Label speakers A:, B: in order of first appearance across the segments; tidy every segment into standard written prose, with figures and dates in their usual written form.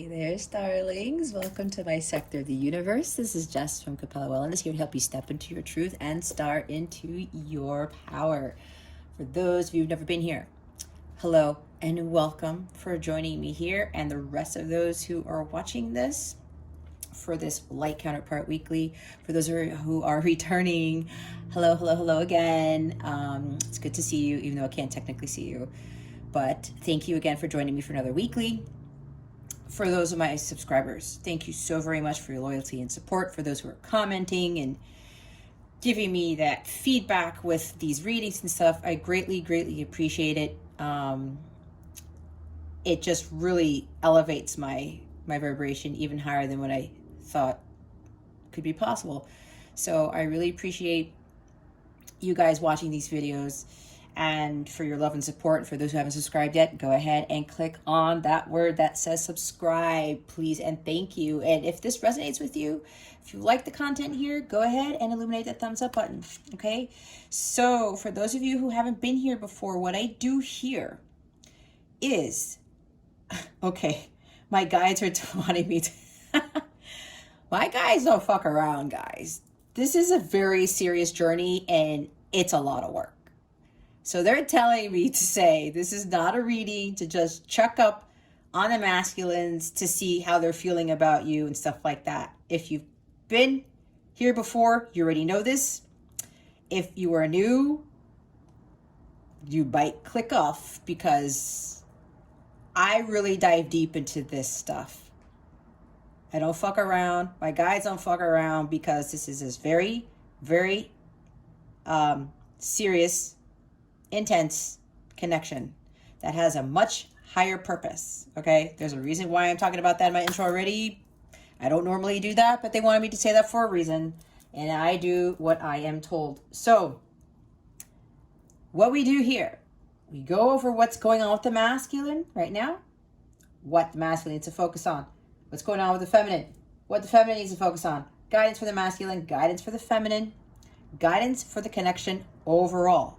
A: Hey there, starlings. Welcome to my sector of the universe. This is Jess from Capella Wellness, here to help you step into your truth and start into your power. For those of you who've never been here, hello and welcome for joining me here, and the rest of those who are watching this for this Light Counterpart Weekly. For those who are returning, hello again. It's good to see you, even though I can't technically see you. But thank you again for joining me for another weekly. For those of my subscribers, thank you so very much for your loyalty and support. For those who are commenting and giving me that feedback with these readings and stuff, I greatly appreciate it. It just really elevates my vibration even higher than what I thought could be possible. So I really appreciate you guys watching these videos, and for your love and support. For those who haven't subscribed yet, go ahead and click on that word that says subscribe, please, and thank you. And if this resonates with you, if you like the content here, go ahead and illuminate that thumbs up button, okay? So for those of you who haven't been here before, what I do here is, okay, my guides are wanting me to, my guides don't fuck around, guys. This is a very serious journey and it's a lot of work. So they're telling me to say this is not a reading to just check up on the masculines to see how they're feeling about you and stuff like that. If you've been here before, you already know this. If you are new, you might click off, because I really dive deep into this stuff. I don't fuck around. My guides don't fuck around, because this is this very serious, intense connection that has a much higher purpose. Okay, there's a reason why I'm talking about that in my intro already. I don't normally do that, but they wanted me to say that for a reason, and I do what I am told. So what we do here, we go over what's going on with the masculine right now, what the masculine needs to focus on, what's going on with the feminine, what the feminine needs to focus on, guidance for the masculine, guidance for the feminine, guidance for the connection overall.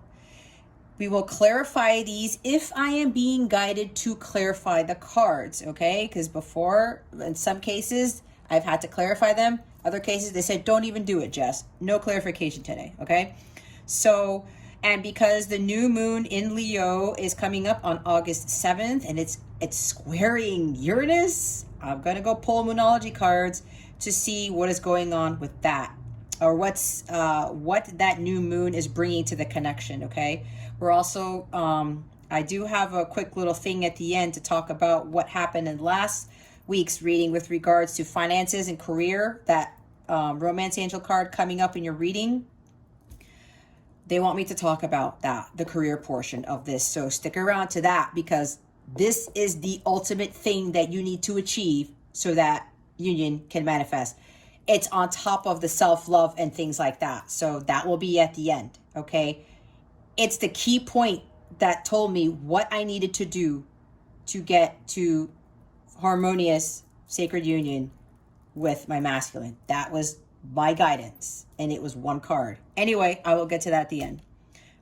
A: We will clarify these if I am being guided to clarify the cards, okay? Because before, in some cases, I've had to clarify them. Other cases, they said, don't even do it, Jess. No clarification today, okay? So, and because the new moon in Leo is coming up on August 7th, and it's squaring Uranus, I'm going to go pull Moonology cards to see what is going on with that, or what that new moon is bringing to the connection, okay? We're also, I do have a quick little thing at the end to talk about what happened in last week's reading with regards to finances and career. That Romance Angel card coming up in your reading, they want me to talk about that, the career portion of this. So stick around to that, because this is the ultimate thing that you need to achieve so that union can manifest. It's on top of the self-love and things like that. So that will be at the end, okay? It's the key point that told me what I needed to do to get to harmonious sacred union with my masculine. That was my guidance, and it was one card. Anyway, I will get to that at the end,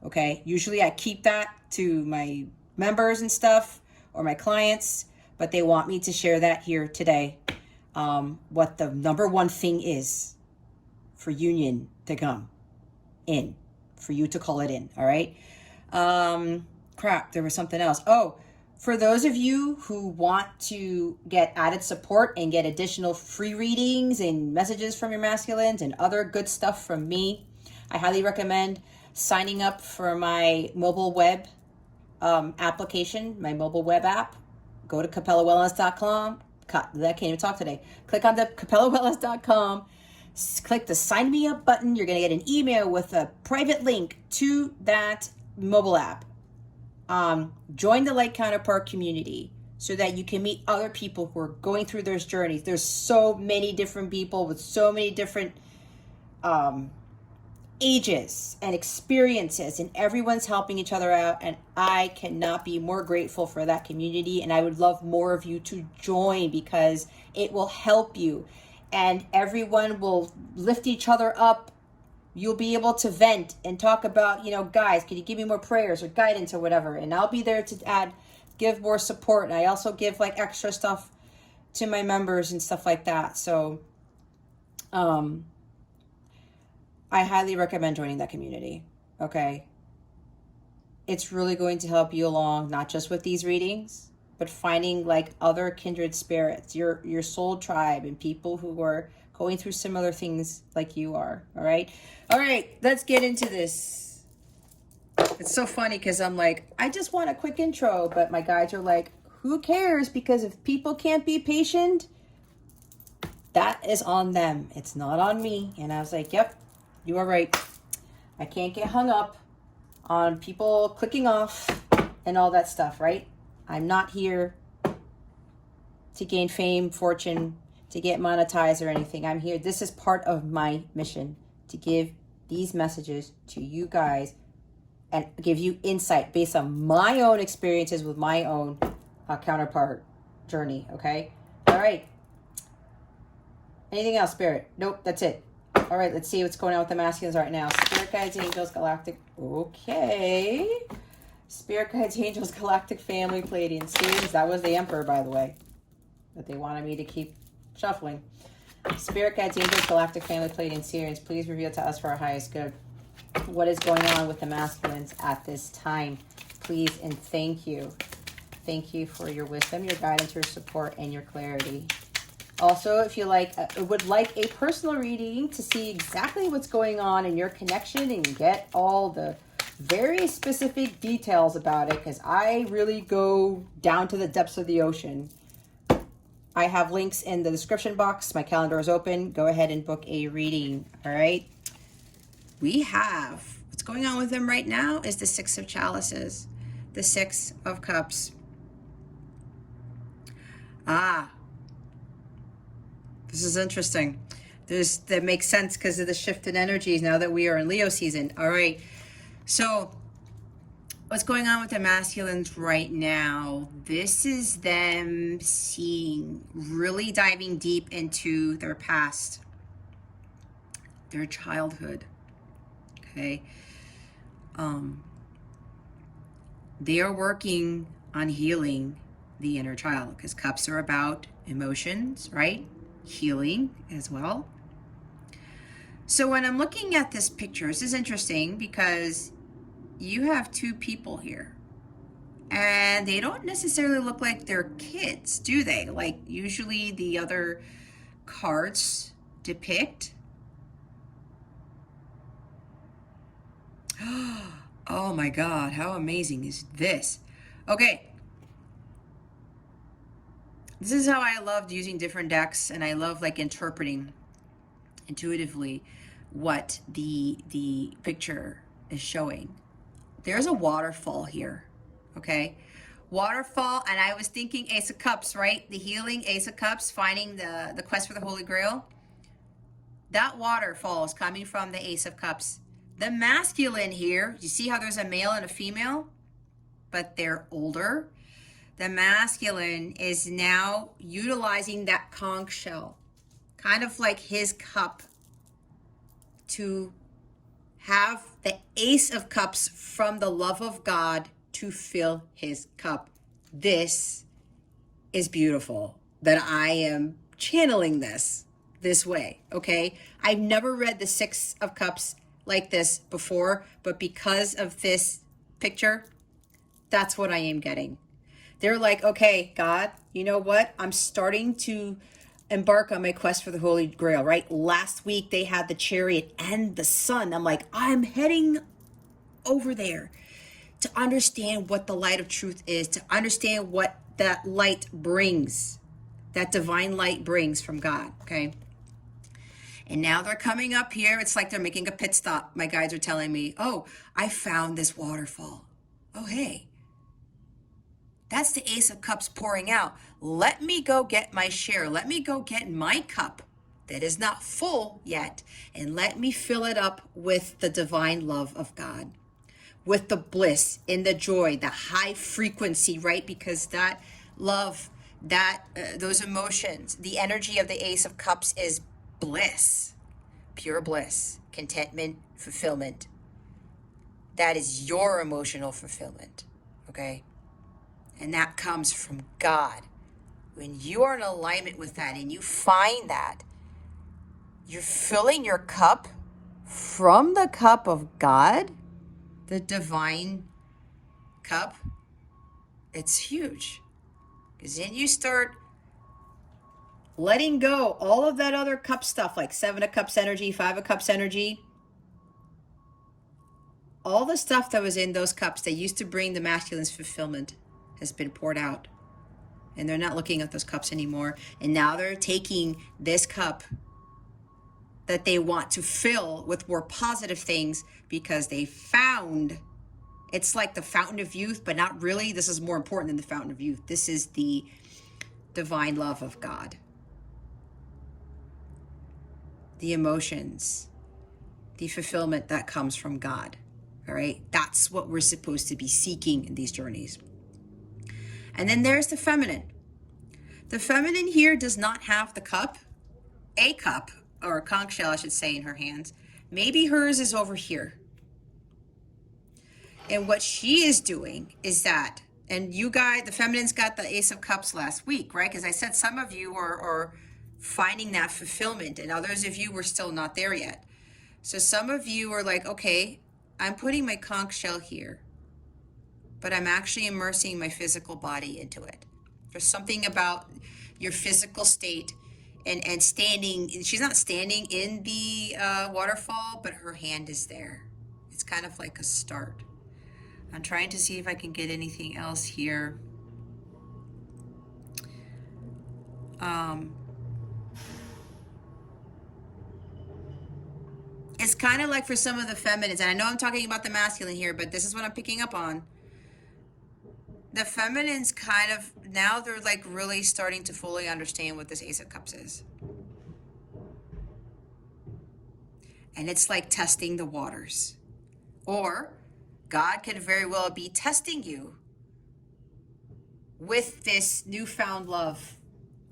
A: okay? Usually I keep that to my members and stuff, or my clients, but they want me to share that here today. What the number one thing is for union to come in, for you to call it in, all right? Crap, there was something else. Oh, for those of you who want to get added support and get additional free readings and messages from your masculines and other good stuff from me, I highly recommend signing up for my mobile web application, my mobile web app. Go to capellawellness.com. I can't even talk today. Click on the capellawellness.com. Click the sign me up button. You're going to get an email with a private link to that mobile app. Join the Light Counterpart community so that you can meet other people who are going through those journeys. There's so many different people with so many different ages and experiences, and everyone's helping each other out, and I cannot be more grateful for that community, and I would love more of you to join, because it will help you and everyone will lift each other up. You'll be able to vent and talk about, guys, can you give me more prayers or guidance or whatever, and I'll be there to give more support. And I also give like extra stuff to my members and stuff like that. So I highly recommend joining that community. Okay. It's really going to help you along, not just with these readings, but finding like other kindred spirits, your soul tribe, and people who are going through similar things like you are. All right. Let's get into this. It's so funny because I'm like, I just want a quick intro, but my guides are like, who cares? Because if people can't be patient, that is on them. It's not on me. And I was like, yep, you are right. I can't get hung up on people clicking off and all that stuff, right? I'm not here to gain fame, fortune, to get monetized or anything. I'm here. This is part of my mission, to give these messages to you guys and give you insight based on my own experiences with my own counterpart journey. Okay. All right. Anything else, Spirit? Nope. That's it. All right. Let's see what's going on with the masculines right now. Spirit guides, angels, galactic. Okay. Spirit guides, angels, galactic family, Pleiadian series. That was the Emperor, by the way, but they wanted me to keep shuffling. Spirit guides, angels, galactic family, Pleiadian series. Please reveal to us for our highest good what is going on with the masculines at this time. Please and thank you. Thank you for your wisdom, your guidance, your support, and your clarity. Also, if you would like a personal reading to see exactly what's going on in your connection and get all the very specific details about it, because I really go down to the depths of the ocean, I have links in the description box. My calendar is open. Go ahead and book a reading. All right. We have, what's going on with them right now is the Six of Chalices, the Six of Cups. This is interesting. That makes sense because of the shift in energies now that we are in Leo season. All right. So what's going on with the masculines right now? This is them really diving deep into their past, their childhood. Okay. They are working on healing the inner child, because cups are about emotions, right? Healing as well. So when I'm looking at this picture, this is interesting because you have two people here and they don't necessarily look like they're kids, do they? Like usually the other cards depict. Oh my God, how amazing is this? Okay. This is how I loved using different decks, and I love like interpreting intuitively what the picture is showing. There's a waterfall here, okay? Waterfall, and I was thinking Ace of Cups, right? The healing Ace of Cups, finding the quest for the Holy Grail. That waterfall is coming from the Ace of Cups. The masculine here, you see how there's a male and a female, but they're older. The masculine is now utilizing that conch shell, kind of like his cup, to have the Ace of Cups from the love of God to fill his cup. This is beautiful that I am channeling this way, okay? I've never read the Six of Cups like this before, but because of this picture, that's what I am getting. They're like, okay, God, you know what? I'm starting to embark on my quest for the Holy Grail, right? Last week they had the chariot and the sun. I'm like, I'm heading over there to understand what the light of truth is, to understand what that light brings, that divine light brings from God, okay? And now they're coming up here. It's like they're making a pit stop. My guides are telling me, oh, I found this waterfall. Oh, hey. That's the Ace of Cups pouring out. Let me go get my share. Let me go get my cup that is not full yet, and let me fill it up with the divine love of God, with the bliss and the joy, the high frequency, right? Because that love, those emotions, the energy of the Ace of Cups is bliss, pure bliss, contentment, fulfillment. That is your emotional fulfillment, okay? And that comes from God. When you are in alignment with that and you find that, you're filling your cup from the cup of God, the divine cup. It's huge. Because then you start letting go all of that other cup stuff, like 7 of Cups energy, 5 of Cups energy. All the stuff that was in those cups that used to bring the masculine's fulfillment has been poured out. And they're not looking at those cups anymore. And now they're taking this cup that they want to fill with more positive things because they found it's like the fountain of youth, but not really. This is more important than the fountain of youth. This is the divine love of God. The emotions, the fulfillment that comes from God. All right. That's what we're supposed to be seeking in these journeys. And then there's the feminine. The feminine here does not have the cup, a cup, or a conch shell, I should say, in her hands. Maybe hers is over here. And what she is doing is that, and you guys, the feminine's got the Ace of Cups last week, right? Because I said some of you are finding that fulfillment, and others of you were still not there yet. So some of you are like, okay, I'm putting my conch shell here, but I'm actually immersing my physical body into it. There's something about your physical state and standing. She's not standing in the waterfall, but her hand is there. It's kind of like a start. I'm trying to see if I can get anything else here. It's kind of like for some of the feminines, and I know I'm talking about the masculine here, but this is what I'm picking up on. The feminines kind of, now they're like really starting to fully understand what this Ace of Cups is. And it's like testing the waters. Or God could very well be testing you with this newfound love,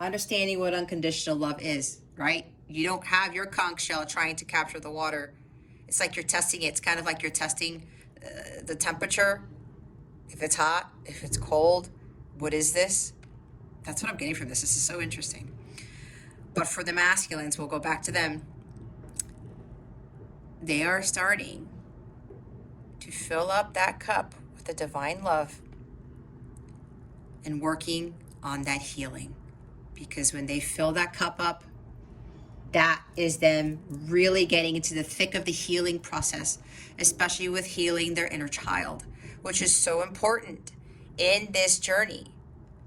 A: understanding what unconditional love is, right? You don't have your conch shell trying to capture the water. It's like you're testing it. It's kind of like you're testing the temperature. If it's hot, if it's cold, what is this? That's what I'm getting from this. This is so interesting. But for the masculines, we'll go back to them. They are starting to fill up that cup with the divine love and working on that healing. Because when they fill that cup up, that is them really getting into the thick of the healing process, especially with healing their inner child, which is so important in this journey.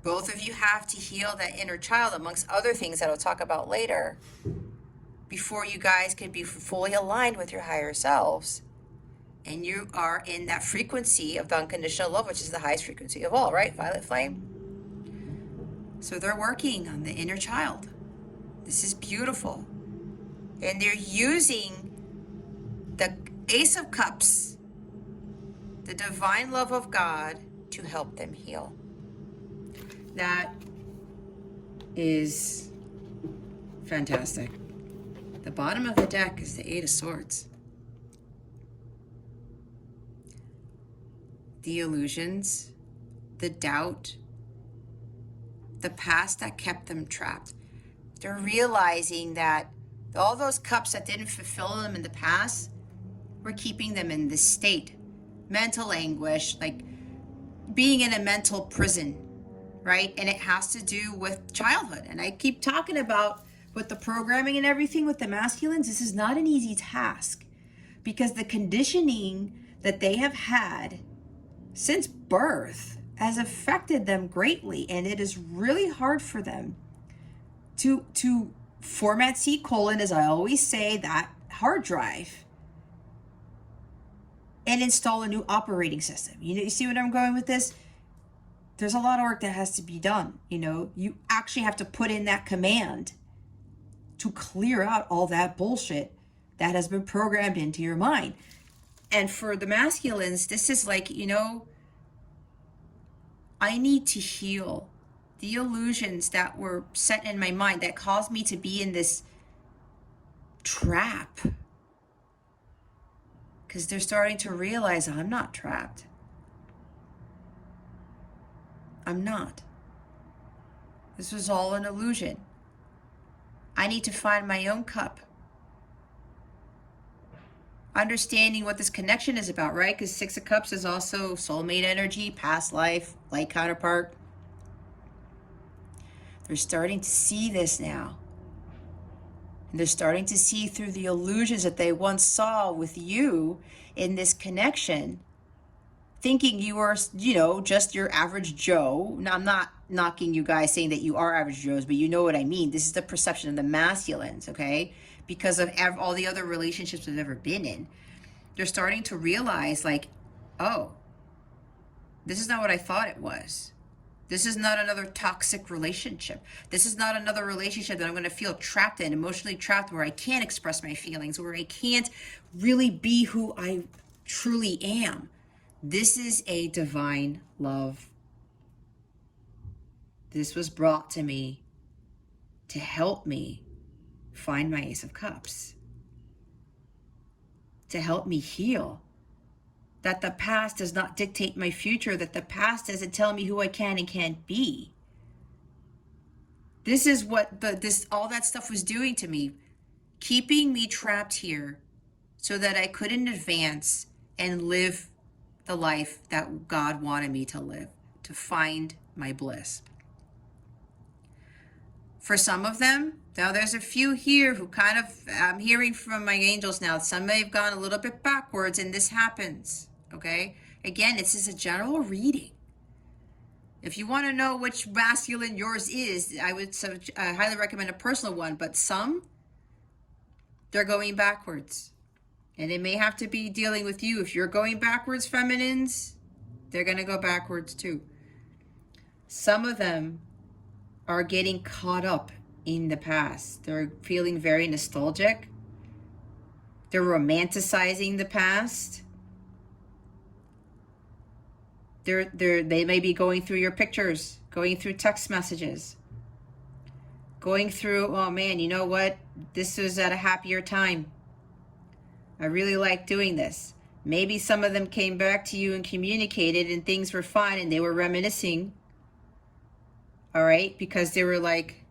A: Both of you have to heal that inner child, amongst other things that I'll talk about later, before you guys can be fully aligned with your higher selves. And you are in that frequency of the unconditional love, which is the highest frequency of all, right? Violet flame. So they're working on the inner child. This is beautiful. And they're using the Ace of Cups, the divine love of God, to help them heal. That is fantastic. The bottom of the deck is the Eight of Swords. The illusions, the doubt, the past that kept them trapped. They're realizing that all those cups that didn't fulfill them in the past were keeping them in this state. Mental anguish, like being in a mental prison, right? And it has to do with childhood. And I keep talking about with the programming and everything with the masculines, this is not an easy task because the conditioning that they have had since birth has affected them greatly. And it is really hard for them to format C:, as I always say, that hard drive and install a new operating system. You see what I'm going with this? There's a lot of work that has to be done. You actually have to put in that command to clear out all that bullshit that has been programmed into your mind. And for the masculines, this is like, I need to heal the illusions that were set in my mind that caused me to be in this trap. Because they're starting to realize I'm not trapped. I'm not. This was all an illusion. I need to find my own cup. Understanding what this connection is about, right? Because Six of Cups is also soulmate energy, past life, light counterpart. They're starting to see this now. And they're starting to see through the illusions that they once saw with you in this connection, thinking you were, just your average Joe. Now, I'm not knocking you guys saying that you are average Joes, but you know what I mean. This is the perception of the masculines, okay? Because of all the other relationships they've ever been in. They're starting to realize, like, oh, this is not what I thought it was. This is not another toxic relationship. This is not another relationship that I'm going to feel trapped in, emotionally trapped, where I can't express my feelings, where I can't really be who I truly am. This is a divine love. This was brought to me to help me find my Ace of Cups, to help me heal. That the past does not dictate my future, that the past doesn't tell me who I can and can't be. This is what all that stuff was doing to me, keeping me trapped here so that I couldn't advance and live the life that God wanted me to live, to find my bliss. For some of them, now there's a few here who kind of, I'm hearing from my angels now, some may have gone a little bit backwards and this happens, okay? Again, this is a general reading. If you want to know which masculine yours is, I would highly recommend a personal one, but some, they're going backwards. And it may have to be dealing with you. If you're going backwards, feminines, they're going to go backwards too. Some of them are getting caught up in the past. They're feeling very nostalgic. They're romanticizing the past. They may be going through your pictures, going through text messages, going through, oh man, you know what? This was at a happier time. I really like doing this. Maybe some of them came back to you and communicated and things were fine and they were reminiscing. All right? Because they were like,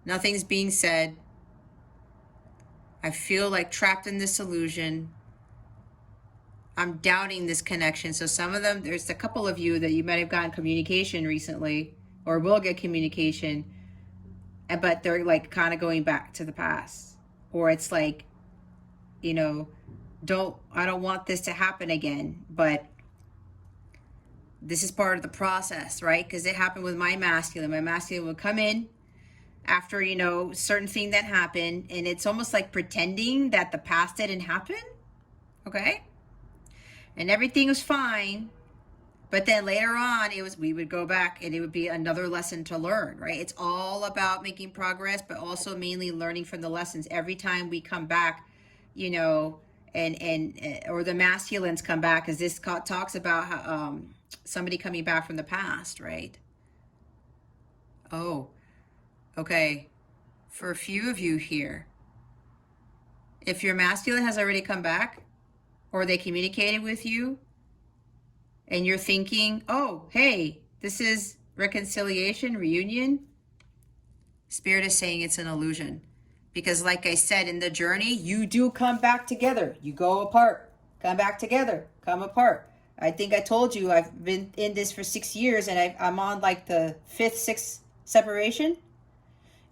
A: nothing's being said. I feel like trapped in this illusion. I'm doubting this connection. So some of them, there's a couple of you that you might have gotten communication recently or will get communication, but they're like kind of going back to the past. Or it's like, I don't want this to happen again, but this is part of the process, right? Because it happened with my masculine. My masculine would come in after, certain thing that happened, and it's almost like pretending that the past didn't happen, okay? And everything was fine, but then later on, we would go back and it would be another lesson to learn, right? It's all about making progress, but also mainly learning from the lessons. Every time we come back, or the masculines come back, because this talks about how, somebody coming back from the past, right? Oh, okay. For a few of you here, if your masculine has already come back or they communicated with you and you're thinking, oh, hey, this is reconciliation, reunion, Spirit is saying it's an illusion. Because like I said, in the journey, you do come back together. You go apart, come back together, come apart. I think I told you I've been in this for 6 years and I'm on like the 5th, 6th separation.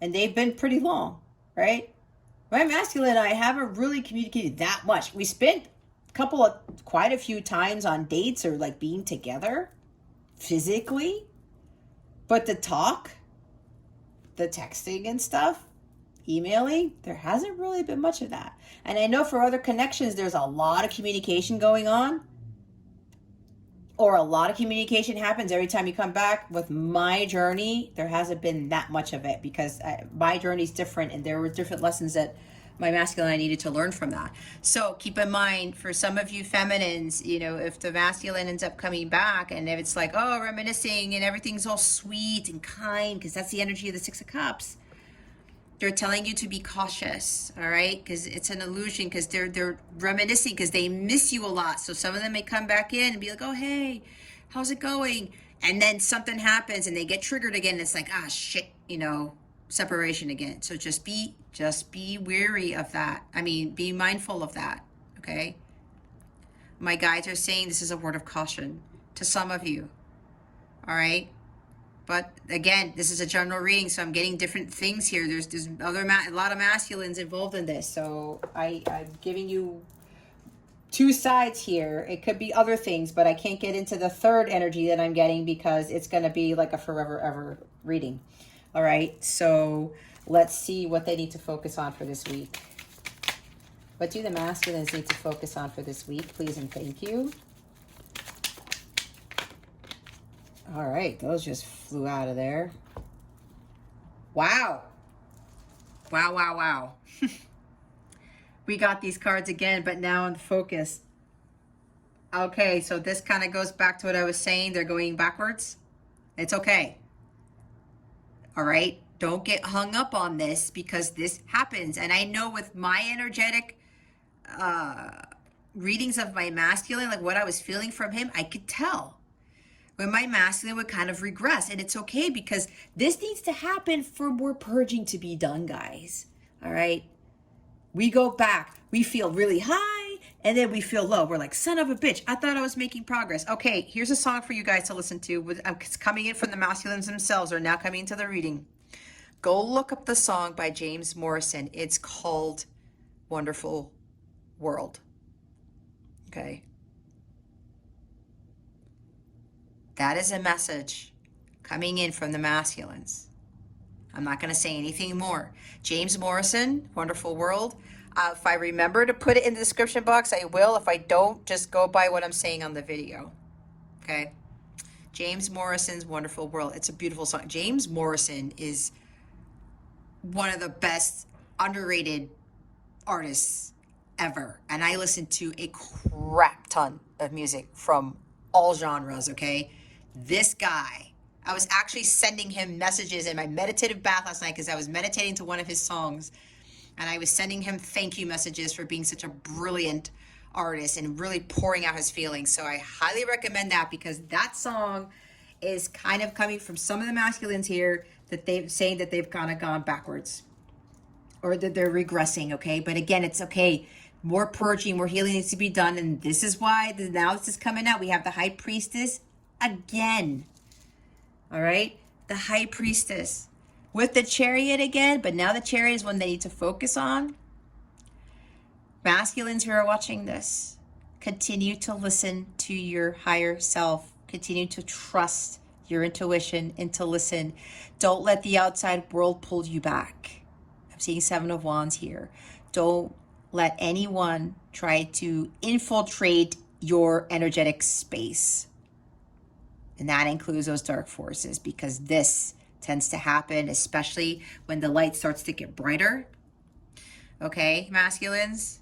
A: And they've been pretty long, right? My masculine and I haven't really communicated that much. We spent quite a few times on dates or like being together physically. But the talk, the texting and stuff, emailing, there hasn't really been much of that. And I know for other connections, there's a lot of communication going on, or a lot of communication happens every time you come back. With my journey, there hasn't been that much of it because my journey is different and there were different lessons that my masculine I needed to learn from that. So keep in mind, for some of you feminines, if the masculine ends up coming back and if it's like, oh, reminiscing and everything's all sweet and kind, because that's the energy of the Six of Cups, they're telling you to be cautious, all right? Because it's an illusion, because they're reminiscing, because they miss you a lot. So some of them may come back in and be like, oh, hey, how's it going? And then something happens and they get triggered again. It's like, ah, shit, you know, separation again. So just be wary of that. I mean, be mindful of that, okay? My guides are saying this is a word of caution to some of you, all right? But again, this is a general reading, so I'm getting different things here. There's a lot of masculines involved in this, so I'm giving you two sides here. It could be other things, but I can't get into the third energy that I'm getting because it's going to be like a forever ever reading. All right, so let's see what they need to focus on for this week. What do the masculines need to focus on for this week, please and thank you? All right, those just flew out of there. Wow. Wow, wow, wow. We got these cards again, but now in focus. Okay, so this kind of goes back to what I was saying. They're going backwards. It's okay. All right? Don't get hung up on this because this happens. And I know with my energetic readings of my masculine, like what I was feeling from him, I could tell when my masculine would kind of regress. And it's okay because this needs to happen for more purging to be done, guys. All right? We go back. We feel really high, and then we feel low. We're like, son of a bitch, I thought I was making progress. Okay, here's a song for you guys to listen to. It's coming in from the masculines themselves, or now coming into the reading. Go look up the song by James Morrison. It's called Wonderful World. Okay. That is a message coming in from the masculines. I'm not going to say anything more. James Morrison, Wonderful World. If I remember to put it in the description box, I will. If I don't, just go by what I'm saying on the video. Okay? James Morrison's Wonderful World. It's a beautiful song. James Morrison is one of the best underrated artists ever. And I listen to a crap ton of music from all genres, okay? This guy, I was actually sending him messages in my meditative bath last night because I was meditating to one of his songs. And I was sending him thank you messages for being such a brilliant artist and really pouring out his feelings. So I highly recommend that because that song is kind of coming from some of the masculines here that they've saying that they've kind of gone backwards or that they're regressing, okay? But again, it's okay. More purging, more healing needs to be done. And this is why now this is coming out. We have the High Priestess again. All right? The High Priestess. With the Chariot again, but now the Chariot is one they need to focus on. Masculines who are watching this, continue to listen to your higher self. Continue to trust your intuition and to listen. Don't let the outside world pull you back. I'm seeing Seven of Wands here. Don't let anyone try to infiltrate your energetic space. And that includes those dark forces, because this tends to happen, especially when the light starts to get brighter. Okay, masculines?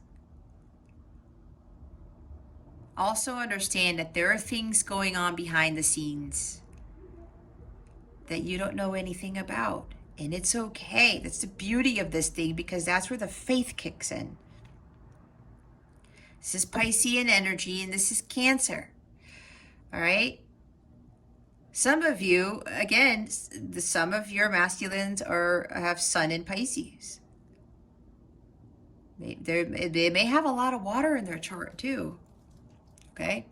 A: Also understand that there are things going on behind the scenes that you don't know anything about. And it's okay. That's the beauty of this thing, because that's where the faith kicks in. This is Piscean energy, and this is Cancer. All right? Some of you, again, some of your masculines have Sun in Pisces. They may have a lot of water in their chart too. Okay?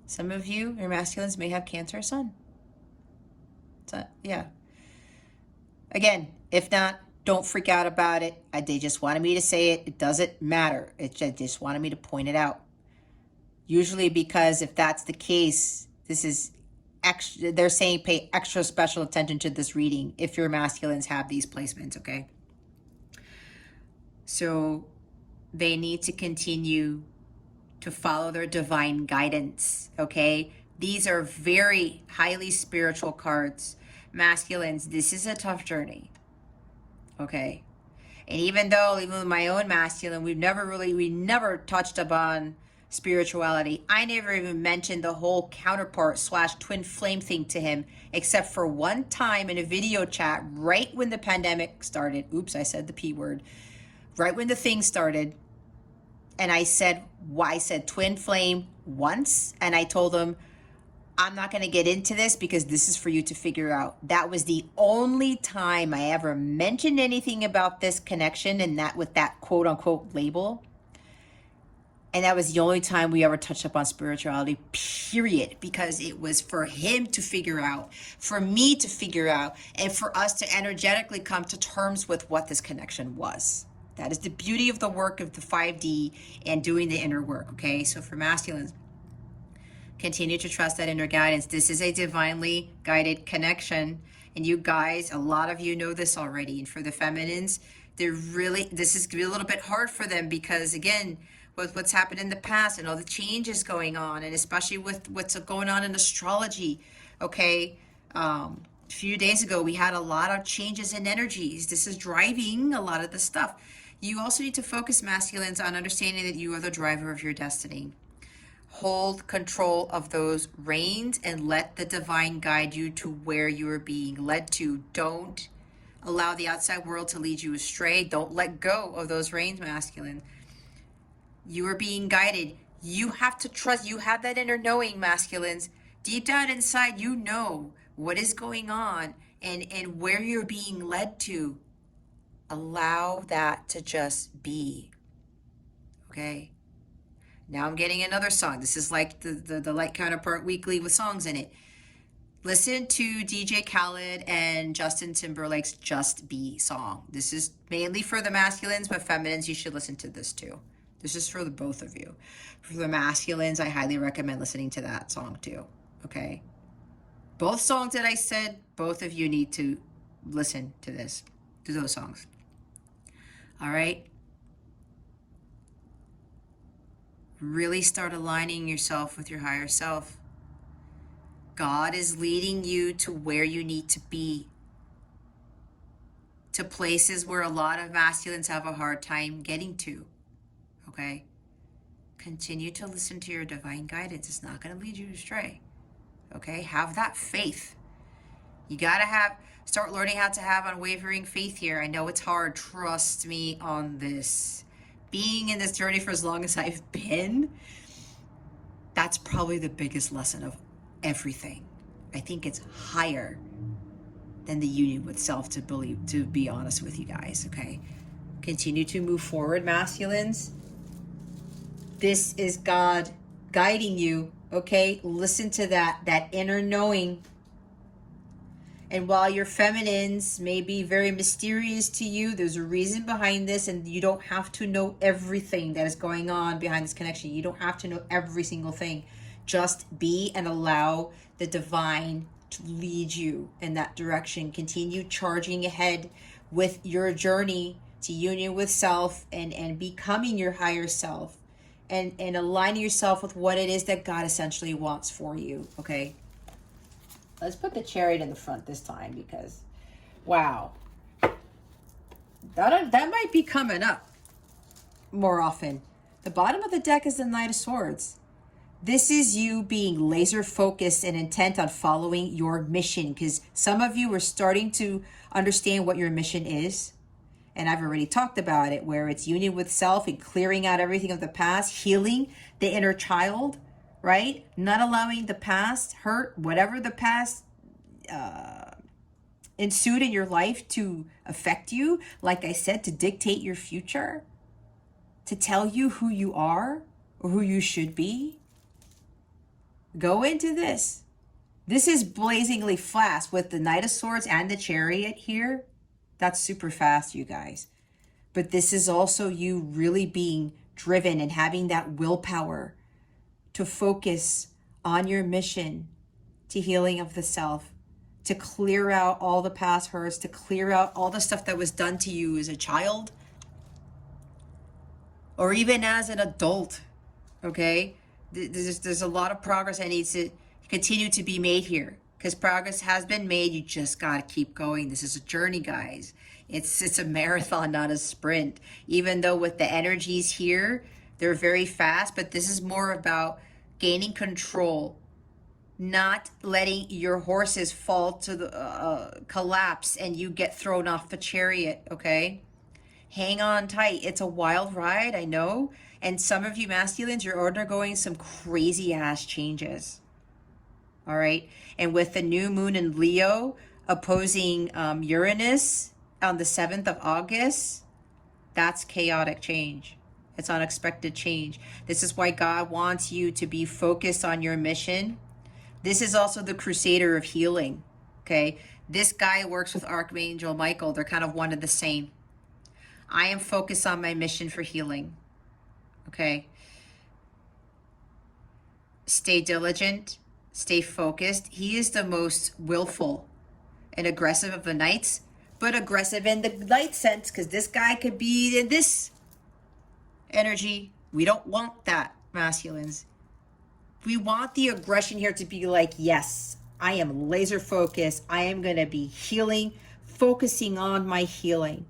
A: Some of you, your masculines, may have Cancer Sun. So, yeah. Again, if not, don't freak out about it. They just wanted me to say it. It doesn't matter. They just wanted me to point it out. Usually, because if that's the case, this is extra. They're saying pay extra special attention to this reading if your masculines have these placements, okay? So they need to continue to follow their divine guidance, okay? These are very highly spiritual cards. Masculines, this is a tough journey, okay? And even with my own masculine, we never touched upon spirituality. I never even mentioned the whole counterpart / twin flame thing to him, except for one time in a video chat right when the pandemic started. Oops, I said the P word. Right when the thing started. And I said, why? I said twin flame once, and I told them, I'm not going to get into this because this is for you to figure out. That was the only time I ever mentioned anything about this connection, and that with that quote unquote label. And that was the only time we ever touched up on spirituality, period, because it was for him to figure out, for me to figure out, and for us to energetically come to terms with what this connection was. That is the beauty of the work of the 5D and doing the inner work, okay? So for masculines, continue to trust that inner guidance. This is a divinely guided connection. And you guys, a lot of you know this already. And for the feminines, this is going to be a little bit hard for them because, again, with what's happened in the past and all the changes going on, and especially with what's going on in astrology, okay? A few days ago, we had a lot of changes in energies. This is driving a lot of the stuff. You also need to focus, masculines, on understanding that you are the driver of your destiny. Hold control of those reins and let the divine guide you to where you are being led to. Don't allow the outside world to lead you astray. Don't let go of those reins, masculine. You are being guided. You have to trust. You have that inner knowing, masculines. Deep down inside, you know what is going on and where you're being led to. Allow that to just be. Okay? Now I'm getting another song. This is like the Light Counterpart Weekly with songs in it. Listen to DJ Khaled and Justin Timberlake's Just Be song. This is mainly for the masculines, but feminines, you should listen to this too. This is for the both of you. For the masculines, I highly recommend listening to that song too, okay? Both songs that I said, both of you need to listen to those songs. All right? Really start aligning yourself with your higher self. God is leading you to where you need to be, to places where a lot of masculines have a hard time getting to. Okay? Continue to listen to your divine guidance. It's not going to lead you astray. Okay? Have that faith. You got to start learning how to have unwavering faith here. I know it's hard. Trust me on this. Being in this journey for as long as I've been, that's probably the biggest lesson of everything. I think it's higher than the union with self, to be honest with you guys, okay? Continue to move forward, masculines. This is God guiding you, okay? Listen to that inner knowing. And while your feminines may be very mysterious to you, there's a reason behind this, and you don't have to know everything that is going on behind this connection. You don't have to know every single thing. Just be and allow the divine to lead you in that direction. Continue charging ahead with your journey to union with self and becoming your higher self and aligning yourself with what it is that God essentially wants for you, okay? Let's put the chariot in the front this time because, wow, that might be coming up more often. The bottom of the deck is the Knight of Swords. This is you being laser focused and intent on following your mission, because some of you are starting to understand what your mission is. And I've already talked about it, where it's union with self and clearing out everything of the past, healing the inner child, right? Not allowing the past hurt, whatever the past ensued in your life to affect you. Like I said, to dictate your future, to tell you who you are or who you should be. Go into this. This is blazingly fast with the Knight of Swords and the Chariot here. That's super fast, you guys. But this is also you really being driven and having that willpower to focus on your mission to healing of the self, to clear out all the past hurts, to clear out all the stuff that was done to you as a child or even as an adult, okay? There's a lot of progress that needs to continue to be made here, because progress has been made. You just got to keep going. This is a journey, guys. It's a marathon, not a sprint. Even though with the energies here, they're very fast, but this is more about gaining control, not letting your horses fall to the collapse and you get thrown off the chariot, okay? Hang on tight. It's a wild ride, I know. And some of you masculines, you're undergoing some crazy ass changes. All right. And with the new moon in Leo opposing Uranus on the 7th of August, that's chaotic change. It's unexpected change. This is why God wants you to be focused on your mission. This is also the crusader of healing. Okay. This guy works with Archangel Michael. They're kind of one and the same. I am focused on my mission for healing. Okay. Stay diligent. Stay focused. He is the most willful and aggressive of the knights, but aggressive in the light sense, because this guy could be in this energy. We don't want that, masculines. We want the aggression here to be like, yes, I am laser focused. I am going to be healing, focusing on my healing.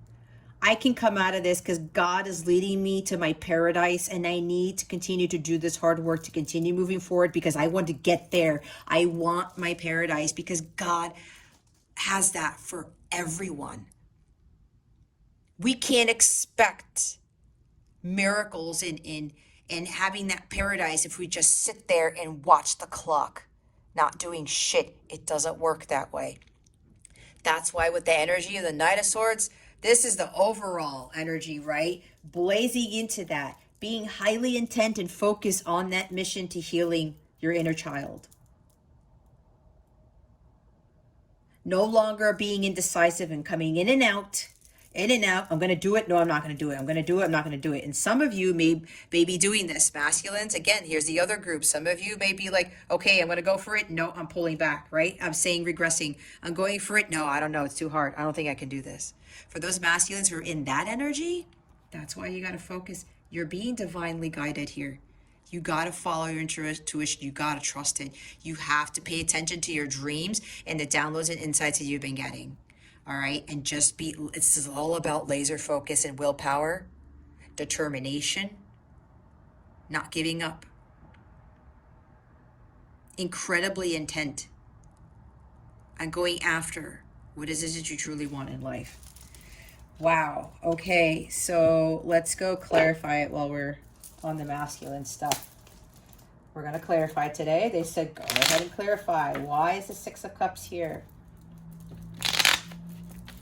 A: I can come out of this because God is leading me to my paradise, and I need to continue to do this hard work to continue moving forward because I want to get there. I want my paradise because God has that for everyone. We can't expect miracles in having that paradise if we just sit there and watch the clock, not doing shit. It doesn't work that way. That's why with the energy of the Knight of Swords, this is the overall energy, right? Blazing into that, being highly intent and focused on that mission to healing your inner child. No longer being indecisive and coming in and out, in and out. I'm going to do it. No, I'm not going to do it. I'm going to do it. I'm not going to do it. And some of you may be doing this. Masculines, again, here's the other group. Some of you may be like, okay, I'm going to go for it. No, I'm pulling back, right? I'm saying regressing. I'm going for it. No, I don't know. It's too hard. I don't think I can do this. For those masculines who are in that energy, that's why you got to focus. You're being divinely guided here. You got to follow your intuition. You got to trust it. You have to pay attention to your dreams and the downloads and insights that you've been getting. All right. And just it's all about laser focus and willpower, determination, not giving up, incredibly intent on going after what is it that you truly want in life. Wow. Okay. So let's go clarify it while we're on the masculine stuff. We're going to clarify today. They said, go ahead and clarify. Why is the Six of Cups here?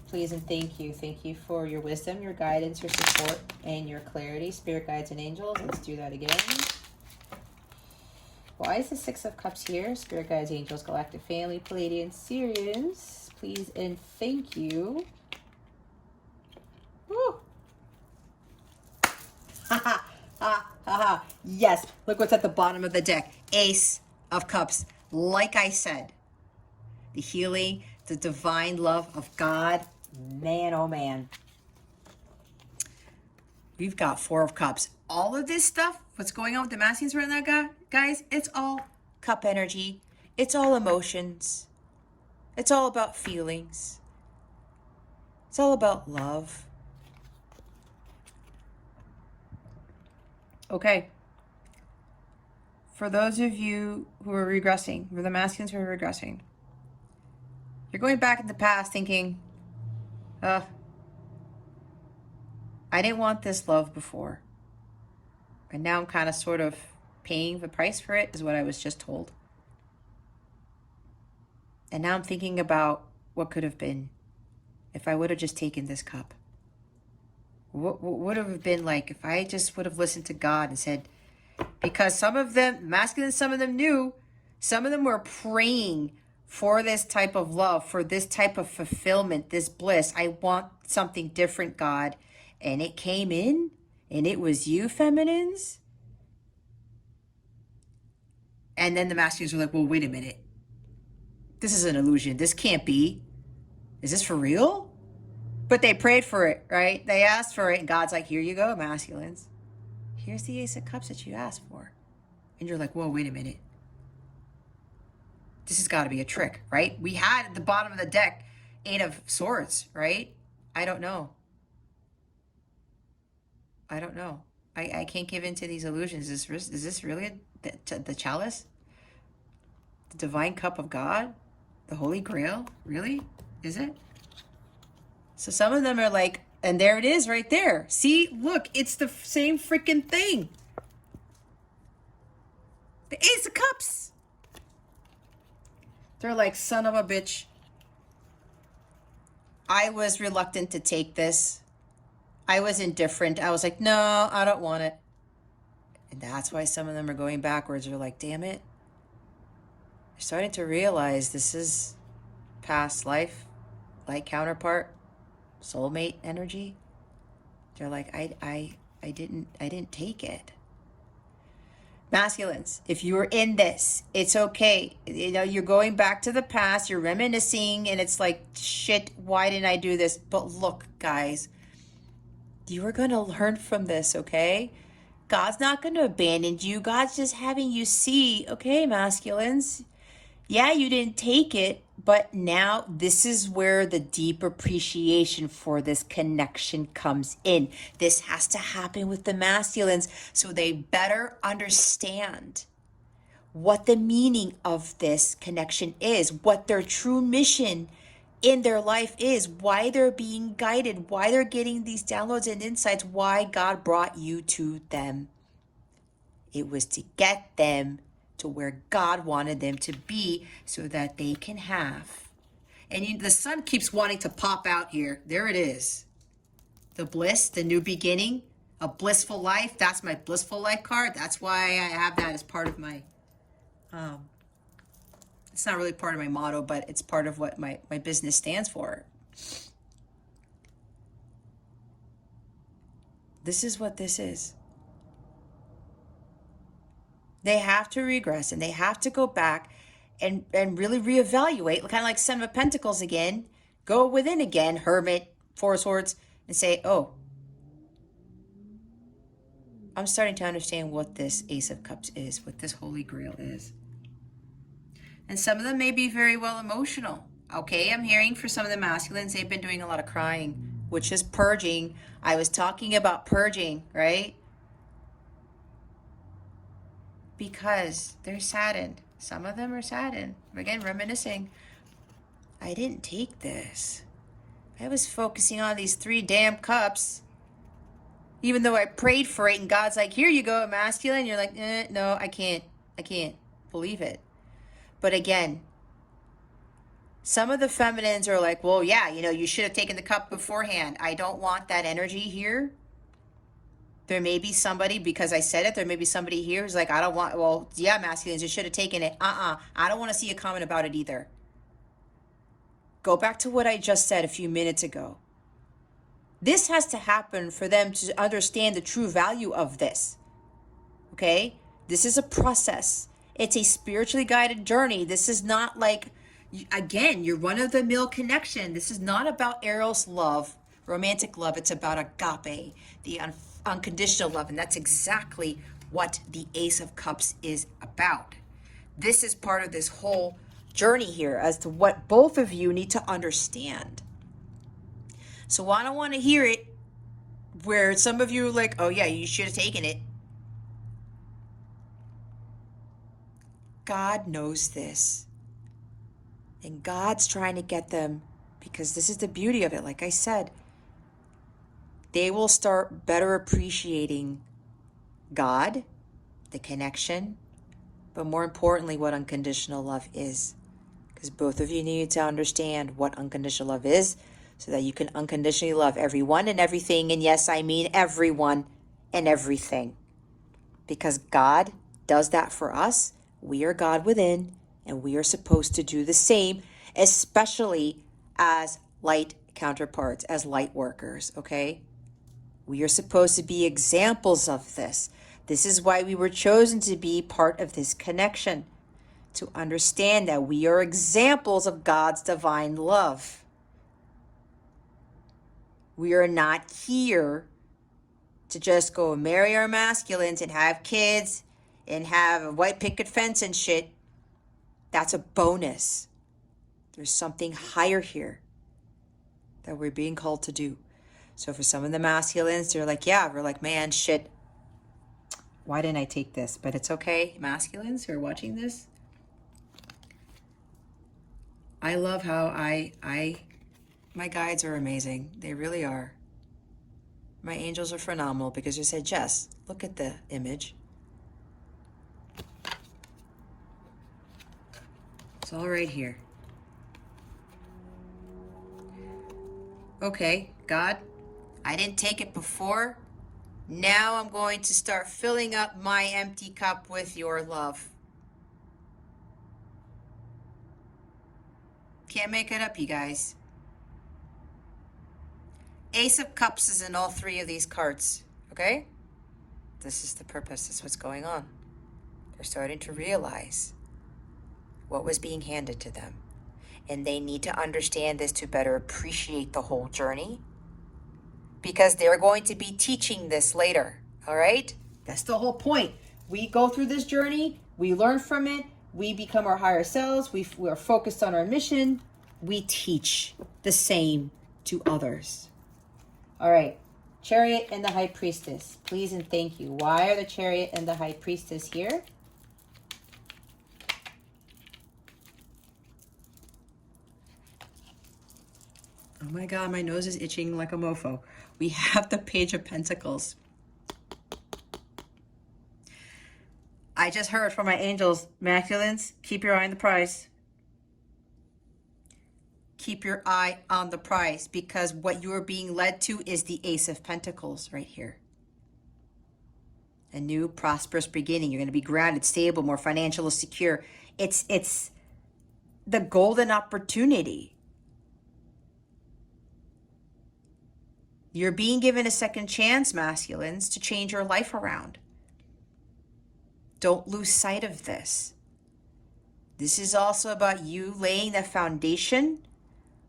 A: Please and thank you. Thank you for your wisdom, your guidance, your support, and your clarity. Spirit guides and angels. Let's do that again. Why is the Six of Cups here? Spirit guides, angels, galactic family, Palladians, Syrians. Please and thank you. Woo! Ha ha ha ha. Yes. Look what's at the bottom of the deck. Ace of Cups. Like I said, the healing, the divine love of God. Man, oh man. We've got Four of Cups. All of this stuff, what's going on with the masculines right now, guys, it's all cup energy. It's all emotions. It's all about feelings. It's all about love. Okay. For those of you who are regressing, for the masculines who are regressing, you're going back in the past thinking, I didn't want this love before. And now I'm kind of sort of paying the price for it, is what I was just told. And now I'm thinking about what could have been if I would have just taken this cup. What would have been like if I just would have listened to God and said, because some of them, masculine, some of them knew, some of them were praying for this type of love, for this type of fulfillment, this bliss. I want something different, God. And it came in, and it was you, feminines. And then the masculines were like, well, wait a minute. This is an illusion. This can't be. Is this for real? But they prayed for it, right? They asked for it, and God's like, here you go, masculines. Here's the Ace of Cups that you asked for. And you're like, whoa, wait a minute. This has got to be a trick, right? We had at the bottom of the deck, Eight of Swords, right? I don't know. I don't know. I can't give in to these illusions. Is this really the chalice? The divine cup of God? The Holy Grail? Really? Is it? So some of them are like, And there it is right there. See, look, it's the same freaking thing. The Ace of Cups. They're like, son of a bitch. I was reluctant to take this. I was indifferent. I was like, no, I don't want it. And that's why some of them are going backwards. They're like, damn it. They're starting to realize this is past life, like counterpart, soulmate energy. They're like, I didn't take it. Masculines, if you're in this, it's okay. You know, you're going back to the past, you're reminiscing, and it's like, shit, why didn't I do this? But look, guys, you are going to learn from this, okay? God's not going to abandon you. God's just having you see, okay, masculines, yeah, you didn't take it, but now this is where the deep appreciation for this connection comes in. This has to happen with the masculines so they better understand what the meaning of this connection is, what their true mission in their life is, why they're being guided, why they're getting these downloads and insights, why God brought you to them. It was to get them to where God wanted them to be so that they can have. And the sun keeps wanting to pop out here. There it is. The bliss, the new beginning, a blissful life. That's my blissful life card. That's why I have that as part of my, it's not really part of my motto, but it's part of what my business stands for. This is what this is. They have to regress and they have to go back and really reevaluate, kind of like Seven of Pentacles again, go within again, Hermit, Four of Swords, and say, oh, I'm starting to understand what this Ace of Cups is, what this Holy Grail is. And some of them may be very well emotional. Okay, I'm hearing for some of the masculines, they've been doing a lot of crying, which is purging. I was talking about purging, right? Because they're saddened. Some of them are saddened. Again, reminiscing. I didn't take this. I was focusing on these 3 damn cups. Even though I prayed for it and God's like, here you go, masculine. You're like, no, I can't believe it. But again, some of the feminines are like, well, yeah, you should have taken the cup beforehand. I don't want that energy here. There may be somebody, because I said it, there may be somebody here who's like, I don't want, well, yeah, masculines, you should have taken it. I don't want to see a comment about it either. Go back to what I just said a few minutes ago. This has to happen for them to understand the true value of this. Okay? This is a process. It's a spiritually guided journey. This is not like, again, your run-of-the-mill connection. This is not about Eros love, romantic love. It's about agape, the unconditional love. And that's exactly what the Ace of Cups is about. This is part of this whole journey here as to what both of you need to understand. So I don't want to hear it where some of you are like, oh yeah, you should have taken it. God knows this. And God's trying to get them, because this is the beauty of it. Like I said, they will start better appreciating God, the connection, but more importantly, what unconditional love is. Because both of you need to understand what unconditional love is so that you can unconditionally love everyone and everything. And yes, I mean everyone and everything. Because God does that for us. We are God within, and we are supposed to do the same, especially as light counterparts, as light workers, okay? We are supposed to be examples of this. This is why we were chosen to be part of this connection, to understand that we are examples of God's divine love. We are not here to just go marry our masculines and have kids and have a white picket fence and shit. That's a bonus. There's something higher here that we're being called to do. So for some of the masculines, they're like, yeah, we're like, man, shit, why didn't I take this? But it's okay. Masculines who are watching this, I love how my guides are amazing. They really are. My angels are phenomenal because they said, Jess, look at the image. It's all right here. Okay, God, I didn't take it before. Now I'm going to start filling up my empty cup with your love. Can't make it up, you guys. Ace of Cups is in all three of these cards, okay? This is the purpose. This is what's going on. They're starting to realize what was being handed to them. And they need to understand this to better appreciate the whole journey, because they're going to be teaching this later, all right? That's the whole point. We go through this journey, we learn from it, we become our higher selves, we are focused on our mission, we teach the same to others. All right, Chariot and the High Priestess, please and thank you. Why are the Chariot and the High Priestess here? Oh my God, my nose is itching like a mofo. We have the Page of Pentacles. I just heard from my angels, masculines, keep your eye on the prize. Keep your eye on the prize, because what you are being led to is the Ace of Pentacles right here. A new prosperous beginning. You're going to be grounded, stable, more financially secure. It's the golden opportunity. You're being given a second chance, masculines, to change your life around. Don't lose sight of this. This is also about you laying the foundation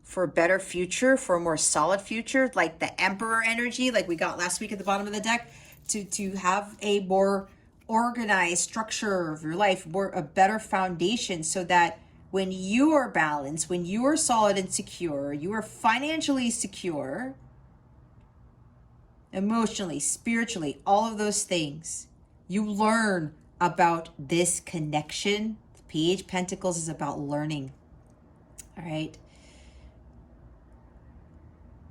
A: for a better future, for a more solid future, like the Emperor energy, like we got last week at the bottom of the deck, to have a more organized structure of your life, a better foundation, so that when you are balanced, when you are solid and secure, you are financially secure, emotionally, spiritually, all of those things, you learn about this connection. The Page Pentacles is about learning. All right.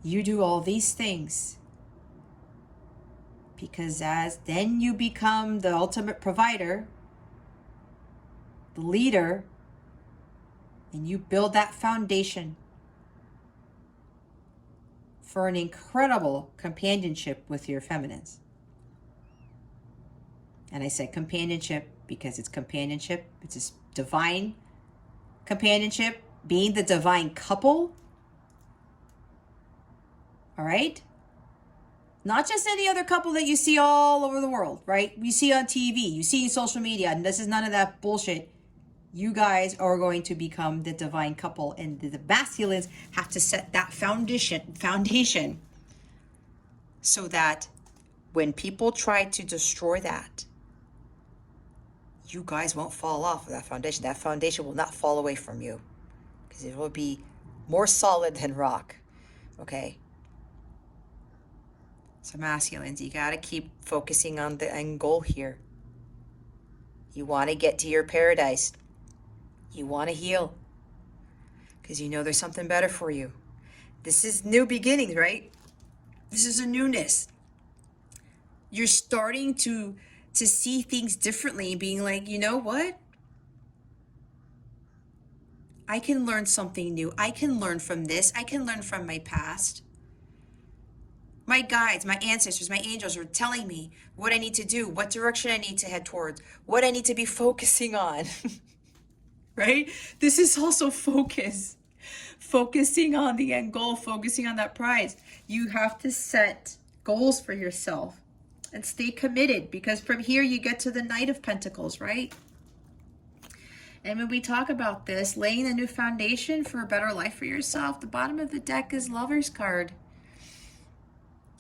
A: You do all these things because then you become the ultimate provider, the leader, and you build that foundation for an incredible companionship with your feminines. And I said companionship because it's companionship. It's this divine companionship, being the divine couple. All right? Not just any other couple that you see all over the world, right? You see on TV, you see in social media, and this is none of that bullshit. You guys are going to become the divine couple, and the masculines have to set that foundation so that when people try to destroy that, you guys won't fall off of that foundation. That foundation will not fall away from you because it will be more solid than rock, okay? So masculines, you got to keep focusing on the end goal here. You want to get to your paradise. You want to heal because you know there's something better for you. This is new beginnings, right? This is a newness. You're starting to see things differently, being like, you know what? I can learn something new. I can learn from this. I can learn from my past. My guides, my ancestors, my angels are telling me what I need to do, what direction I need to head towards, what I need to be focusing on, right? This is also focus. Focusing on the end goal, focusing on that prize. You have to set goals for yourself and stay committed, because from here you get to the Knight of Pentacles, right? And when we talk about this, laying a new foundation for a better life for yourself, the bottom of the deck is Lover's card.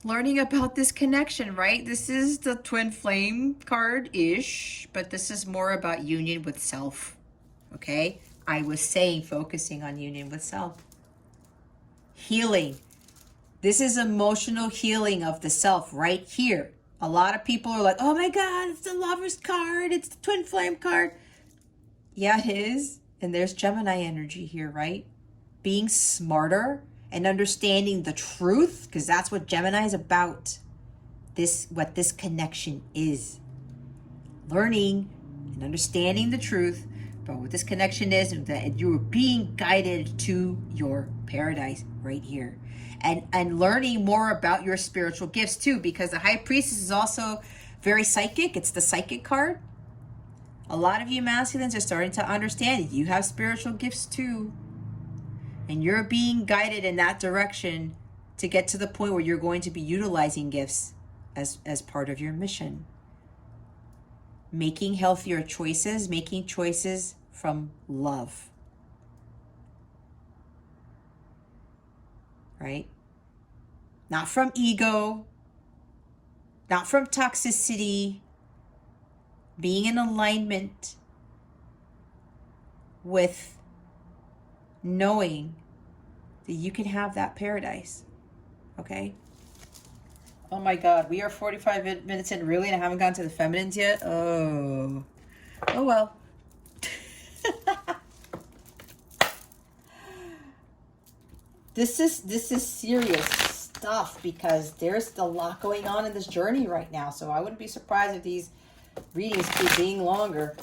A: Learning about this connection, right? This is the twin flame card-ish, but this is more about union with self, okay? I was saying focusing on union with self. Healing. This is emotional healing of the self right here. A lot of people are like, oh my God, it's the Lover's card. It's the twin flame card. Yeah, it is. And there's Gemini energy here, right? Being smarter and understanding the truth, because that's what Gemini is about. what this connection is. Learning and understanding the truth about what this connection is, and that you're being guided to your paradise right here. And learning more about your spiritual gifts too, because the High Priestess is also very psychic. It's the psychic card. A lot of you masculines are starting to understand you have spiritual gifts too. And you're being guided in that direction to get to the point where you're going to be utilizing gifts as part of your mission. Making healthier choices, making choices from love. Right? Not from ego, not from toxicity, being in alignment with knowing that you can have that paradise. Okay? Oh my God, we are 45 minutes in, really, and I haven't gotten to the feminines yet? Oh well. This is serious stuff, because there's a lot going on in this journey right now. So I wouldn't be surprised if these readings keep being longer.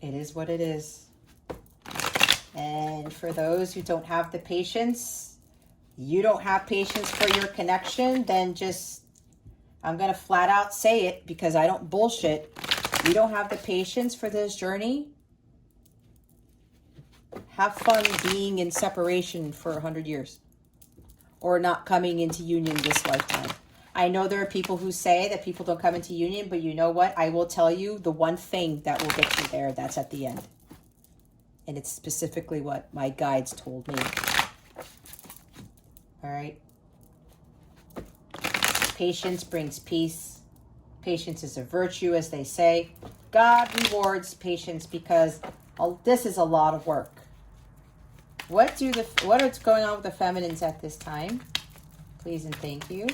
A: It is what it is. And for those who don't have the patience, you don't have patience for your connection, then just, I'm going to flat out say it because I don't bullshit. You don't have the patience for this journey. Have fun being in separation for 100 years. Or not coming into union this lifetime. I know there are people who say that people don't come into union, but you know what? I will tell you the one thing that will get you there, that's at the end. And it's specifically what my guides told me. All right? Patience brings peace. Patience is a virtue, as they say. God rewards patience because this is a lot of work. What is going on with the feminines at this time? Please and thank you.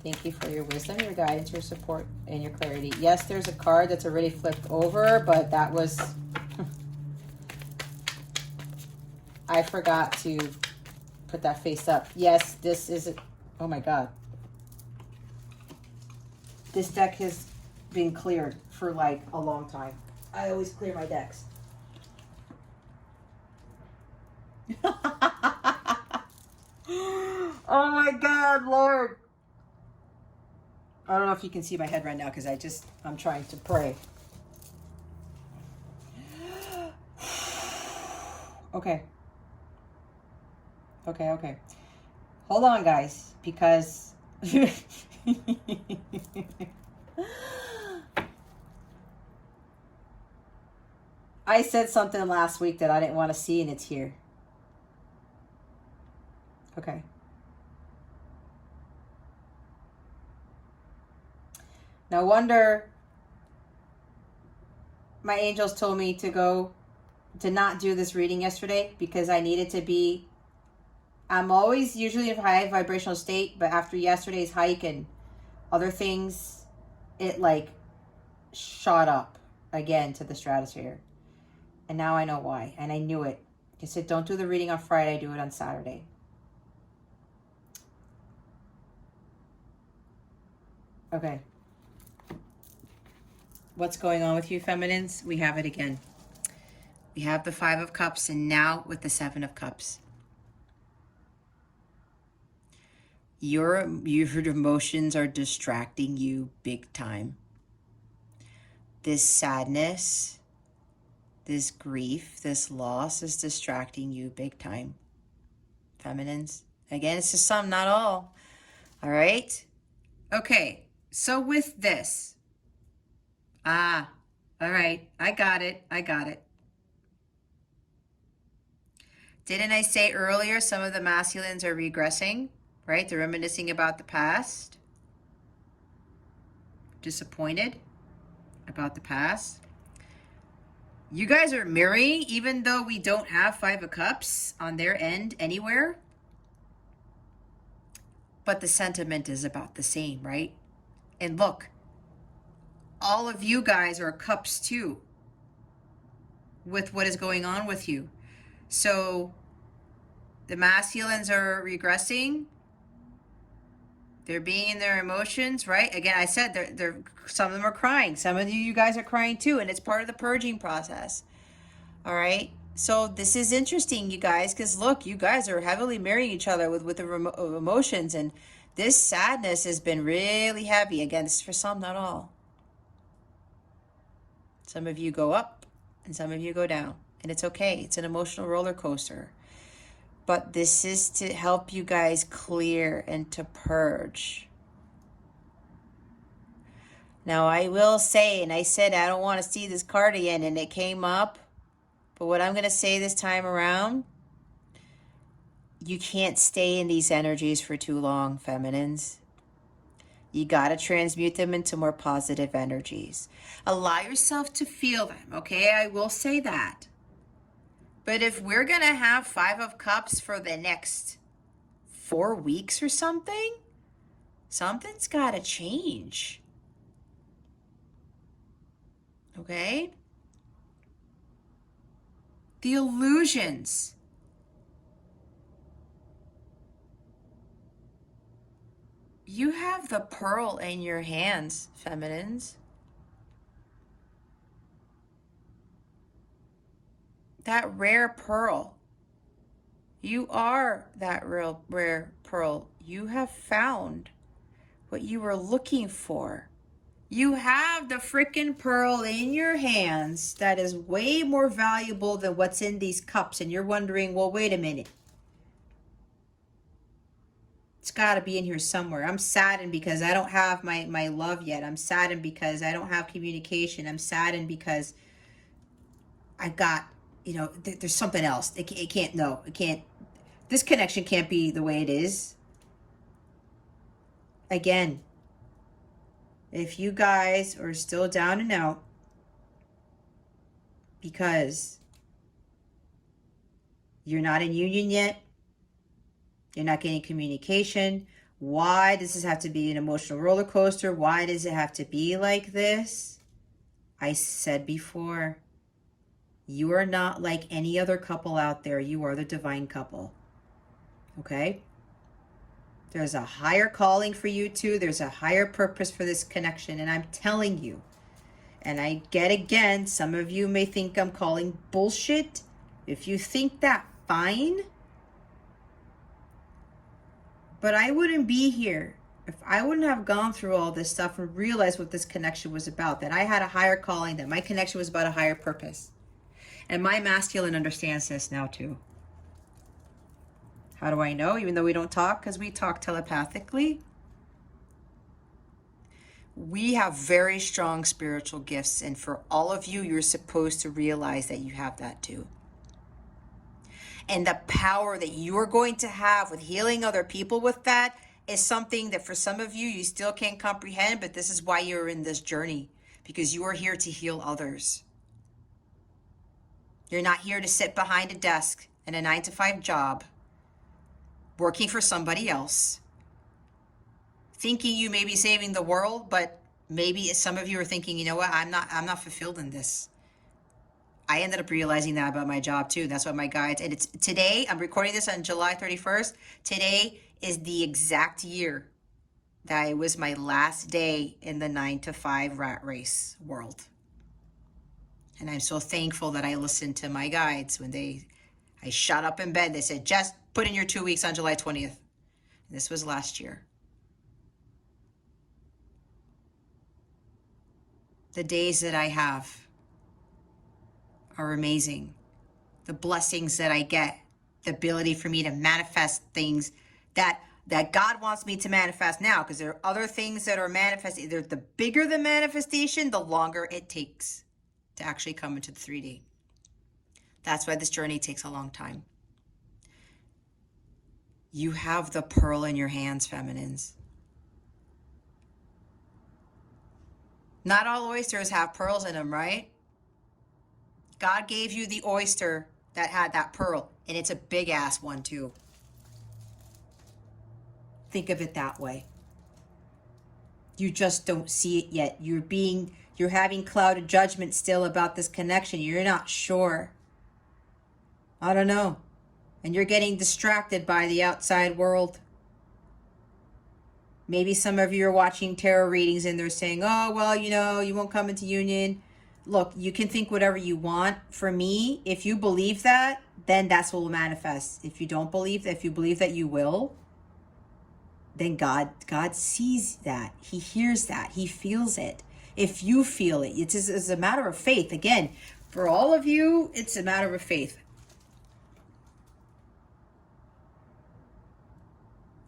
A: Thank you for your wisdom, your guidance, your support, and your clarity. Yes, there's a card that's already flipped over, but that was... I forgot to put that face up. Yes, this is... Oh my God. This deck has been cleared for like a long time. I always clear my decks. Oh my God, Lord. I don't know if you can see my head right now because I'm trying to pray. Okay. Okay. Hold on, guys, because I said something last week that I didn't want to see, and it's here. Okay. No wonder my angels told me to not do this reading yesterday, because I needed to be... I'm always usually in a high vibrational state, but after yesterday's hike and other things, it like shot up again to the stratosphere. And now I know why. And I knew it. I said, don't do the reading on Friday, do it on Saturday. Okay. What's going on with you, feminines? We have it again. We have the 5 of Cups, and now with the 7 of Cups. Your emotions are distracting you big time. This sadness, this grief, this loss is distracting you big time. Feminines. Again, it's just some, not all. All right? Okay, so with this. All right. I got it. Didn't I say earlier some of the masculines are regressing, right? They're reminiscing about the past. Disappointed about the past. You guys are mirroring, even though we don't have 5 of Cups on their end anywhere. But the sentiment is about the same, right? And look, all of you guys are Cups too, with what is going on with you. So the masculines are regressing. They're being their emotions, right? Again, I said they're some of them are crying. Some of you guys are crying too, and it's part of the purging process. All right. So this is interesting, you guys, because look, you guys are heavily marrying each other with the emotions, and this sadness has been really heavy. Again, this is for some, not all. Some of you go up, and some of you go down, and it's okay. It's an emotional roller coaster. But this is to help you guys clear and to purge. Now, I will say, and I said I don't want to see this card again, and it came up. But what I'm going to say this time around, you can't stay in these energies for too long, feminines. You got to transmute them into more positive energies. Allow yourself to feel them, okay? I will say that. But if we're going to have 5 of Cups for the next 4 weeks or something, something's got to change. Okay? The illusions. You have the pearl in your hands, feminines. That rare pearl. You are that real rare pearl. You have found what you were looking for. You have the frickin' pearl in your hands that is way more valuable than what's in these cups. And you're wondering, well, wait a minute. It's got to be in here somewhere. I'm saddened because I don't have my love yet. I'm saddened because I don't have communication. I'm saddened because I got, there's something else. It can't, no, it can't. This connection can't be the way it is. Again, if you guys are still down and out because you're not in union yet, you're not getting communication, why does this have to be an emotional roller coaster? Why does it have to be like this? I said before, you are not like any other couple out there. You are the divine couple. Okay? There's a higher calling for you two. There's a higher purpose for this connection. And I'm telling you, and I get again, some of you may think I'm calling bullshit. If you think that, fine. But I wouldn't be here if I wouldn't have gone through all this stuff and realized what this connection was about, that I had a higher calling, that my connection was about a higher purpose. And my masculine understands this now too. How do I know? Even though we don't talk, because we talk telepathically. We have very strong spiritual gifts. And for all of you, you're supposed to realize that you have that too. And the power that you're going to have with healing other people with that is something that for some of you, you still can't comprehend. But this is why you're in this journey. Because you are here to heal others. You're not here to sit behind a desk in a 9-to-5 job, working for somebody else, thinking you may be saving the world, but maybe some of you are thinking, you know what, I'm not fulfilled in this. I ended up realizing that about my job too. That's what my guides, and it's today, I'm recording this on July 31st. Today is the exact year that it was my last day in the 9-to-5 rat race world. And I'm so thankful that I listened to my guides when I shot up in bed. They said, just put in your 2 weeks on July 20th. This was last year. The days that I have are amazing. The blessings that I get, the ability for me to manifest things that God wants me to manifest now, because there are other things that are manifesting. The bigger the manifestation, the longer it takes to actually come into the 3D. That's why this journey takes a long time. You have the pearl in your hands, feminines. Not all oysters have pearls in them, right? God gave you the oyster that had that pearl, and it's a big ass one too. Think of it that way. You just don't see it yet. You're having clouded judgment still about this connection. You're not sure. I don't know. And you're getting distracted by the outside world. Maybe some of you are watching tarot readings and they're saying, oh, well, you know, you won't come into union. Look, you can think whatever you want. For me, if you believe that, then that's what will manifest. If you don't believe that, if you believe that you will, then God sees that. He hears that. He feels it. If you feel it, it's a matter of faith. Again, for all of you, it's a matter of faith.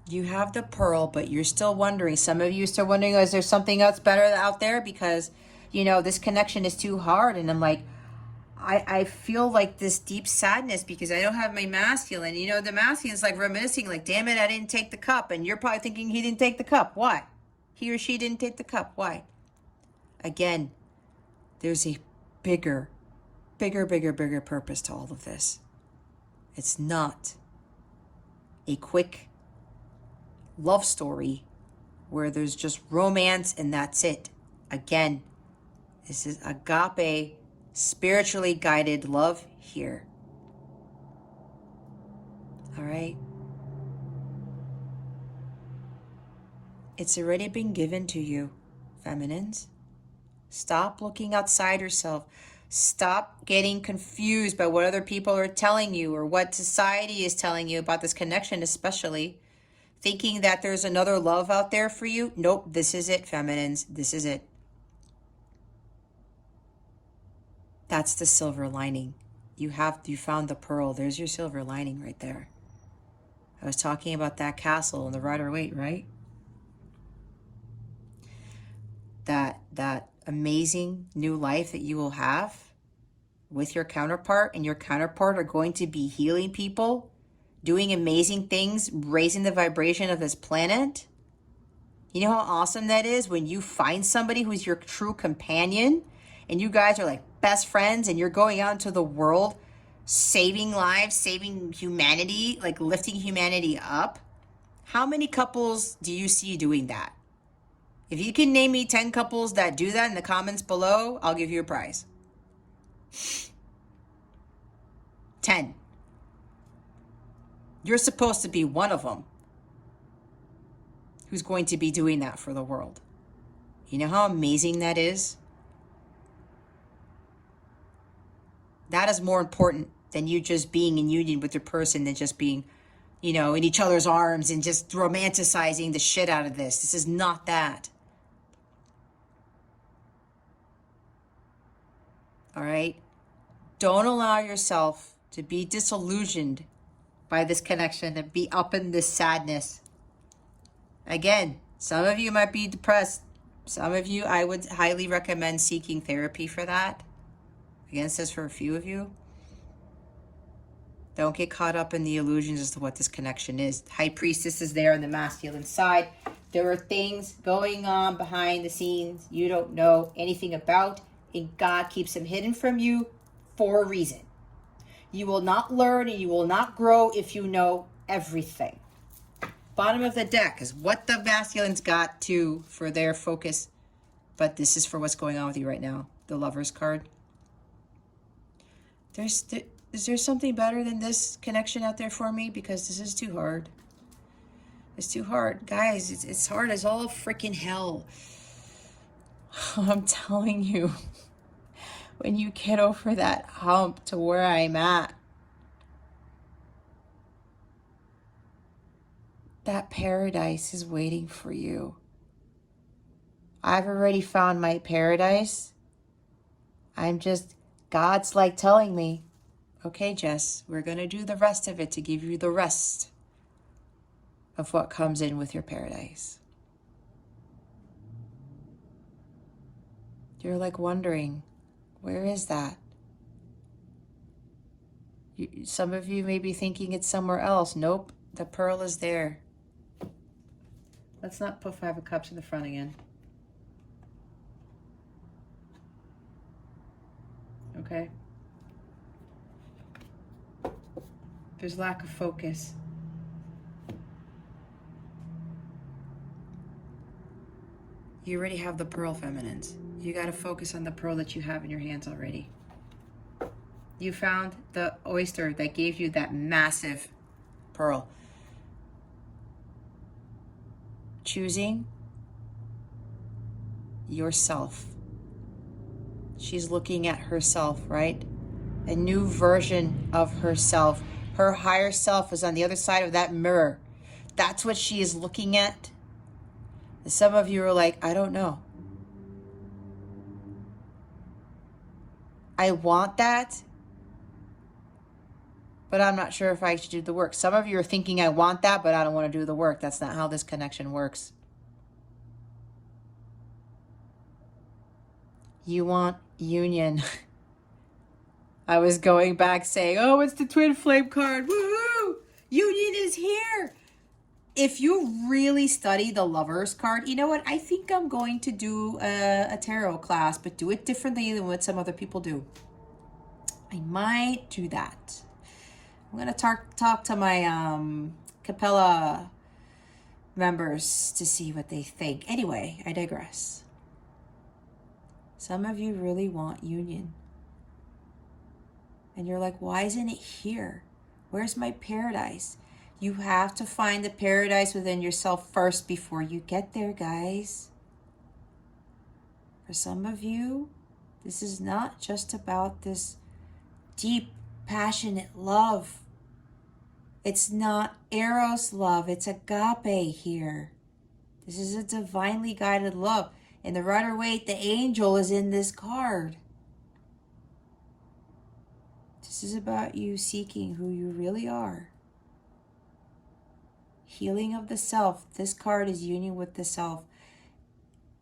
A: You have the pearl, but you're still wondering. Some of you are still wondering, is there something else better out there? Because, you know, this connection is too hard. And I'm like, I feel like this deep sadness because I don't have my masculine. You know, the masculine's like reminiscing, like, damn it, I didn't take the cup. And you're probably thinking he didn't take the cup. Why? He or she didn't take the cup. Why? Again, there's a bigger purpose to all of this. It's not a quick love story where there's just romance and that's it. Again, this is agape, spiritually guided love here. All right? It's already been given to you, feminines. Stop looking outside yourself. Stop getting confused by what other people are telling you or what society is telling you about this connection, especially. Thinking that there's another love out there for you. Nope, this is it, feminines. This is it. That's the silver lining. You found the pearl. There's your silver lining right there. I was talking about that castle and the Rider-Waite, right? That amazing new life that you will have with your counterpart, and your counterpart are going to be healing people, doing amazing things, raising the vibration of this planet. You know how awesome that is when you find somebody who's your true companion and you guys are like best friends and you're going out into the world saving lives, saving humanity, like lifting humanity up. How many couples do you see doing that? If you can name me 10 couples that do that in the comments below, I'll give you a prize. 10. You're supposed to be one of them who's going to be doing that for the world. You know how amazing that is? That is more important than you just being in union with your person than just being, you know, in each other's arms and just romanticizing the shit out of this. This is not that. All right? Don't allow yourself to be disillusioned by this connection and be up in this sadness. Again, some of you might be depressed. Some of you, I would highly recommend seeking therapy for that. Again, it says for a few of you. Don't get caught up in the illusions as to what this connection is. High Priestess is there on the masculine side. There are things going on behind the scenes you don't know anything about, and God keeps them hidden from you for a reason. You will not learn and you will not grow if you know everything. Bottom of the deck is what the masculines got to for their focus. But this is for what's going on with you right now. The Lover's card. Is there something better than this connection out there for me? Because this is too hard. It's too hard. Guys, it's hard as all freaking hell. I'm telling you. When you get over that hump to where I'm at, that paradise is waiting for you. I've already found my paradise. God's like telling me, okay, Jess, we're going to do the rest of it to give you the rest of what comes in with your paradise. You're like wondering, where is that? Some of you may be thinking it's somewhere else. Nope, the pearl is there. Let's not put 5 of Cups in the front again. Okay? There's lack of focus. You already have the pearl, feminines. You got to focus on the pearl that you have in your hands already. You found the oyster that gave you that massive pearl. choosing yourself. She's looking at herself, right? A new version of herself. Her higher self is on the other side of that mirror. That's what she is looking at. And some of you are like, I don't know. I want that, but I'm not sure if I should do the work. Some of you are thinking, I want that, but I don't want to do the work. That's not how this connection works. You want union. I was going back saying, oh, it's the twin flame card. Woohoo! Union is here. If you really study the Lovers card, you know what? I think I'm going to do a tarot class, but do it differently than what some other people do. I might do that. I'm going to talk to my Capella members to see what they think. Anyway, I digress. Some of you really want union. And you're like, why isn't it here? Where's my paradise? You have to find the paradise within yourself first before you get there, guys. For some of you, this is not just about this deep, passionate love. It's not Eros love, it's agape here. This is a divinely guided love. And the Rider-Waite, the angel, is in this card. This is about you seeking who you really are. Healing of the self. This card is union with the self.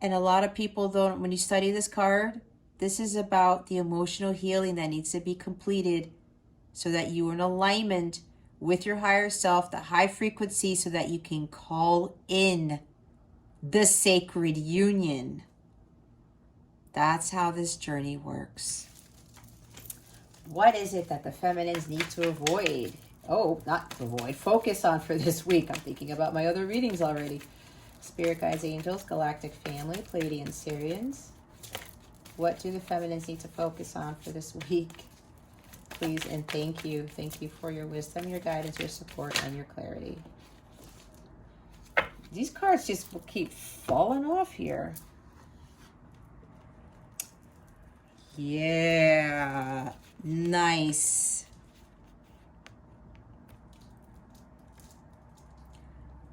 A: And a lot of people don't, when you study this card, this is about the emotional healing that needs to be completed so that you are in alignment with your higher self, the high frequency, so that you can call in the sacred union. That's how this journey works. What is it that the feminines need to avoid? Oh, not avoid, focus on for this week. I'm thinking about my other readings already. Spirit guides, angels, galactic family, Pleiadian Syrians. What do the feminines need to focus on for this week? Please and thank you. Thank you for your wisdom, your guidance, your support, and your clarity. These cards just keep falling off here. Yeah, nice.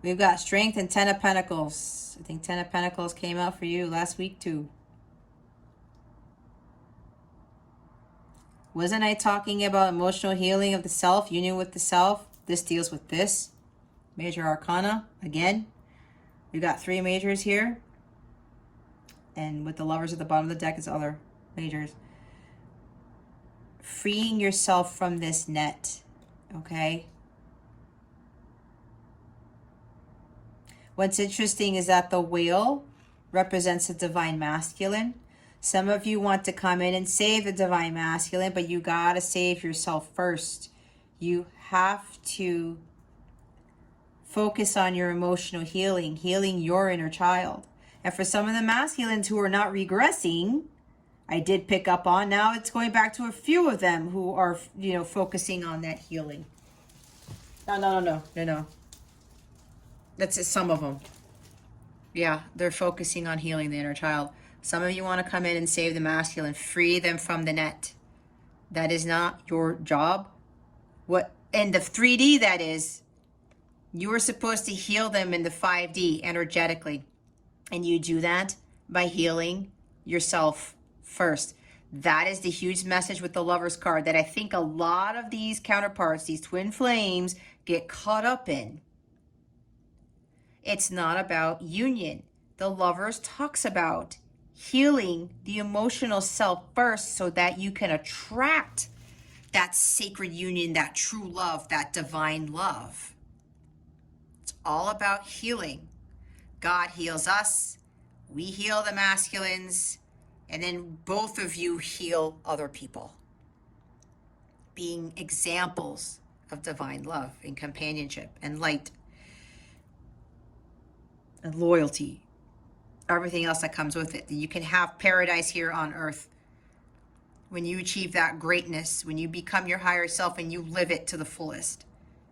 A: We've got Strength and Ten of Pentacles. I think Ten of Pentacles came out for you last week too. Wasn't I talking about emotional healing of the self, union with the self? This deals with this. Major Arcana, again. We've got 3 majors here. And with the Lovers at the bottom of the deck is other majors. Freeing yourself from this net, okay? What's interesting is that the whale represents the divine masculine. Some of you want to come in and save the divine masculine, but you gotta save yourself first. You have to focus on your emotional healing, healing your inner child. And for some of the masculines who are not regressing, I did pick up on, now it's going back to a few of them who are, you know, focusing on that healing. No. That's some of them. Yeah, they're focusing on healing the inner child. Some of you want to come in and save the masculine, free them from the net. That is not your job. What, and the 3D that is, you are supposed to heal them in the 5D energetically. And you do that by healing yourself first. That is the huge message with the Lovers card that I think a lot of these counterparts, these twin flames, get caught up in. It's not about union. The Lovers talks about healing the emotional self first so that you can attract that sacred union, that true love, that divine love. It's all about healing. God heals us, we heal the masculines, and then both of you heal other people. Being examples of divine love and companionship and light and loyalty. Everything else that comes with it. You can have paradise here on earth when you achieve that greatness, when you become your higher self and you live it to the fullest,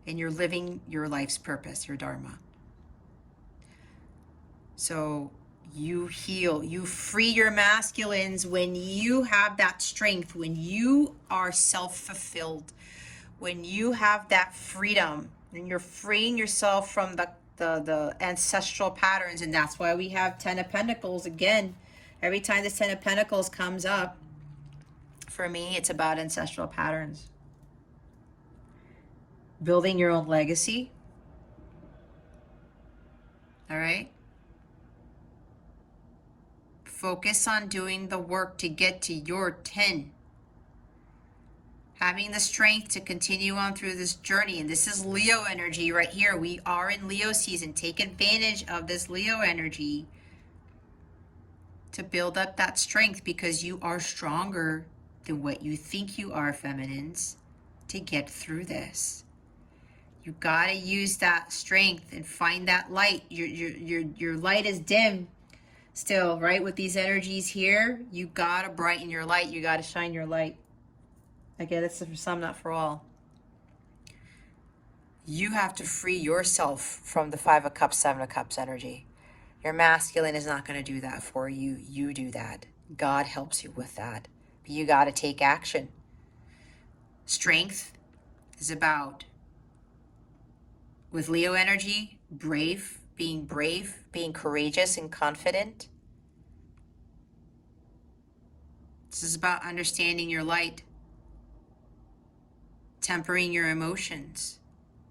A: and you're living your life's purpose, your dharma. So you heal, you free your masculines when you have that strength, when you are self-fulfilled, when you have that freedom, and you're freeing yourself from the ancestral patterns. And that's why we have 10 of Pentacles again. Every time this 10 of Pentacles comes up, for me, it's about ancestral patterns. Building your own legacy. All right? Focus on doing the work to get to your 10. Having the strength to continue on through this journey. And this is Leo energy right here. We are in Leo season. Take advantage of this Leo energy to build up that strength, because you are stronger than what you think you are, feminines, to get through this. You gotta use that strength and find that light. Your light is dim still, right? With these energies here, you gotta brighten your light. You gotta shine your light. Again, it's for some, not for all. You have to free yourself from the 5 of Cups, 7 of Cups energy. Your masculine is not going to do that for you. You do that. God helps you with that. But you got to take action. Strength is about, with Leo energy, brave, being courageous and confident. This is about understanding your light, tempering your emotions,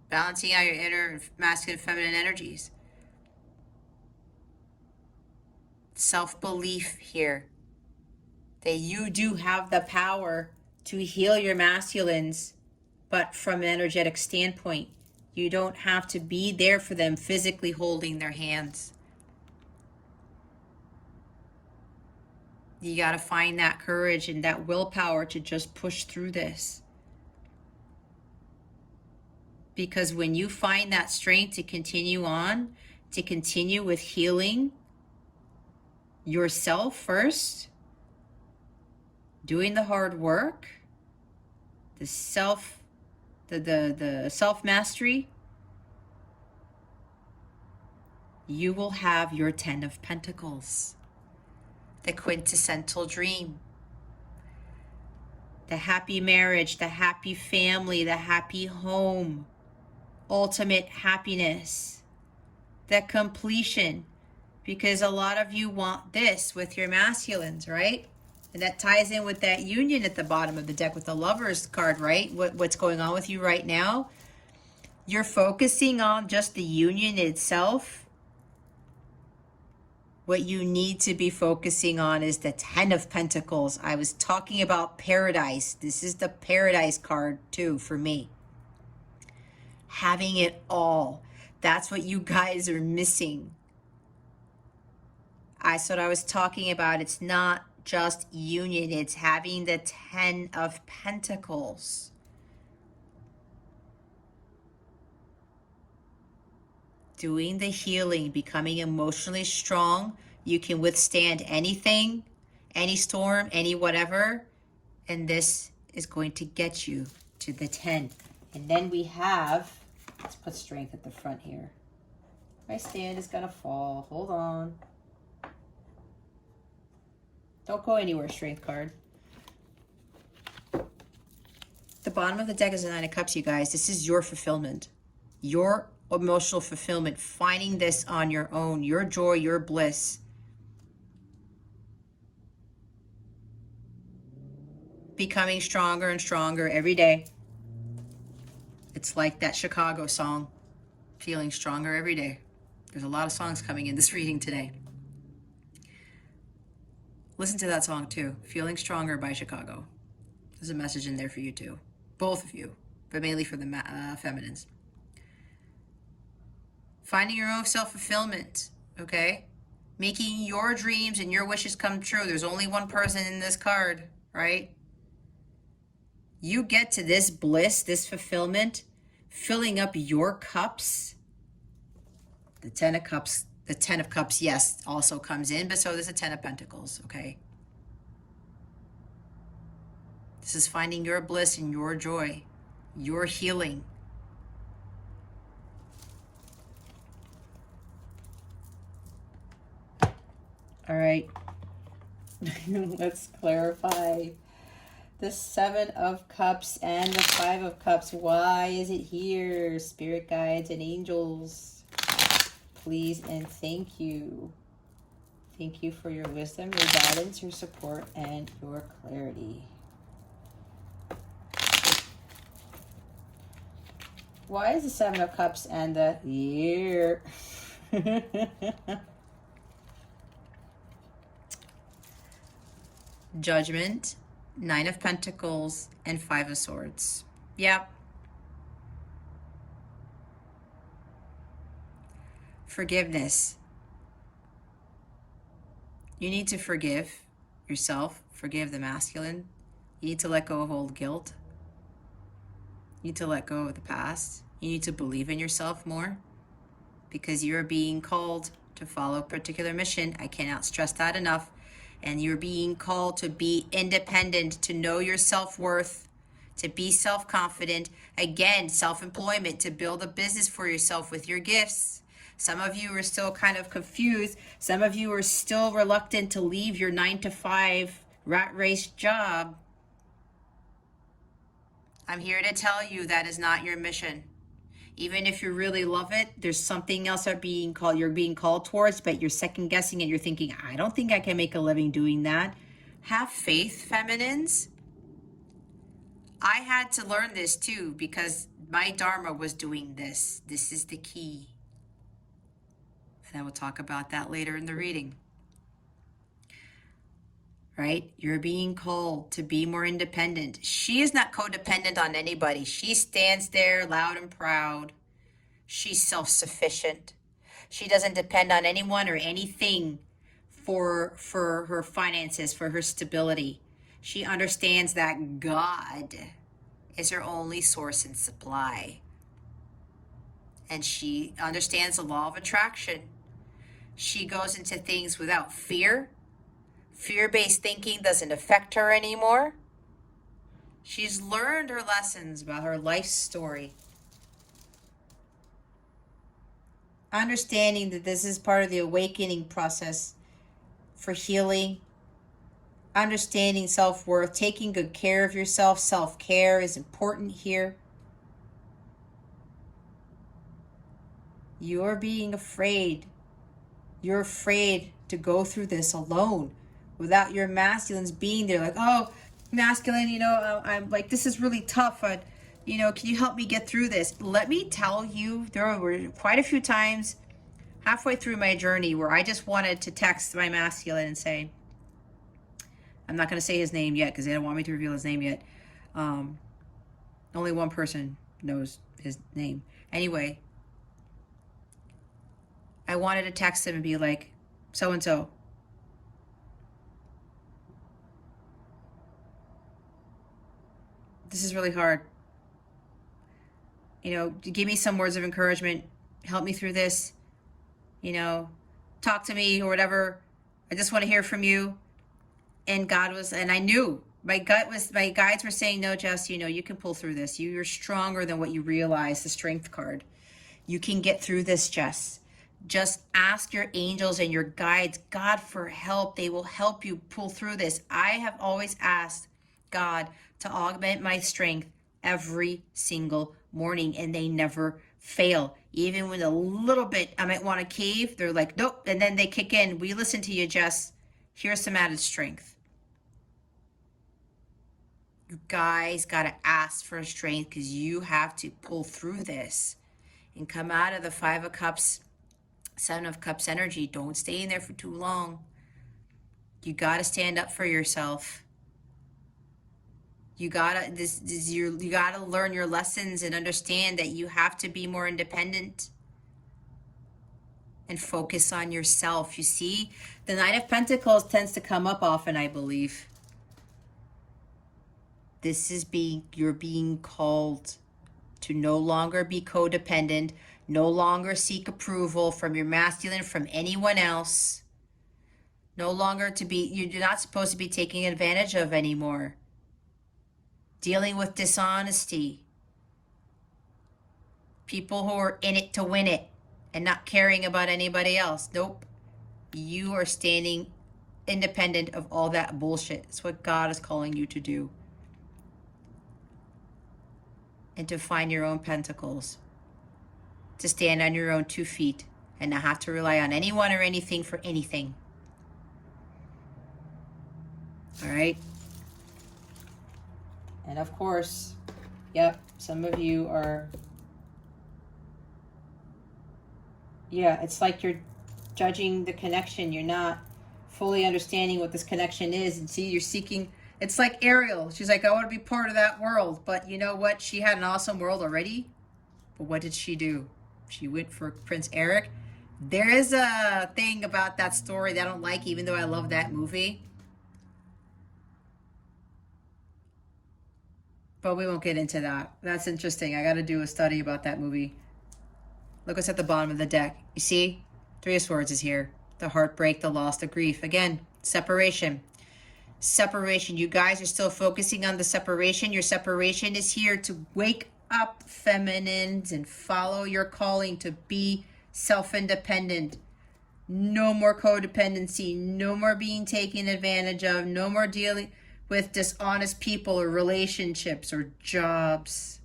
A: balancing out your inner masculine and feminine energies. Self-belief here, that you do have the power to heal your masculines, but from an energetic standpoint. You don't have to be there for them physically holding their hands. You got to find that courage and that willpower to just push through this. Because when you find that strength to continue on, to continue with healing yourself first, doing the hard work, the self-mastery, you will have your 10 of Pentacles, the quintessential dream, the happy marriage, the happy family, the happy home, ultimate happiness, the completion. Because a lot of you want this with your masculines, right? And that ties in with that union at the bottom of the deck with the Lovers card, right? What's going on with you right now? You're focusing on just the union itself. What you need to be focusing on is the 10 of Pentacles. I was talking about paradise. This is the paradise card too for me. Having it all. That's what you guys are missing. That's what I was talking about. It's not just union. It's having the 10 of Pentacles. Doing the healing, becoming emotionally strong. You can withstand anything, any storm, any whatever. And this is going to get you to the 10. And then we have, let's put strength at the front here. My stand is going to fall. Hold on. Don't go anywhere, strength card. The bottom of the deck is a 9 of Cups, you guys. This is your fulfillment. Your emotional fulfillment. Finding this on your own. Your joy, your bliss. Becoming stronger and stronger every day. It's like that Chicago song. Feeling stronger every day. There's a lot of songs coming in this reading today. Listen to that song too, Feeling Stronger by Chicago. There's a message in there for you too. Both of you, but mainly for the feminines. Finding your own self-fulfillment, okay? Making your dreams and your wishes come true. There's only one person in this card, right? You get to this bliss, this fulfillment, filling up your cups. The 10 of Cups. The 10 of Cups, yes, also comes in, but so does the 10 of Pentacles, okay? This is finding your bliss and your joy, your healing. All right. Let's clarify the Seven of Cups and the Five of Cups. Why is it here? Spirit guides and angels, please and thank you. Thank you for your wisdom, your guidance, your support, and your clarity. Why is the Seven of Cups and the year? Judgment, Nine of Pentacles, and Five of Swords. Yep. Forgiveness. You need to forgive yourself, forgive the masculine. You need to let go of old guilt. You need to let go of the past. You need to believe in yourself more because you're being called to follow a particular mission. I cannot stress that enough. And you're being called to be independent, to know your self-worth, to be self-confident. Again, self-employment, to build a business for yourself with your gifts. Some of you are still kind of confused. Some of you are still reluctant to leave your 9-to-5 rat race job. I'm here to tell you that is not your mission. Even if you really love it, there's something else you're being called towards, but you're second guessing and you're thinking, I don't think I can make a living doing that. Have faith, feminines. I had to learn this too because my Dharma was doing this. This is the key. And I will talk about that later in the reading. Right? You're being called to be more independent. She is not codependent on anybody. She stands there loud and proud. She's self-sufficient. She doesn't depend on anyone or anything for her finances, for her stability. She understands that God is her only source and supply. And she understands the law of attraction. She goes into things without fear. Fear-based thinking doesn't affect her anymore. She's learned her lessons about her life story. Understanding that this is part of the awakening process for healing. Understanding self-worth, taking good care of yourself. Self-care is important here. You're being afraid. You're afraid to go through this alone without your masculines being there like, oh, masculine, I'm like, this is really tough. Can you help me get through this? Let me tell you, there were quite a few times halfway through my journey where I just wanted to text my masculine and say, I'm not going to say his name yet because they don't want me to reveal his name yet. Only one person knows his name. Anyway, I wanted to text him and be like, so-and-so, this is really hard. Give me some words of encouragement. Help me through this. Talk to me or whatever. I just want to hear from you. And I knew my guides were saying, no, Jess, you can pull through this. You're stronger than what you realize, the strength card. You can get through this, Jess. Just ask your angels and your guides, God, for help. They will help you pull through this. I have always asked God to augment my strength every single morning, and they never fail. Even when a little bit I might want to cave, they're like, nope. And then they kick in. We listen to you, Jess. Here's some added strength. You guys got to ask for strength because you have to pull through this and come out of the Five of Cups, Seven of Cups energy. Don't stay in there for too long. You got to stand up for yourself. You gotta you gotta learn your lessons and understand that you have to be more independent and focus on yourself. You see, the Knight of Pentacles tends to come up often, I believe. You're being called to no longer be codependent, no longer seek approval from your masculine, from anyone else. No longer you're not supposed to be taken advantage of anymore. Dealing with dishonesty. People who are in it to win it and not caring about anybody else. Nope. You are standing independent of all that bullshit. It's what God is calling you to do. And to find your own pentacles. To stand on your own 2 feet and not have to rely on anyone or anything for anything. All right? And of course, yep, some of you are, yeah, it's like you're judging the connection. You're not fully understanding what this connection is. And see, you're seeking, it's like Ariel. She's like, I want to be part of that world. But you know what? She had an awesome world already. But what did she do? She went for Prince Eric. There is a thing about that story that I don't like, even though I love that movie. But we won't get into that. That's interesting. I got to do a study about that movie. Look what's at the bottom of the deck. You see? 3 of Swords is here. The heartbreak, the loss, the grief. Again, separation. Separation. You guys are still focusing on the separation. Your separation is here to wake up, feminines, and follow your calling to be self-independent. No more codependency. No more being taken advantage of. No more dealing with dishonest people or relationships or jobs.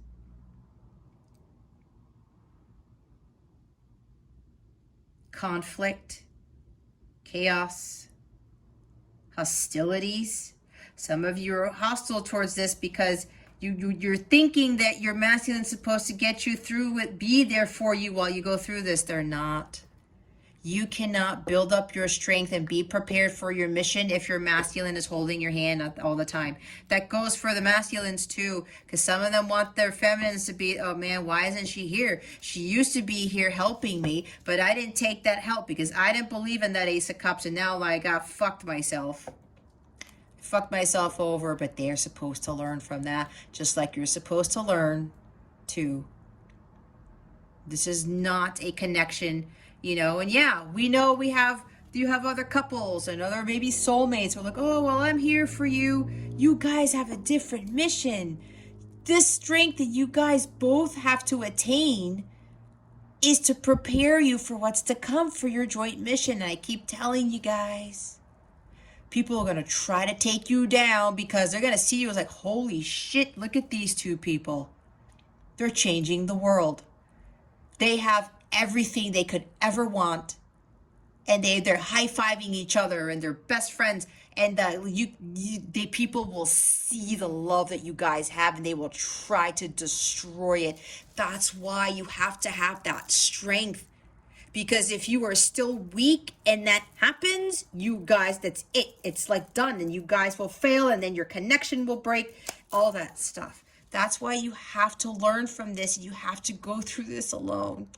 A: Conflict, chaos, hostilities. Some of you are hostile towards this because you're thinking that your masculine's supposed to get you through it, be there for you while you go through this. They're not. You cannot build up your strength and be prepared for your mission if your masculine is holding your hand all the time. That goes for the masculines too, because some of them want their feminines to be, oh man, why isn't she here? She used to be here helping me, but I didn't take that help because I didn't believe in that Ace of Cups, and now I got fucked myself. Fucked myself over, but they're supposed to learn from that, just like you're supposed to learn too. This is not a connection. You know, and yeah, we know you have other couples and other maybe soulmates. We're like, oh, well, I'm here for you. You guys have a different mission. This strength that you guys both have to attain is to prepare you for what's to come for your joint mission. And I keep telling you guys, people are going to try to take you down because they're going to see you as like, holy shit, look at these 2 people. They're changing the world. They have everything they could ever want, and they're high-fiving each other and they're best friends, and people will see the love that you guys have and they will try to destroy it. That's why you have to have that strength, because if you are still weak and that happens, you guys, that's it. It's like done, and you guys will fail, and then your connection will break, all that stuff. That's why you have to learn from this. You have to go through this alone.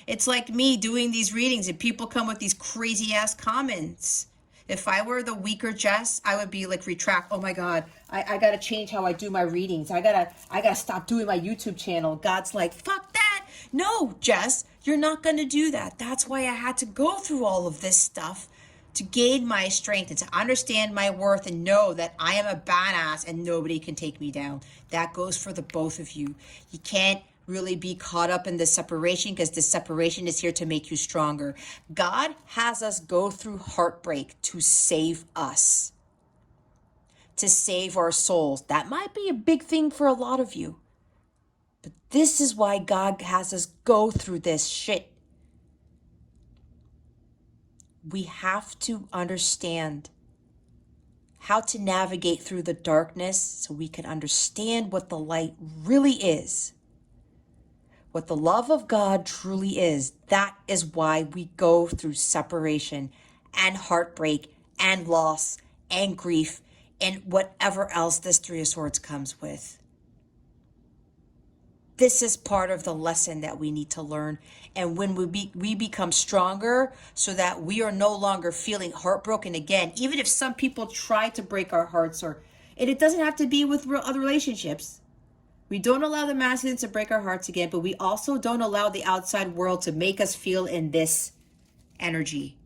A: It's like me doing these readings and people come with these crazy ass comments. If I were the weaker Jess, I would be like, retract. Oh my God, I got to change how I do my readings. I gotta stop doing my YouTube channel. God's like, fuck that. No, Jess, you're not going to do that. That's why I had to go through all of this stuff to gain my strength and to understand my worth and know that I am a badass and nobody can take me down. That goes for the both of you. You can't really be caught up in this separation, because this separation is here to make you stronger. God has us go through heartbreak to save us, to save our souls. That might be a big thing for a lot of you, but this is why God has us go through this shit. We have to understand how to navigate through the darkness so we can understand what the light really is. What the love of God truly is. That is why we go through separation and heartbreak and loss and grief and whatever else this 3 of Swords comes with. This is part of the lesson that we need to learn. And when we become stronger so that we are no longer feeling heartbroken again, even if some people try to break our hearts, and it doesn't have to be with other relationships. We don't allow the masculine to break our hearts again, but we also don't allow the outside world to make us feel in this energy,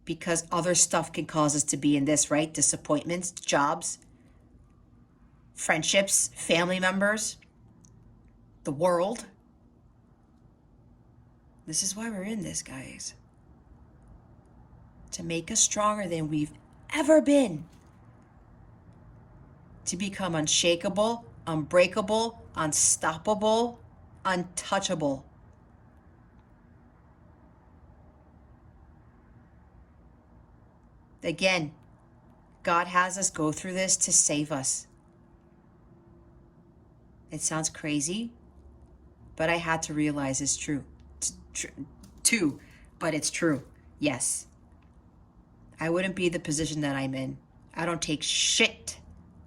A: because other stuff can cause us to be in this, right? Disappointments, jobs, friendships, family members, the world. This is why we're in this, guys. to make us stronger than we've ever been, to become unshakable, unbreakable, unstoppable, untouchable. Again, God has us go through this to save us. It sounds crazy, but I had to realize it's true. Too, but it's true. Yes. I wouldn't be the position that I'm in. I don't take shit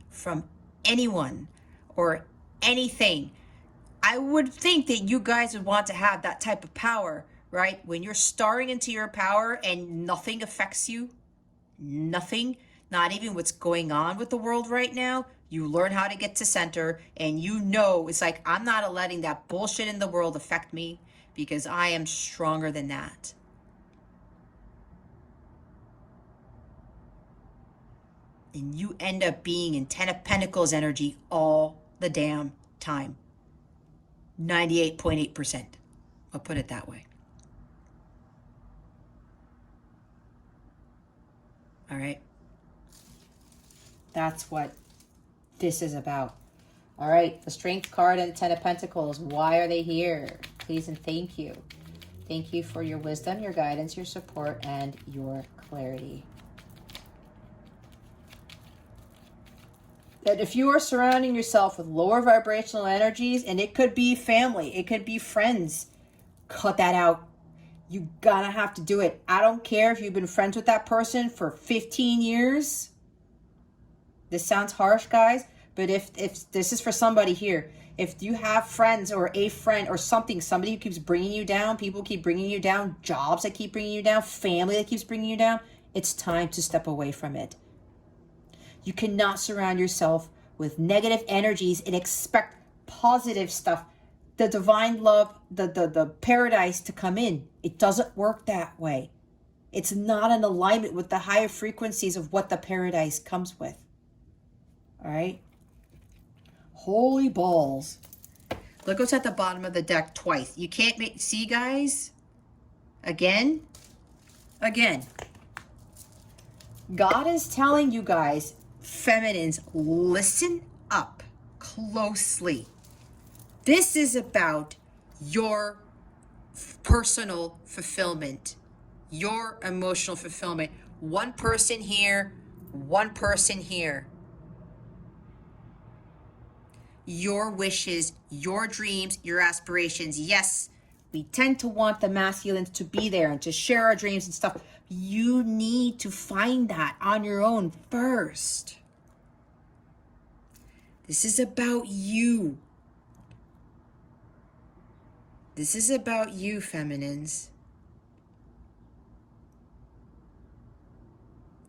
A: from anyone or anything. I would think that you guys would want to have that type of power, right? When you're starring into your power and nothing affects you, nothing, not even what's going on with the world right now, you learn how to get to center, and you know, it's like, I'm not letting that bullshit in the world affect me because I am stronger than that. And you end up being in 10 of Pentacles energy all the damn time. 98.8%. I'll put it that way. All right. That's what this is about. All right. The Strength card and the 10 of Pentacles. Why are they here? Please and thank you. Thank you for your wisdom, your guidance, your support, and your clarity. That if you are surrounding yourself with lower vibrational energies, and it could be family, it could be friends, cut that out. You gotta have to do it. I don't care if you've been friends with that person for 15 years. This sounds harsh, guys, but if this is for somebody here, if you have friends or a friend or something, somebody who keeps bringing you down, people keep bringing you down, jobs that keep bringing you down, family that keeps bringing you down, it's time to step away from it. You cannot surround yourself with negative energies and expect positive stuff, the divine love, the paradise to come in. It doesn't work that way. It's not in alignment with the higher frequencies of what the paradise comes with. All right? Holy balls. Look what's at the bottom of the deck twice. You can't see, guys? Again. God is telling you guys, feminines, listen up closely. This is about your personal fulfillment, your emotional fulfillment. One person here, one person here. Your wishes, your dreams, your aspirations. Yes, we tend to want the masculines to be there and to share our dreams and stuff. You need to find that on your own first. This is about you. This is about you, feminines.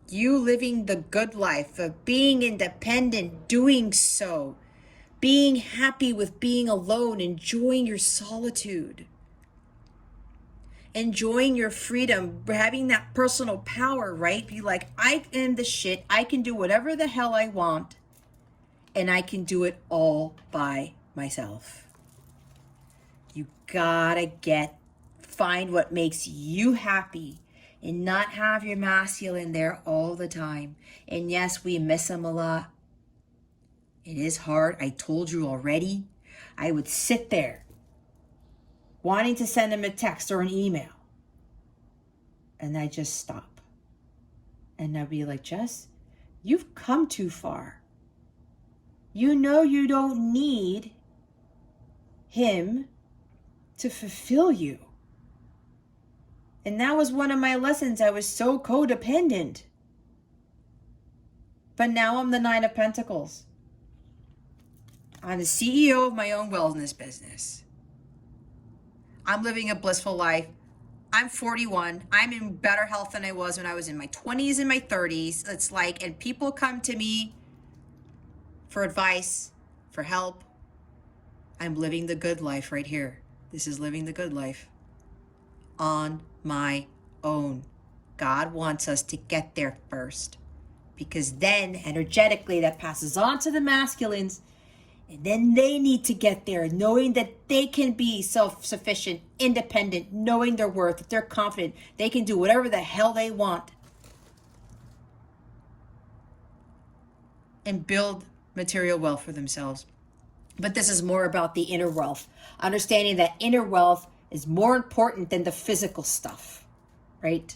A: You living the good life of being independent, doing so. Being happy with being alone, enjoying your solitude. Enjoying your freedom, having that personal power, right? Be like, I am the shit. I can do whatever the hell I want. And I can do it all by myself. You gotta find what makes you happy and not have your masculine there all the time. And yes, we miss him a lot. It is hard. I told you already. I would sit there wanting to send him a text or an email. And I just stop. And I'd be like, Jess, you've come too far. You know you don't need him to fulfill you. And that was one of my lessons. I was so codependent. But now I'm the 9 of Pentacles. I'm the CEO of my own wellness business. I'm living a blissful life. I'm 41. I'm in better health than I was when I was in my 20s and my 30s. It's like, and people come to me for advice, for help. I'm living the good life right here. This is living the good life on my own. God wants us to get there first, because then energetically that passes on to the masculines. And then they need to get there, knowing that they can be self-sufficient, independent, knowing their worth, that they're confident, they can do whatever the hell they want. and build material wealth for themselves. But this is more about the inner wealth. Understanding that inner wealth is more important than the physical stuff, right?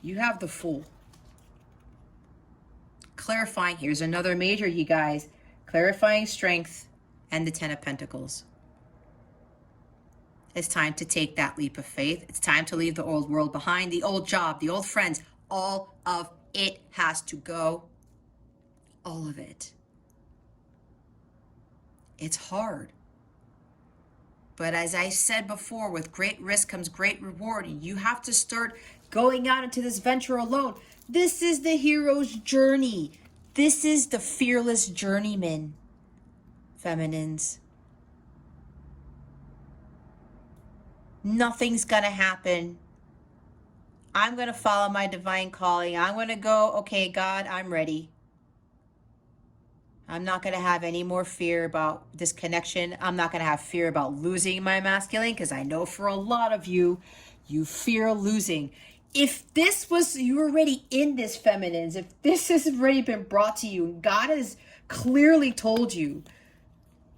A: You have the Fool. Clarifying, here's another major, you guys. Clarifying strength and the Ten of Pentacles. It's time to take that leap of faith. It's time to leave the old world behind, the old job, the old friends. All of it has to go. All of it. It's hard. But as I said before, with great risk comes great reward. And you have to start going out into this venture alone. This is the hero's journey. This is the fearless journeyman, feminines. Nothing's going to happen. I'm going to follow my divine calling. I'm going to go, okay, God, I'm ready. I'm not going to have any more fear about this connection. I'm not going to have fear about losing my masculine, because I know for a lot of you, you fear losing. If this was, you're already in this, feminines, if this has already been brought to you, God has clearly told you,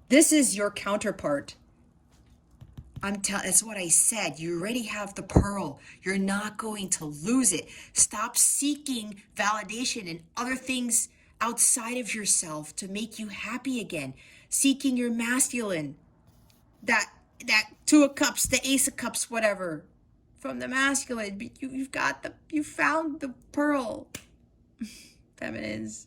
A: this is your counterpart. That's what I said. You already have the pearl. You're not going to lose it. Stop seeking validation and other things outside of yourself to make you happy again. Seeking your masculine. That Two of Cups, the Ace of Cups, whatever. From the masculine. You found the pearl. Feminines.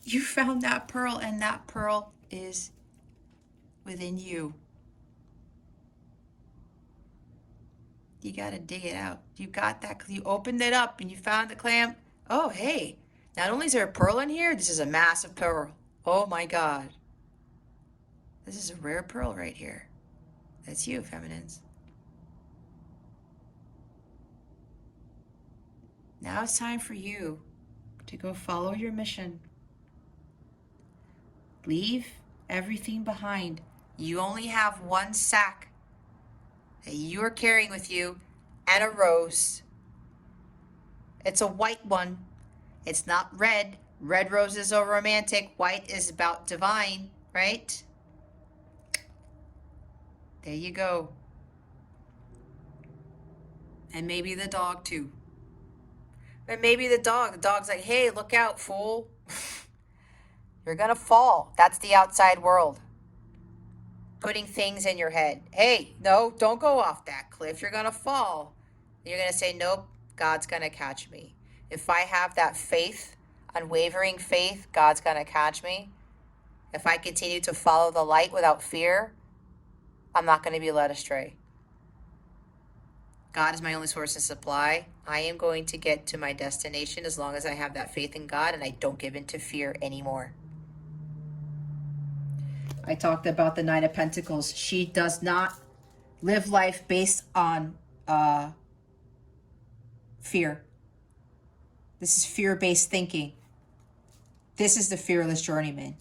A: You found that pearl, and that pearl is within you. You got to dig it out. You got that. You opened it up and you found the clam. Oh, hey. Not only is there a pearl in here, this is a massive pearl. Oh my God. This is a rare pearl right here. That's you, feminines. Now it's time for you to go follow your mission. Leave everything behind. You only have one sack that you are carrying with you and a rose. It's a white one. It's not red. Red roses are romantic. White is about divine, right? There you go. And maybe the dog too. But maybe the dog's like, hey, look out, fool. You're going to fall. That's the outside world. Putting things in your head. Hey, no, don't go off that cliff. You're going to fall. You're going to say, nope, God's going to catch me. If I have that faith, unwavering faith, God's going to catch me. If I continue to follow the light without fear, I'm not going to be led astray. God is my only source of supply. I am going to get to my destination as long as I have that faith in God and I don't give in to fear anymore. I talked about the Nine of Pentacles. She does not live life based on fear. This is fear-based thinking. This is the fearless journeyman.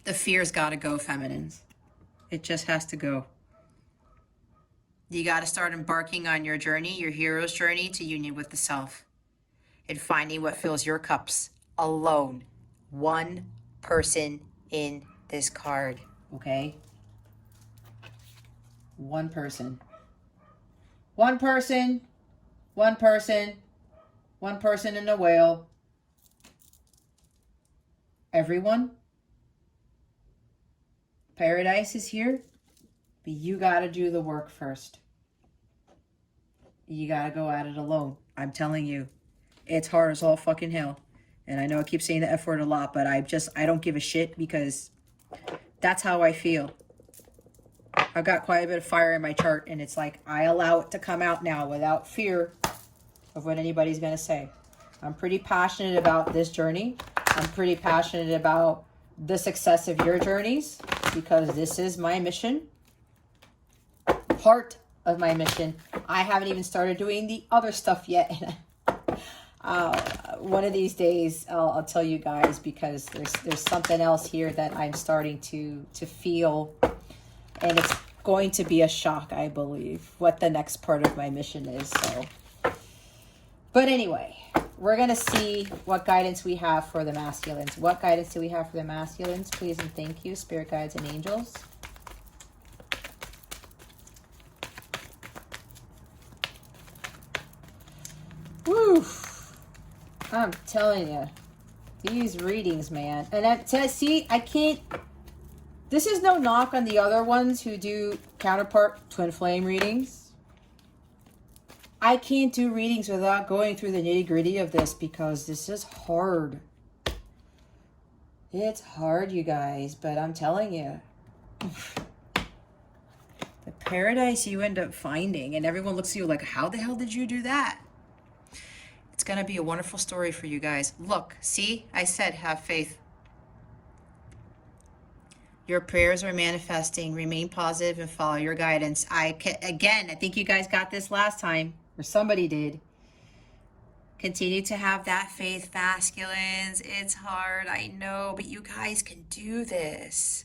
A: The fear's got to go, feminines. It just has to go. You got to start embarking on your journey, your hero's journey to union with the self. And finding what fills your cups alone. One person in this card, okay? One person. One person. One person. One person in a whale. Everyone. Paradise is here, but you got to do the work first. You got to go at it alone. I'm telling you, it's hard as all fucking hell. And I know I keep saying the F word a lot, but I don't give a shit because that's how I feel. I've got quite a bit of fire in my chart, and it's like I allow it to come out now without fear of what anybody's going to say. I'm pretty passionate about this journey. I'm pretty passionate about the success of your journeys because this is my mission. Part of my mission. I haven't even started doing the other stuff yet. One of these days I'll tell you guys because there's something else here that I'm starting to feel, and it's going to be a shock, I believe, what the next part of my mission is. So, but anyway, we're going to see what guidance we have for the masculines. What guidance do we have for the masculines? Please and thank you, spirit guides and angels. Woo! I'm telling you, these readings, man. And I can't. This is no knock on the other ones who do counterpart twin flame readings. I can't do readings without going through the nitty gritty of this because this is hard. It's hard, you guys, but I'm telling you. The paradise you end up finding, and everyone looks at you like, how the hell did you do that? It's going to be a wonderful story for you guys. Look, see, I said have faith. Your prayers are manifesting. Remain positive and follow your guidance. I think you guys got this last time, or somebody did. Continue to have that faith, masculines. It's hard, I know, but you guys can do this.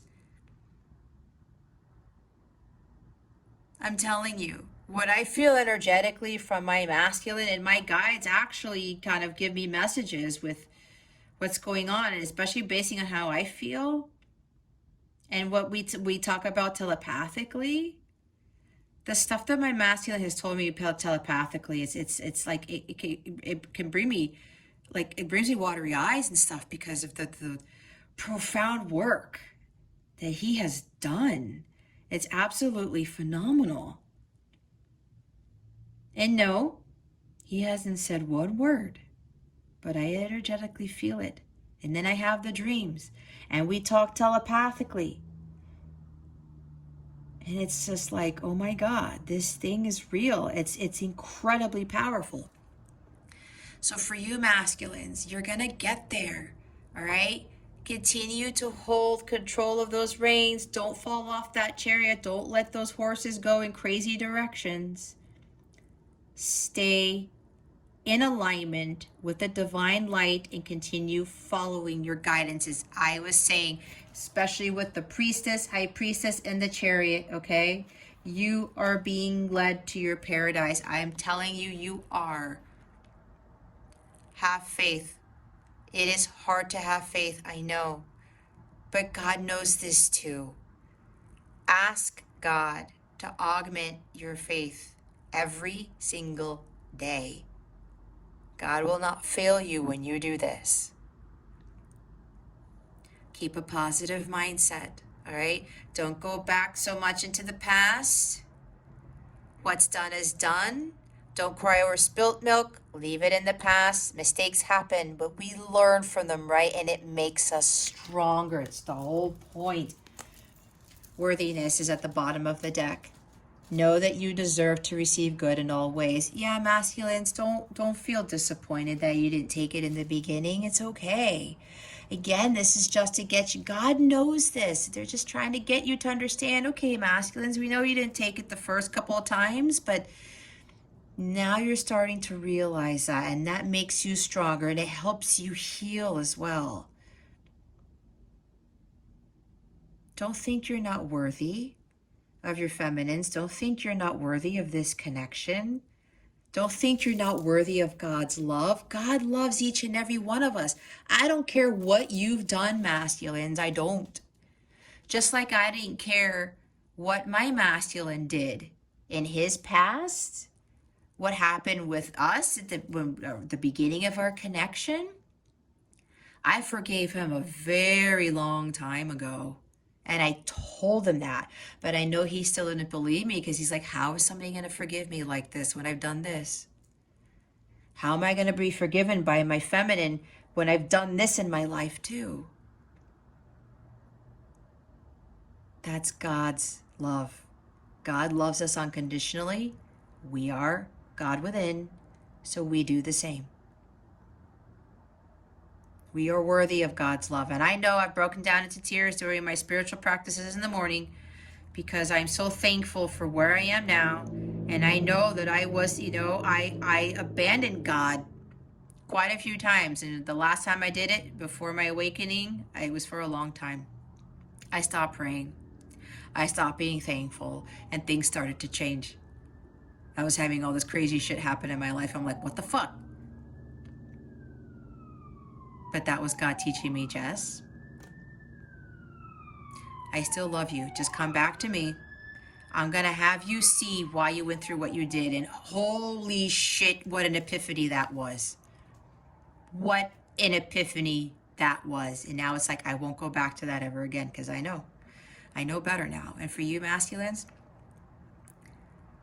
A: I'm telling you, what I feel energetically from my masculine, and my guides actually kind of give me messages with what's going on, and especially basing on how I feel and what we talk about telepathically. The stuff that my masculine has told me about telepathically, it's like it can bring me, like, it brings me watery eyes and stuff because of the profound work that he has done. It's absolutely phenomenal. And no, he hasn't said one word, but I energetically feel it. And then I have the dreams, and we talk telepathically. And it's just like, oh my God, this thing is real. It's incredibly powerful. So for you masculines, you're going to get there, all right? Continue to hold control of those reins. Don't fall off that chariot. Don't let those horses go in crazy directions. Stay in alignment with the divine light and continue following your guidance, as I was saying, especially with the priestess, high priestess, and the chariot, okay? You are being led to your paradise. I am telling you, you are. Have faith. It is hard to have faith, I know, but God knows this too. Ask God to augment your faith every single day. God will not fail you when you do this. Keep a positive mindset, all right? Don't go back so much into the past. What's done is done. Don't cry over spilt milk. Leave it in the past. Mistakes happen, but we learn from them, right? And it makes us stronger. It's the whole point. Worthiness is at the bottom of the deck. Know that you deserve to receive good in all ways. Yeah, masculines, don't feel disappointed that you didn't take it in the beginning. It's okay. Again, this is just to get you. God knows this. They're just trying to get you to understand, okay, masculines, we know you didn't take it the first couple of times, but now you're starting to realize that, and that makes you stronger, and it helps you heal as well. Don't think you're not worthy of your feminines. Don't think you're not worthy of this connection. Don't think you're not worthy of God's love. God loves each and every one of us. I don't care what you've done, masculines. I don't. Just like I didn't care what my masculine did in his past, what happened with us at the beginning of our connection. I forgave him a very long time ago. And I told him that, but I know he still didn't believe me because he's like, how is somebody going to forgive me like this when I've done this? How am I going to be forgiven by my feminine when I've done this in my life too? That's God's love. God loves us unconditionally. We are God within, so we do the same. We are worthy of God's love. And I know I've broken down into tears during my spiritual practices in the morning because I'm so thankful for where I am now. And I know that I was, I abandoned God quite a few times. And the last time I did it before my awakening, it was for a long time. I stopped praying. I stopped being thankful and things started to change. I was having all this crazy shit happen in my life. I'm like, what the fuck? But that was God teaching me, Jess, I still love you. Just come back to me. I'm going to have you see why you went through what you did. And holy shit, what an epiphany that was. What an epiphany that was. And now it's like, I won't go back to that ever again because I know. I know better now. And for you masculines,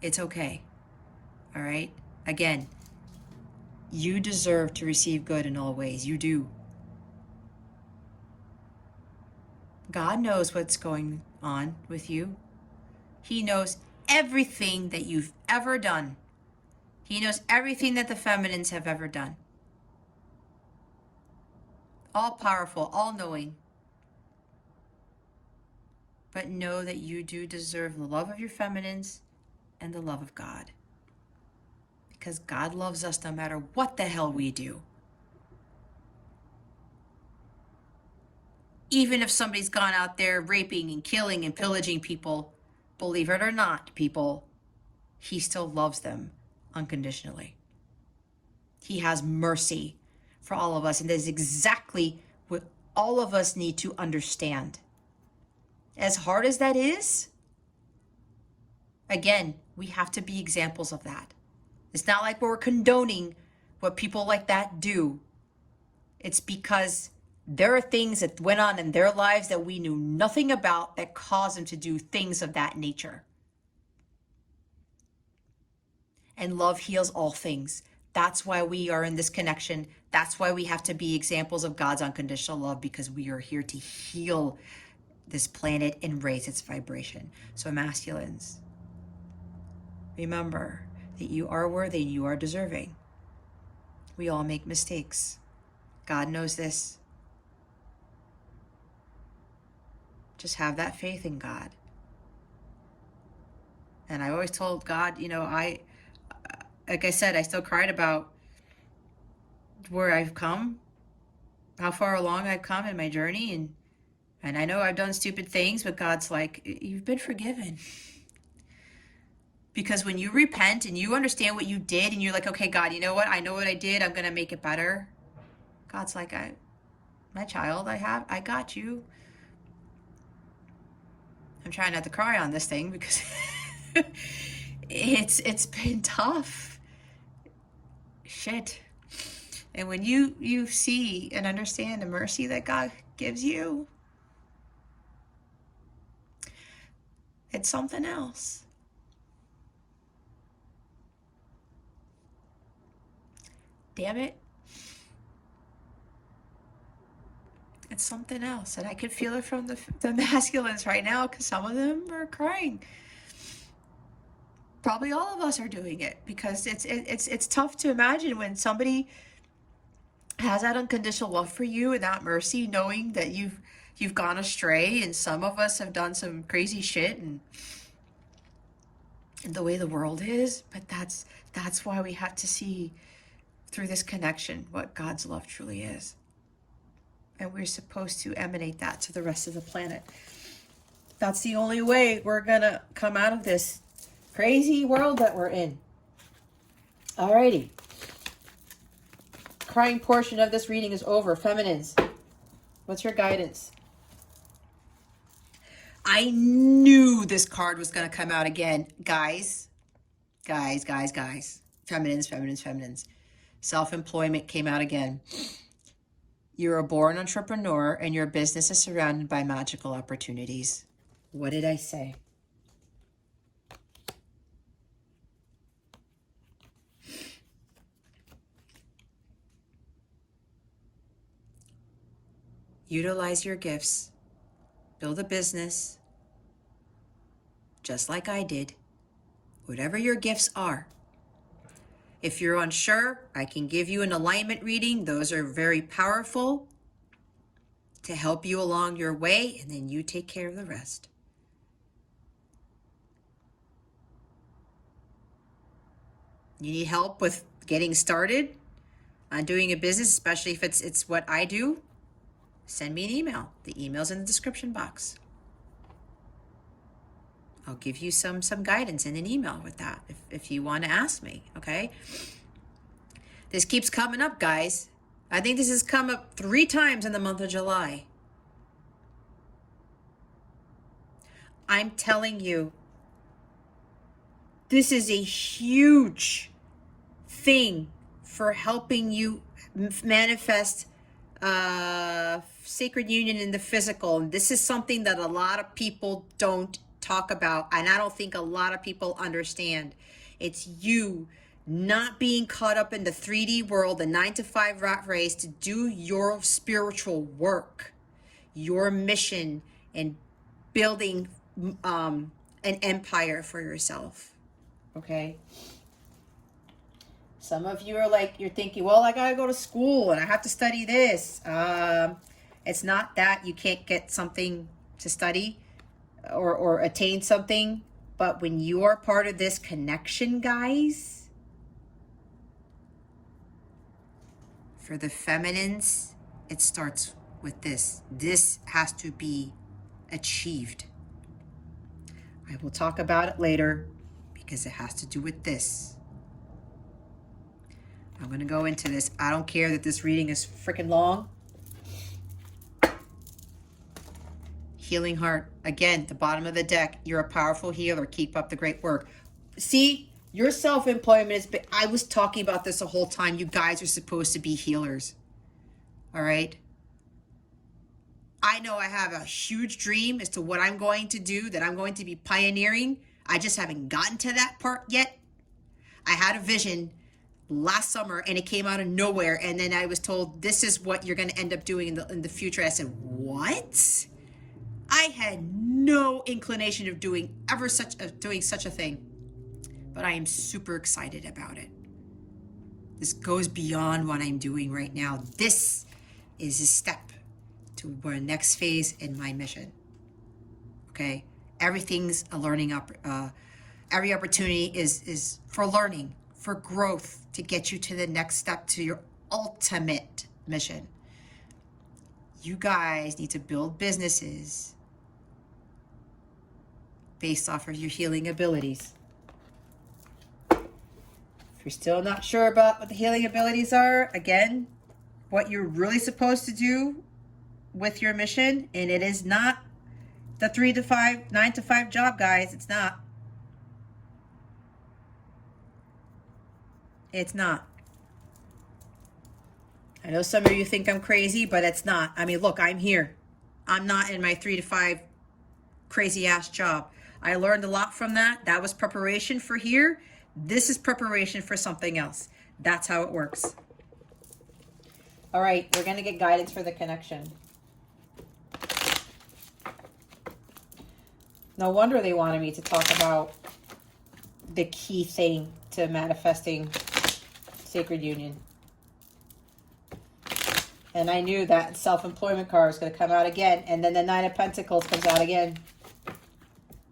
A: it's okay. All right? Again, you deserve to receive good in all ways. You do. God knows what's going on with you. He knows everything that you've ever done. He knows everything that the feminines have ever done. All powerful, all knowing. But know that you do deserve the love of your feminines and the love of God. Because God loves us no matter what the hell we do. Even if somebody's gone out there raping and killing and pillaging people, believe it or not, people, he still loves them unconditionally. He has mercy for all of us. And that is exactly what all of us need to understand. As hard as that is, again, we have to be examples of that. It's not like we're condoning what people like that do. It's because there are things that went on in their lives that we knew nothing about that caused them to do things of that nature. And love heals all things. That's why we are in this connection. That's why we have to be examples of God's unconditional love, because we are here to heal this planet and raise its vibration. So masculines, remember that you are worthy, you are deserving. We all make mistakes. God knows this. Just have that faith in God. And I always told God, like I said, I still cried about where I've come, how far along I've come in my journey. And I know I've done stupid things, but God's like, you've been forgiven. Because when you repent and you understand what you did and you're like, okay, God, you know what? I know what I did. I'm going to make it better. God's like, my child, I got you. I'm trying not to cry on this thing because it's been tough. Shit. And when you see and understand the mercy that God gives you, it's something else. Damn it. It's something else. And I can feel it from the masculines right now, because some of them are crying. Probably all of us are doing it, because it's tough to imagine when somebody has that unconditional love for you and that mercy, knowing that you've gone astray, and some of us have done some crazy shit and the way the world is. But that's why we have to see through this connection what God's love truly is. And we're supposed to emanate that to the rest of the planet. That's the only way we're gonna come out of this crazy world that we're in. Alrighty. Crying portion of this reading is over. Feminines, what's your guidance? I knew this card was going to come out again. Guys. Feminines. Self-employment came out again. You're a born entrepreneur and your business is surrounded by magical opportunities. What did I say? Utilize your gifts. Build a business. Just like I did. Whatever your gifts are. If you're unsure, I can give you an alignment reading. Those are very powerful to help you along your way, and then you take care of the rest. You need help with getting started on doing a business, especially if it's what I do, send me an email. The email's in the description box. I'll give you some guidance in an email with that if you want to ask me, okay? This keeps coming up, guys. I think this has come up 3 times in the month of July. I'm telling you, this is a huge thing for helping you manifest sacred union in the physical. And this is something that a lot of people don't talk about, and I don't think a lot of people understand. It's you not being caught up in the 3D world, the 9-to-5 rat race, to do your spiritual work, your mission, and building an empire for yourself. Okay? Some of you are like, you're thinking, well, I gotta go to school and I have to study this. It's not that you can't get something to study or attain something, but when you are part of this connection, guys, for the feminines, it starts with this. This has to be achieved. I will talk about it later because it has to do with this. I'm going to go into this. I don't care that this reading is freaking long. Healing heart. Again, the bottom of the deck. You're a powerful healer. Keep up the great work. See, your self-employment is... I was talking about this the whole time. You guys are supposed to be healers. All right? I know I have a huge dream as to what I'm going to do, that I'm going to be pioneering. I just haven't gotten to that part yet. I had a vision last summer and it came out of nowhere, and then I was told this is what you're going to end up doing in the future. I said, what? I had no inclination of doing such a thing, but I am super excited about it. This goes beyond what I'm doing right now. This is a step to our next phase in my mission. Okay, everything's a learning every opportunity is for learning, for growth, to get you to the next step, to your ultimate mission. You guys need to build businesses based off of your healing abilities. If you're still not sure about what the healing abilities are, again, what you're really supposed to do with your mission, and it is not the 9-to-5 job, guys. It's not. It's not. I know some of you think I'm crazy, but it's not. I mean, look, I'm here. I'm not in my 3-to-5 crazy ass job. I learned a lot from that. That was preparation for here. This is preparation for something else. That's how it works. All right, we're going to get guidance for the connection. No wonder they wanted me to talk about the key thing to manifesting sacred union. And I knew that self-employment card was going to come out again. And then the 9 of Pentacles comes out again.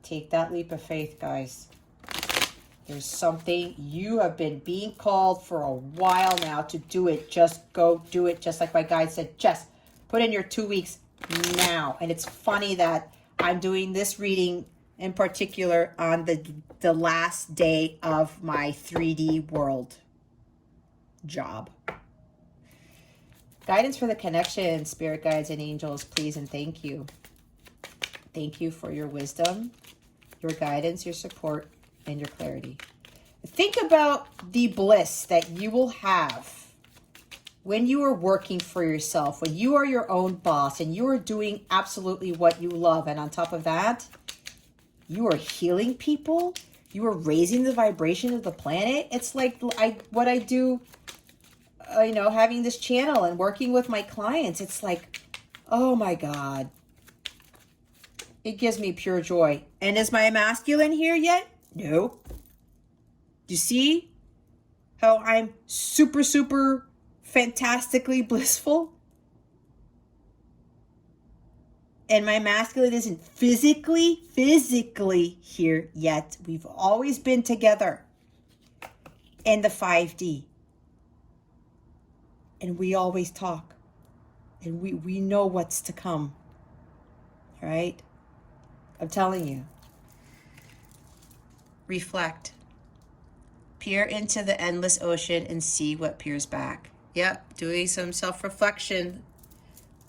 A: Take that leap of faith, guys. There's something. You have been being called for a while now to do it. Just go do it. Just like my guide said, just put in your 2 weeks now. And it's funny that I'm doing this reading in particular on the last day of my 3D world job. Guidance for the connection, spirit guides and angels, please and thank you. Thank you for your wisdom, your guidance, your support, and your clarity. Think about the bliss that you will have when you are working for yourself, when you are your own boss and you are doing absolutely what you love. And on top of that, you are healing people. You are raising the vibration of the planet. It's like what I do, having this channel and working with my clients. It's like, oh my God. It gives me pure joy. And is my masculine here yet? No. Do you see how I'm super, super fantastically blissful? And my masculine isn't physically here yet. We've always been together in the 5D. And we always talk. And we know what's to come. All right? I'm telling you. reflect. Peer into the endless ocean and see what peers back. Yep, doing some self-reflection.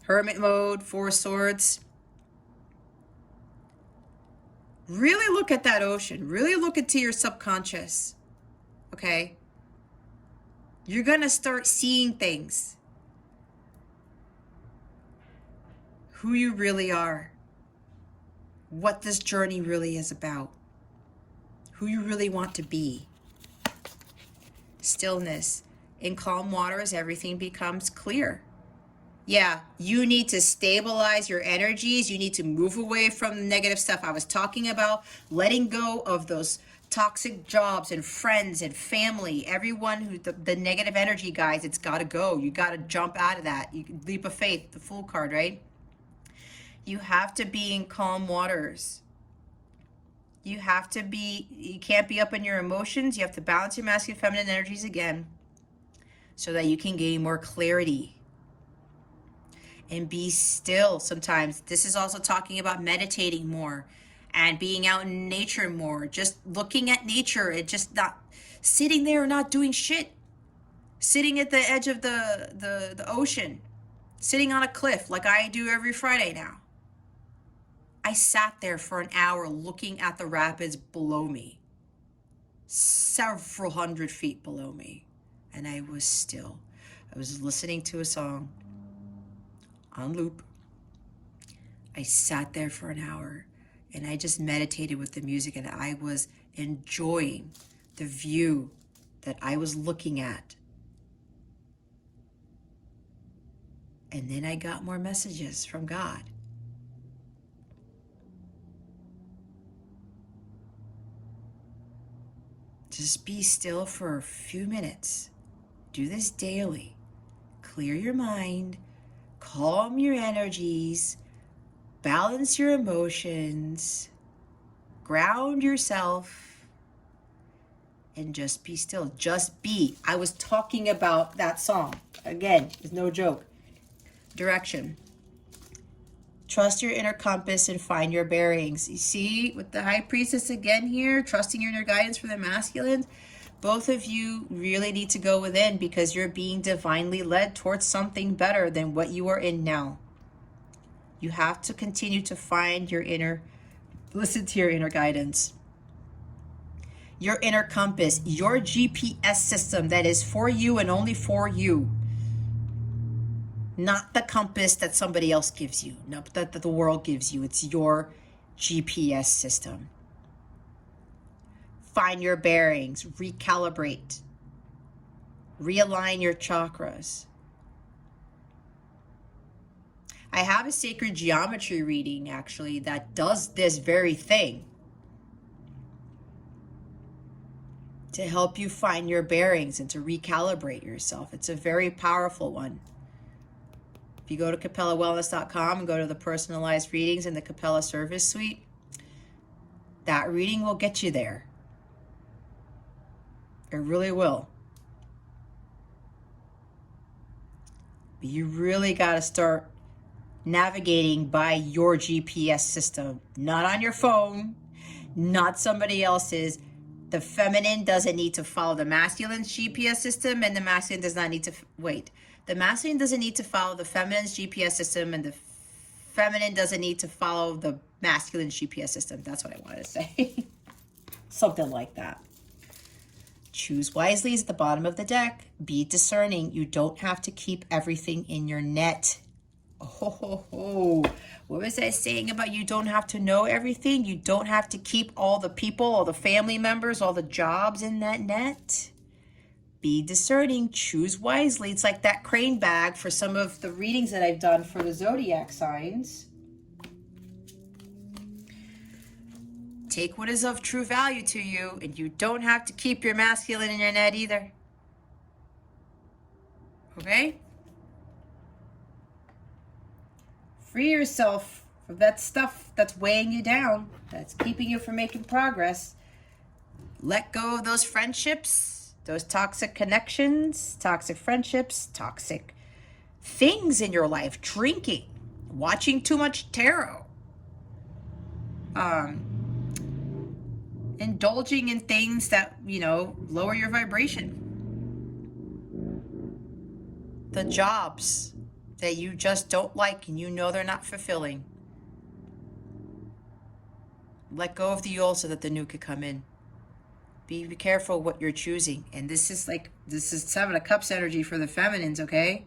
A: Hermit mode, Four Swords. Really look at that ocean. Really look into your subconscious. Okay? You're going to start seeing things. Who you really are. What this journey really is about. Who you really want to be. Stillness. In calm waters, everything becomes clear. Yeah, you need to stabilize your energies. You need to move away from the negative stuff. I was talking about letting go of those toxic jobs and friends and family. Everyone who, the negative energy, guys, it's got to go. You got to jump out of that. Leap of faith, the Fool card, right? You have to be in calm waters. You can't be up in your emotions. You have to balance your masculine, feminine energies again so that you can gain more clarity. And be still sometimes. This is also talking about meditating more and being out in nature more. Just looking at nature and just not sitting there and not doing shit. Sitting at the edge of the ocean. Sitting on a cliff like I do every Friday now. I sat there for an hour looking at the rapids below me. Several hundred feet below me. And I was still. I was listening to a song. On loop. I sat there for an hour and I just meditated with the music and I was enjoying the view that I was looking at. And then I got more messages from God. Just be still for a few minutes. Do this daily. Clear your mind. Calm your energies, balance your emotions, ground yourself, and just be still. Just be. I was talking about that song. Again, it's no joke. Direction. Trust your inner compass and find your bearings. You see, with the High Priestess again here, trusting your inner guidance for the masculines, both of you really need to go within because you're being divinely led towards something better than what you are in now. You have to continue to find your listen to your inner guidance. Your inner compass, your GPS system that is for you and only for you. Not the compass that somebody else gives you, not that the world gives you. It's your GPS system. Find your bearings, recalibrate, realign your chakras. I have a sacred geometry reading actually that does this very thing to help you find your bearings and to recalibrate yourself. It's a very powerful one. If you go to CapellaWellness.com and go to the personalized readings in the Capella Service Suite, that reading will get you there. It really will. But you really got to start navigating by your GPS system, not on your phone, not somebody else's. The feminine doesn't need to follow the masculine's GPS system, and the masculine does not need to the masculine doesn't need to follow the feminine's GPS system, and the feminine doesn't need to follow the masculine's GPS system. That's what I wanted to say. Something like that. Choose wisely is at the bottom of the deck. Be discerning. You don't have to keep everything in your net. Oh, what was I saying about you don't have to know everything? You don't have to keep all the people, all the family members, all the jobs in that net. Be discerning. Choose wisely. It's like that crane bag for some of the readings that I've done for the zodiac signs. Take what is of true value to you, and you don't have to keep your masculine in your net either. Okay? Free yourself from that stuff that's weighing you down, that's keeping you from making progress. Let go of those friendships, those toxic connections, toxic friendships, toxic things in your life. Drinking, watching too much tarot. indulging in things that, you know, lower your vibration. The jobs that you just don't like and you know they're not fulfilling. Let go of the old so that the new could come in. Be careful what you're choosing. And this is Seven of Cups energy for the feminines, okay?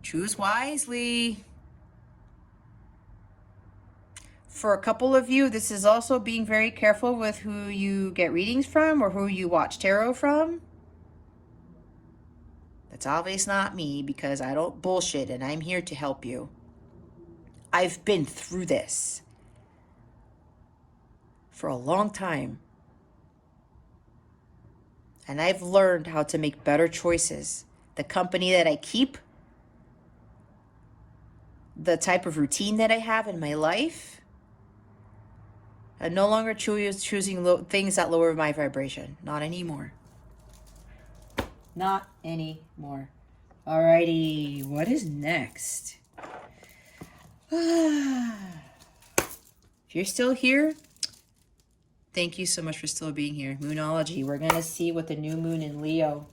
A: Choose wisely. For a couple of you, this is also being very careful with who you get readings from or who you watch tarot from. That's obviously not me, because I don't bullshit and I'm here to help you. I've been through this for a long time. And I've learned how to make better choices. The company that I keep, the type of routine that I have in my life, I'm no longer choosing things that lower my vibration. Not anymore. Not anymore. Alrighty, what is next? If you're still here, thank you so much for still being here. Moonology, we're going to see what the new moon in Leo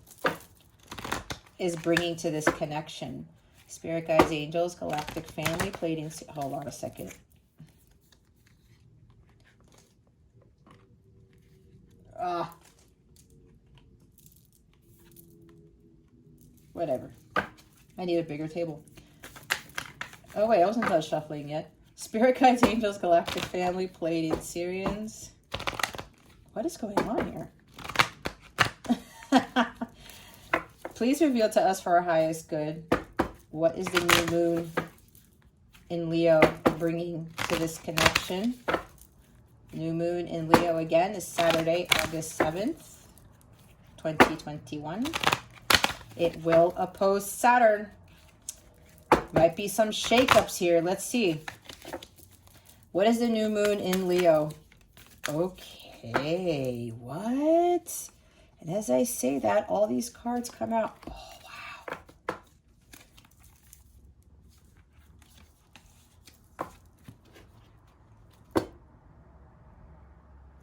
A: is bringing to this connection. Spirit guides, angels, galactic family, Pleiadian. Hold on a second. Whatever. I need a bigger table. Oh wait, I wasn't done shuffling yet. Spirit guides, angels, galactic family, Pleiadian Syrians. What is going on here? Please reveal to us for our highest good. What is the new moon in Leo bringing to this connection? New moon in Leo again is Saturday, August 7th, 2021. It will oppose Saturn. Might be some shakeups here. Let's see. What is the new moon in Leo? Okay, what? And as I say that, all these cards come out.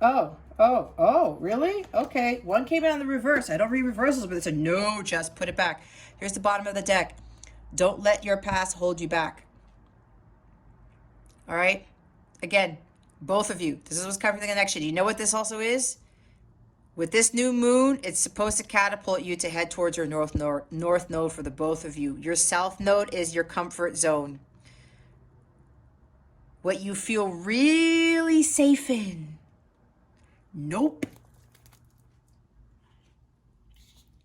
A: Oh, wow. Oh, really? Okay, one came out in the reverse. I don't read reversals, but it's a no, just put it back. Here's the bottom of the deck. Don't let your past hold you back. All right? Again, both of you, this is what's covering the connection. You know what this also is? With this new moon, it's supposed to catapult you to head towards your north node for the both of you. Your south node is your comfort zone. What you feel really safe in. Nope.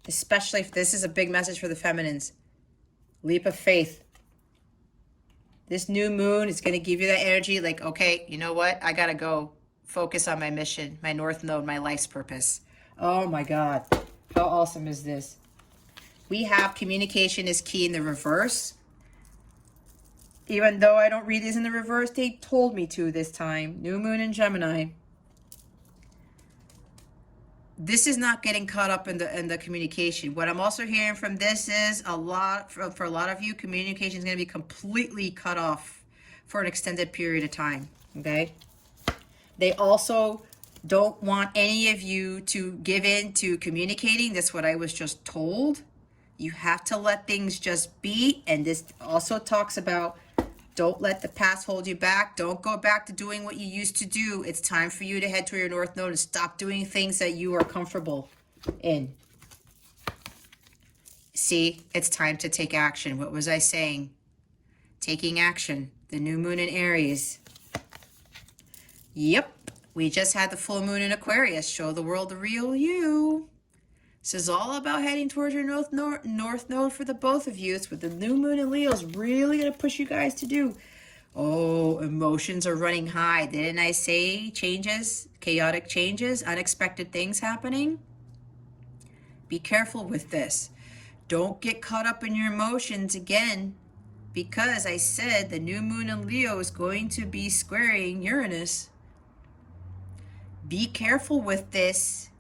A: Especially if this is a big message for the feminines. Leap of faith. This new moon is going to give you that energy like, okay, you know what? I got to go focus on my mission, my north node, my life's purpose. Oh my God. How awesome is this? We have communication is key in the reverse. Even though I don't read these in the reverse, they told me to this time. New moon in Gemini. This is not getting caught up in the communication. What I'm also hearing from this is for a lot of you, communication is going to be completely cut off for an extended period of time. Okay. They also don't want any of you to give in to communicating. That's what I was just told. You have to let things just be. And this also talks about don't let the past hold you back. Don't go back to doing what you used to do. It's time for you to head to your north node and stop doing things that you are comfortable in. See, it's time to take action. What was I saying? Taking action. The new moon in Aries. Yep. We just had the full moon in Aquarius. Show the world the real you. This is all about heading towards your north node for the both of you. It's what the new moon in Leo is really going to push you guys to do. Oh, emotions are running high. Didn't I say changes, chaotic changes, unexpected things happening? Be careful with this. Don't get caught up in your emotions again, because I said the new moon in Leo is going to be squaring Uranus. Be careful with this.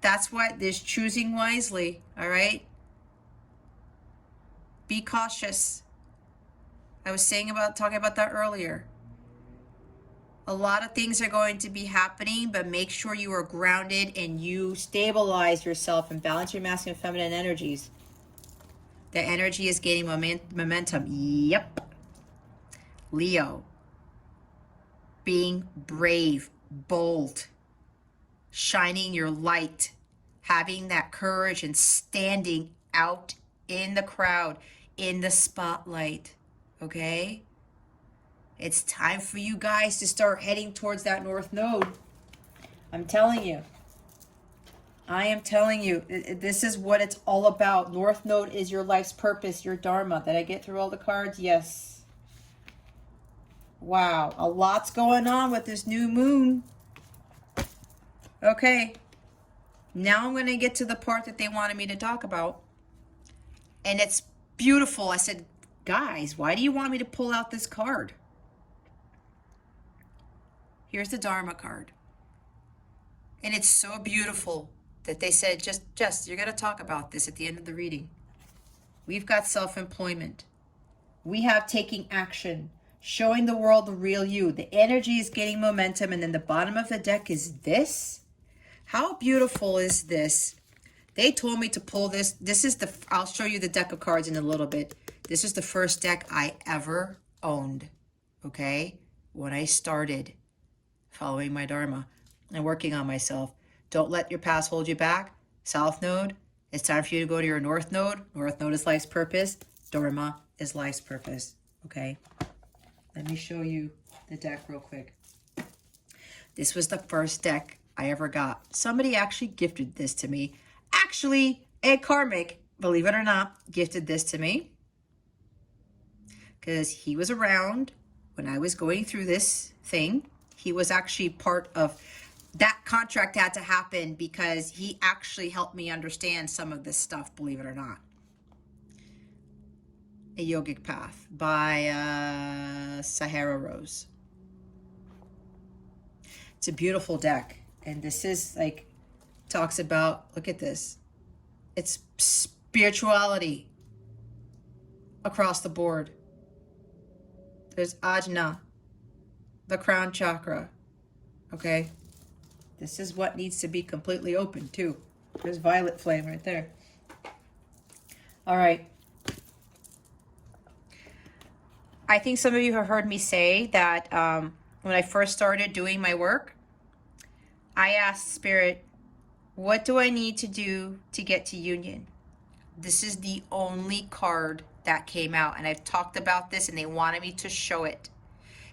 A: That's why there's choosing wisely, all right? Be cautious. I was talking about that earlier. A lot of things are going to be happening, but make sure you are grounded and you stabilize yourself and balance your masculine and feminine energies. The energy is gaining momentum. Yep. Leo. Being brave, bold, shining your light, having that courage and standing out in the crowd, in the spotlight. Okay? It's time for you guys to start heading towards that North Node. I'm telling you. I am telling you. This is what it's all about. North Node is your life's purpose, your Dharma. Did I get through all the cards? Yes. Wow. A lot's going on with this new moon. Okay. Now I'm going to get to the part that they wanted me to talk about. And it's beautiful. I said, guys, why do you want me to pull out this card? Here's the Dharma card. And it's so beautiful that they said, just you're going to talk about this at the end of the reading. We've got self-employment. We have taking action, showing the world the real you. The energy is gaining momentum. And then the bottom of the deck is this. How beautiful is this? They told me to pull this. This is I'll show you the deck of cards in a little bit. This is the first deck I ever owned. Okay? When I started following my Dharma and working on myself. Don't let your past hold you back. South Node, it's time for you to go to your North Node. North Node is life's purpose. Dharma is life's purpose. Okay? Let me show you the deck real quick. This was the first deck I ever got. Somebody actually gifted this to me. Actually, a karmic, believe it or not, gifted this to me. Because he was around when I was going through this thing. He was actually part of that contract had to happen because he actually helped me understand some of this stuff, believe it or not. A Yogic Path by Sahara Rose. It's a beautiful deck. And this is like, talks about, look at this. It's spirituality across the board. There's Ajna, the crown chakra. Okay? This is what needs to be completely open too. There's violet flame right there. All right. I think some of you have heard me say that when I first started doing my work, I asked Spirit, what do I need to do to get to union? This is the only card that came out. And I've talked about this and they wanted me to show it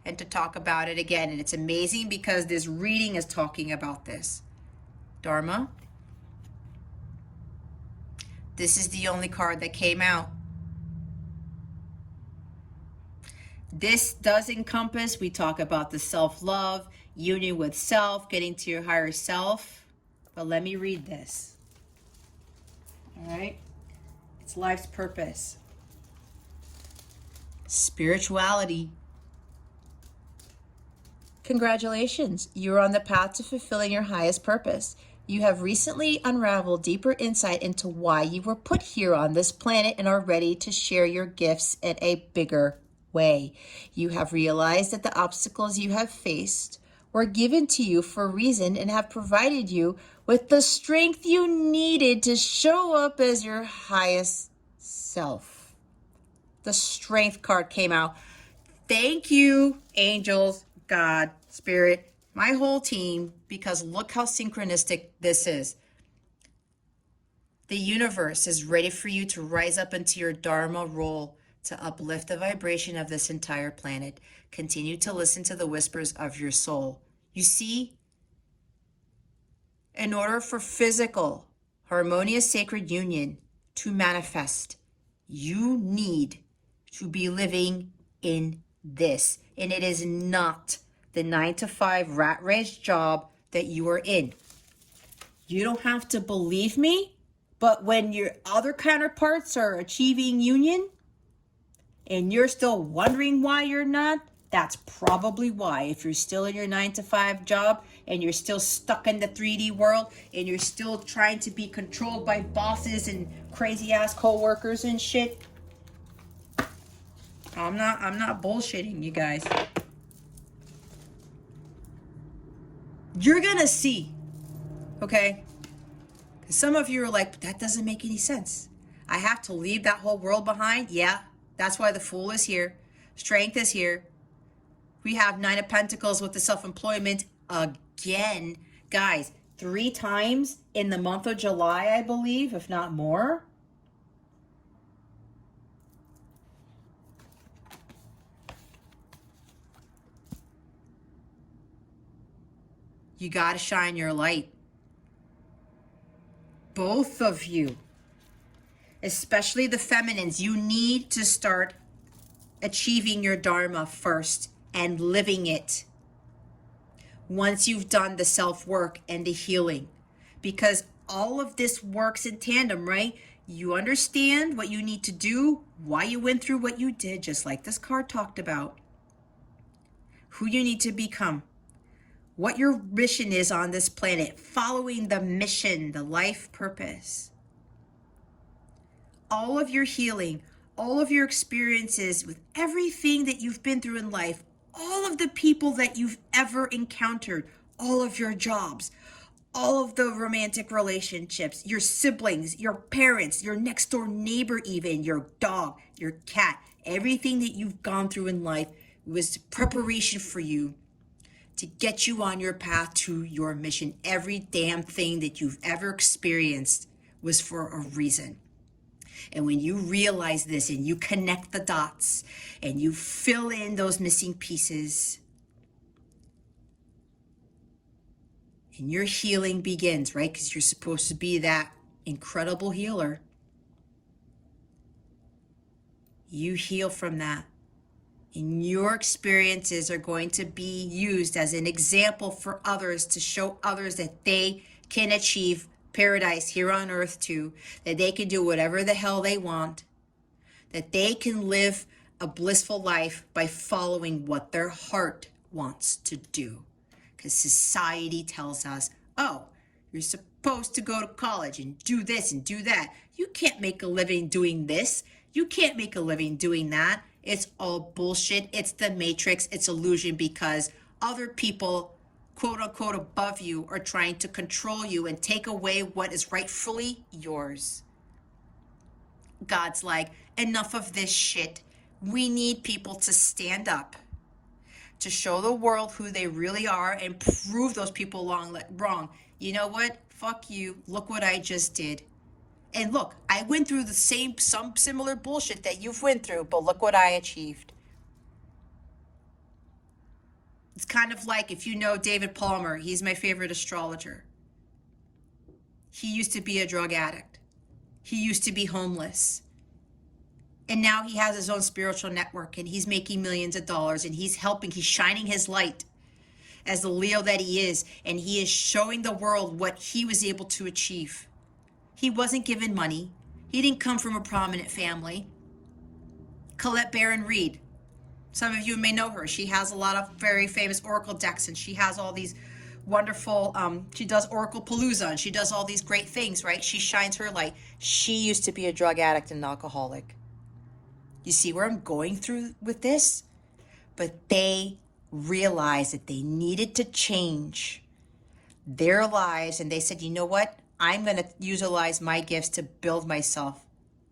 A: and to talk about it again. And it's amazing because this reading is talking about this. Dharma. This is the only card that came out. This does encompass, we talk about the self-love, union with self, getting to your higher self. But let me read this. All right? It's life's purpose. Spirituality. Congratulations, you're on the path to fulfilling your highest purpose. You have recently unraveled deeper insight into why you were put here on this planet and are ready to share your gifts in a bigger way. You have realized that the obstacles you have faced were given to you for a reason and have provided you with the strength you needed to show up as your highest self. The strength card came out. Thank you, angels, God, Spirit, my whole team, because look how synchronistic this is. The universe is ready for you to rise up into your Dharma role to uplift the vibration of this entire planet. Continue to listen to the whispers of your soul. You see, in order for physical, harmonious, sacred union to manifest, you need to be living in this. And it is not the 9-to-5 rat race job that you are in. You don't have to believe me, but when your other counterparts are achieving union and you're still wondering why you're not, that's probably why. If you're still in your 9-to-5 job and you're still stuck in the 3D world and you're still trying to be controlled by bosses and crazy ass co-workers and shit, I'm not bullshitting you guys. You're going to see, okay? Because some of you are like, that doesn't make any sense. I have to leave that whole world behind? Yeah, that's why the Fool is here. Strength is here. We have Nine of Pentacles with the self-employment again. Guys, 3 times in the month of July, I believe, if not more. You got to shine your light. Both of you, especially the feminines, you need to start achieving your Dharma first and living it once you've done the self-work and the healing. Because all of this works in tandem, right? You understand what you need to do, why you went through what you did, just like this card talked about. Who you need to become. What your mission is on this planet. Following the mission, the life purpose. All of your healing, all of your experiences with everything that you've been through in life, all of the people that you've ever encountered, all of your jobs, all of the romantic relationships, your siblings, your parents, your next door neighbor even, your dog, your cat, everything that you've gone through in life was preparation for you to get you on your path to your mission. Every damn thing that you've ever experienced was for a reason. And when you realize this and you connect the dots and you fill in those missing pieces, and your healing begins, right? Because you're supposed to be that incredible healer. You heal from that. And your experiences are going to be used as an example for others to show others that they can achieve paradise here on earth too, that they can do whatever the hell they want, that they can live a blissful life by following what their heart wants to do. Because society tells us, oh, you're supposed to go to college and do this and do that. You can't make a living doing this. You can't make a living doing that. It's all bullshit. It's the matrix. It's illusion because other people, quote unquote, above you are trying to control you and take away what is rightfully yours. God's like, enough of this shit. We need people to stand up, to show the world who they really are and prove those people wrong. You know what? Fuck you. Look what I just did. And look, I went through some similar bullshit that you've went through, but look what I achieved. It's kind of like if you know David Palmer, he's my favorite astrologer. He used to be a drug addict. He used to be homeless. And now he has his own spiritual network and he's making millions of dollars and he's shining his light as the Leo that he is. And he is showing the world what he was able to achieve. He wasn't given money. He didn't come from a prominent family. Colette Baron Reed. Some of you may know her. She has a lot of very famous oracle decks and she has all these wonderful, she does Oracle Palooza and she does all these great things, right? She shines her light. She used to be a drug addict and an alcoholic. You see where I'm going through with this? But they realized that they needed to change their lives and they said, you know what? I'm going to utilize my gifts to build myself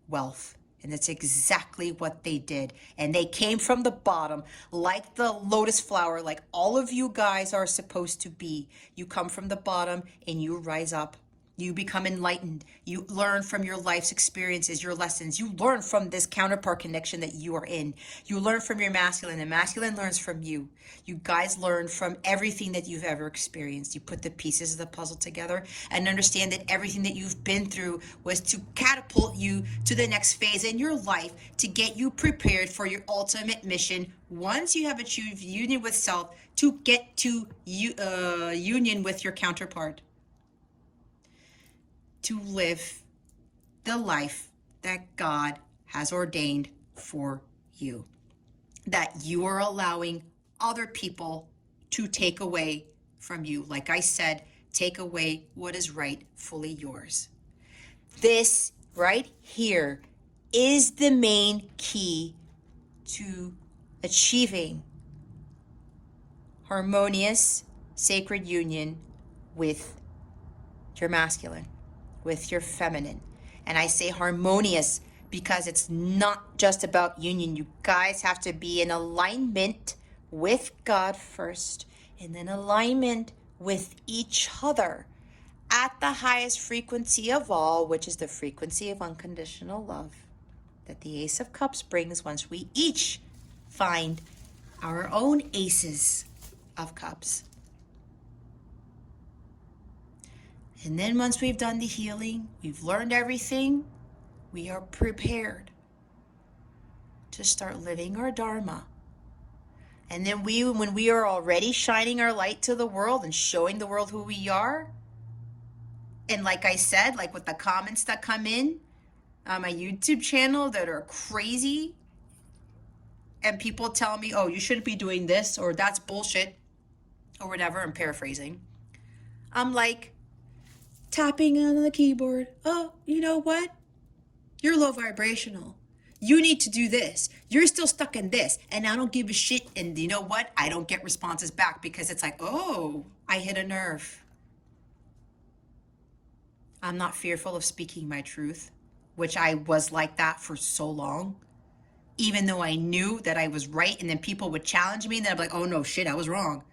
A: wealth. And that's exactly what they did. And they came from the bottom like the lotus flower, like all of you guys are supposed to be. You come from the bottom and you rise up. You become enlightened. You learn from your life's experiences, your lessons. You learn from this counterpart connection that you are in. You learn from your masculine, and masculine learns from you. You guys learn from everything that you've ever experienced. You put the pieces of the puzzle together and understand that everything that you've been through was to catapult you to the next phase in your life to get you prepared for your ultimate mission once you have achieved union with self to get to union with your counterpart. To live the life that God has ordained for you, that you are allowing other people to take away from you. Like I said, take away what is rightfully yours. This right here is the main key to achieving harmonious sacred union with your masculine, with your feminine. And I say harmonious because it's not just about union. You guys have to be in alignment with God first, and then alignment with each other at the highest frequency of all, which is the frequency of unconditional love that the Ace of Cups brings once we each find our own aces of cups. And then once we've done the healing, we've learned everything, we are prepared to start living our Dharma. And then when we are already shining our light to the world and showing the world who we are, and like I said, like with the comments that come in on my YouTube channel that are crazy, and people tell me, oh, you shouldn't be doing this, or that's bullshit, or whatever, I'm paraphrasing. I'm like, tapping on the keyboard. Oh, you know what? You're low vibrational. You need to do this. You're still stuck in this. And I don't give a shit. And you know what? I don't get responses back because it's like, oh, I hit a nerve. I'm not fearful of speaking my truth, which I was like that for so long. Even though I knew that I was right, and then people would challenge me, and then I'm like, oh no, shit, I was wrong.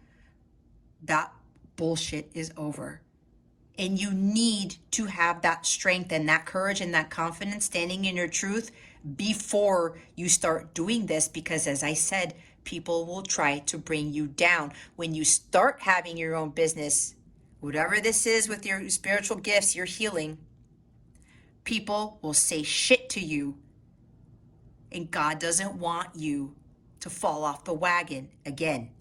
A: That bullshit is over. And you need to have that strength and that courage and that confidence standing in your truth before you start doing this, because as I said, people will try to bring you down. When you start having your own business, whatever this is with your spiritual gifts, your healing, people will say shit to you. And God doesn't want you to fall off the wagon again.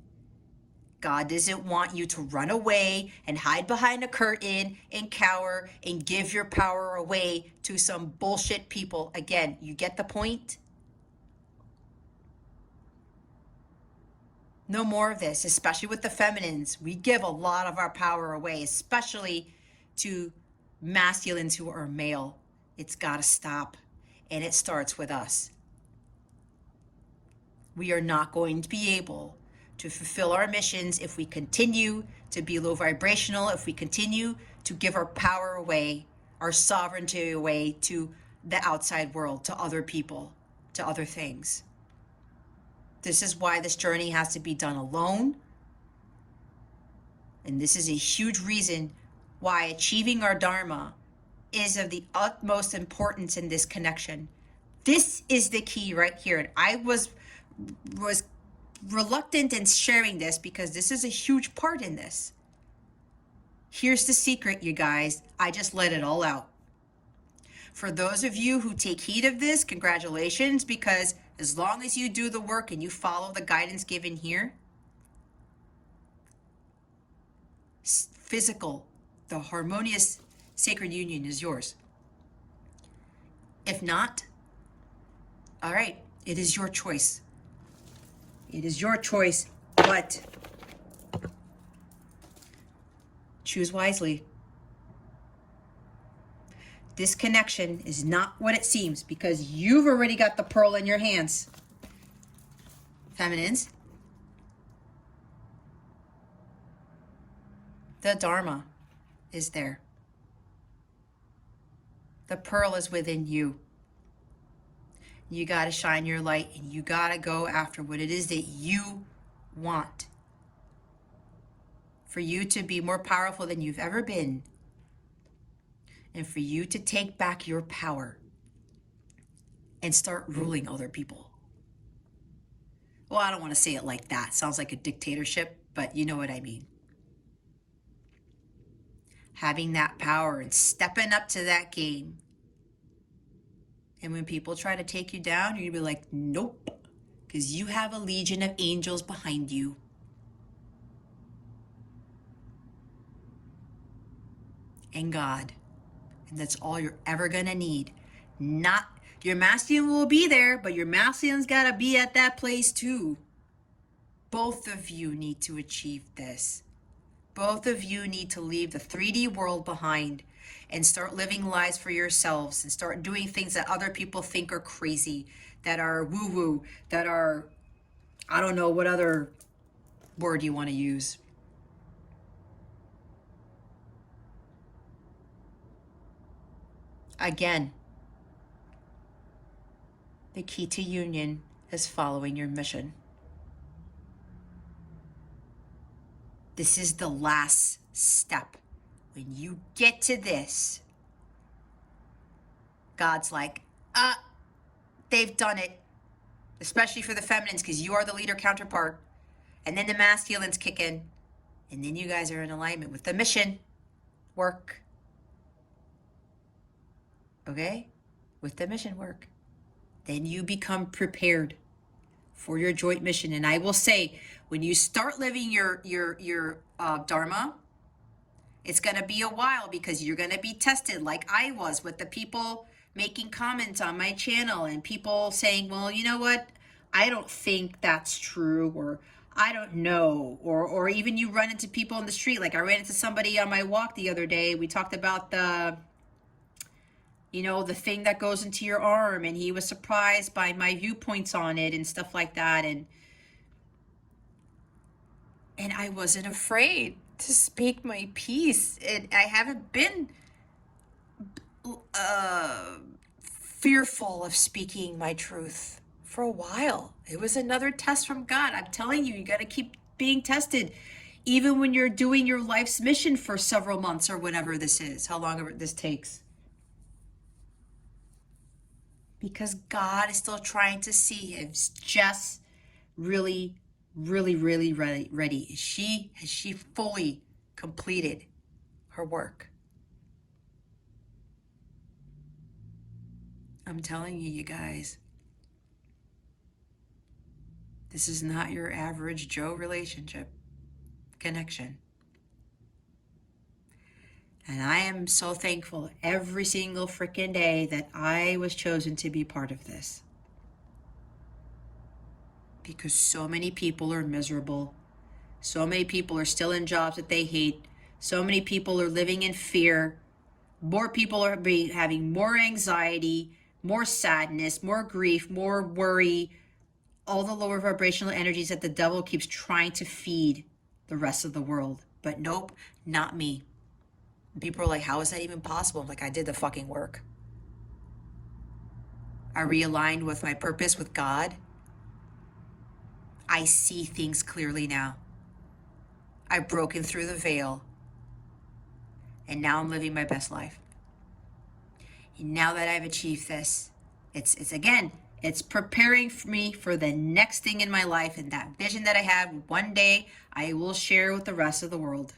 A: God doesn't want you to run away and hide behind a curtain and cower and give your power away to some bullshit people. Again, you get the point? No more of this, especially with the feminines. We give a lot of our power away, especially to masculines who are male. It's got to stop. And it starts with us. We are not going to be able to fulfill our missions if we continue to be low vibrational, if we continue to give our power away, our sovereignty away to the outside world, to other people, to other things. This is why this journey has to be done alone. And this is a huge reason why achieving our Dharma is of the utmost importance in this connection. This is the key right here. And I was reluctant in sharing this because this is a huge part in this. Here's the secret, you guys. I just let it all out. For those of you who take heed of this, congratulations, because as long as you do the work and you follow the guidance given here, physical, the harmonious sacred union is yours. If not, all right, it is your choice. It is your choice, but choose wisely. This connection is not what it seems because you've already got the pearl in your hands. Feminines, the Dharma is there. The pearl is within you. You got to shine your light and you got to go after what it is that you want. For you to be more powerful than you've ever been. And for you to take back your power and start ruling other people. Well, I don't want to say it like that. Sounds like a dictatorship, but you know what I mean. Having that power and stepping up to that game. And when people try to take you down, you're going to be like, nope, because you have a legion of angels behind you. And God. And that's all you're ever going to need. Not, your masculine will be there, but your masculine's got to be at that place too. Both of you need to achieve this. Both of you need to leave the 3D world behind and start living lives for yourselves and start doing things that other people think are crazy, that are woo-woo, that are, I don't know what other word you want to use. Again, the key to union is following your mission. This is the last step. When you get to this, God's like, they've done it. Especially for the feminines, because you are the leader counterpart. And then the masculines kick in. And then you guys are in alignment with the mission work. Okay? With the mission work. Then you become prepared for your joint mission. And I will say, when you start living your Dharma, it's going to be a while because you're going to be tested like I was with the people making comments on my channel and people saying, well, you know what? I don't think that's true, or I don't know. Or even you run into people in the street. Like I ran into somebody on my walk the other day. We talked about the thing that goes into your arm, and he was surprised by my viewpoints on it and stuff like that. And I wasn't afraid to speak my piece. I haven't been fearful of speaking my truth for a while. It was another test from God. I'm telling you, you got to keep being tested. Even when you're doing your life's mission for several months or whatever this is, how long this takes. Because God is still trying to see if Jess really, really, really ready. Has she fully completed her work? I'm telling you guys, this is not your average Joe relationship connection. And I am so thankful every single freaking day that I was chosen to be part of this. Because so many people are miserable. So many people are still in jobs that they hate. So many people are living in fear. More people are having more anxiety, more sadness, more grief, more worry, all the lower vibrational energies that the devil keeps trying to feed the rest of the world. But nope, not me. People are like, how is that even possible? I'm like, I did the fucking work. I realigned with my purpose with God. I see things clearly now. I've broken through the veil. And now I'm living my best life. And now that I've achieved this, it's preparing for me for the next thing in my life, and that vision that I have, one day I will share with the rest of the world.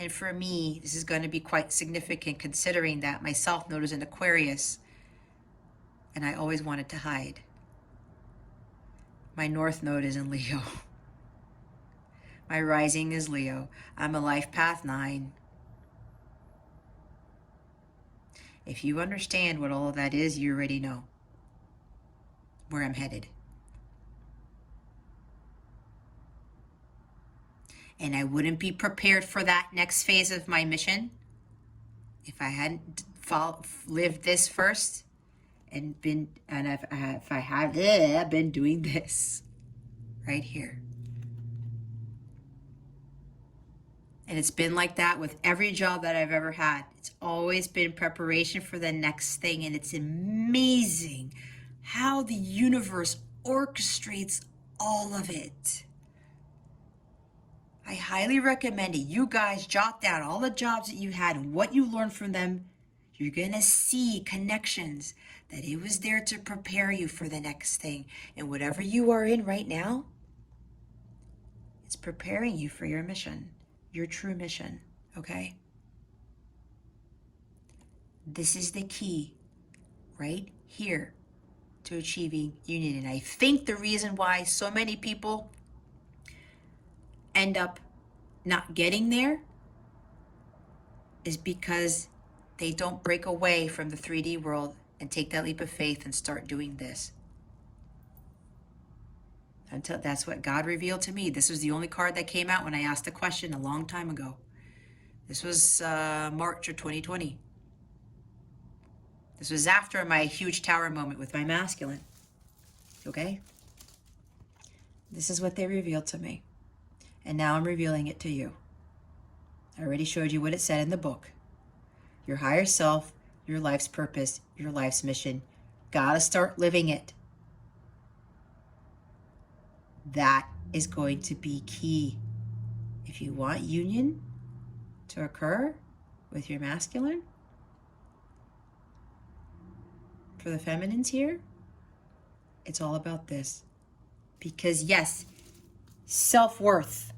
A: And for me, this is going to be quite significant considering that my South Node is in Aquarius, and I always wanted to hide. My North Node is in Leo. My rising is Leo. I'm a life path 9. If you understand what all of that is, you already know where I'm headed. And I wouldn't be prepared for that next phase of my mission if I hadn't lived this first and if I had been doing this right here. And it's been like that with every job that I've ever had. It's always been preparation for the next thing. And it's amazing how the universe orchestrates all of it. I highly recommend it. You guys jot down all the jobs that you had and what you learned from them. You're going to see connections that it was there to prepare you for the next thing. And whatever you are in right now, it's preparing you for your mission. Your true mission, okay? This is the key right here to achieving union. And I think the reason why so many people end up not getting there is because they don't break away from the 3D world and take that leap of faith and start doing this. Until that's what God revealed to me. This was the only card that came out when I asked the question a long time ago. This was March of 2020. This was after my huge tower moment with my masculine. Okay? This is what they revealed to me. And now I'm revealing it to you. I already showed you what it said in the book. your higher self, your life's purpose, your life's mission. Gotta start living it. That is going to be key. If you want union to occur with your masculine, for the feminines here, it's all about this. Because yes, self-worth,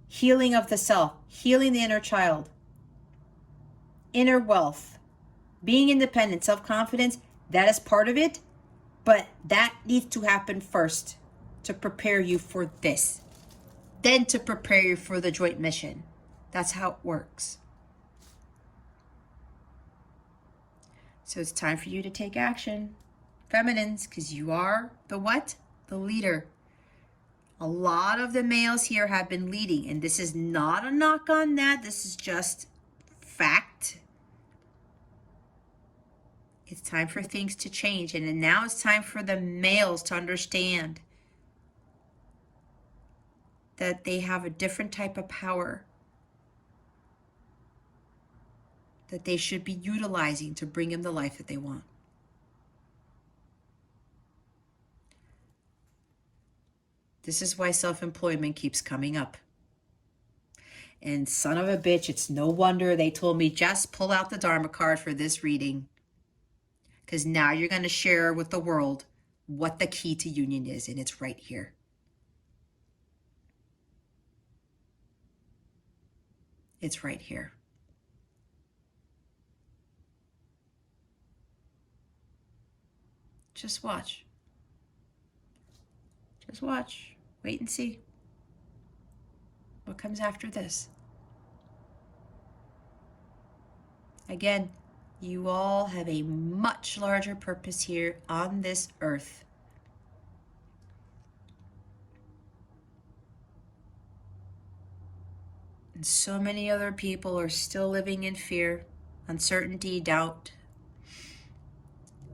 A: healing of the self, healing the inner child, inner wealth, being independent, self-confidence, that is part of it. But that needs to happen first to prepare you for this. Then to prepare you for the joint mission. That's how it works. So it's time for you to take action, feminines, because you are the what? The leader. A lot of the males here have been leading, and this is not a knock on that. This is just fact. It's time for things to change, and now it's time for the males to understand that they have a different type of power that they should be utilizing to bring them the life that they want. This is why self-employment keeps coming up. And son of a bitch, it's no wonder they told me just pull out the Dharma card for this reading. Because now you're going to share with the world what the key to union is, and it's right here. It's right here. Just watch. Just watch. Wait and see what comes after this. Again, you all have a much larger purpose here on this earth. And so many other people are still living in fear, uncertainty, doubt,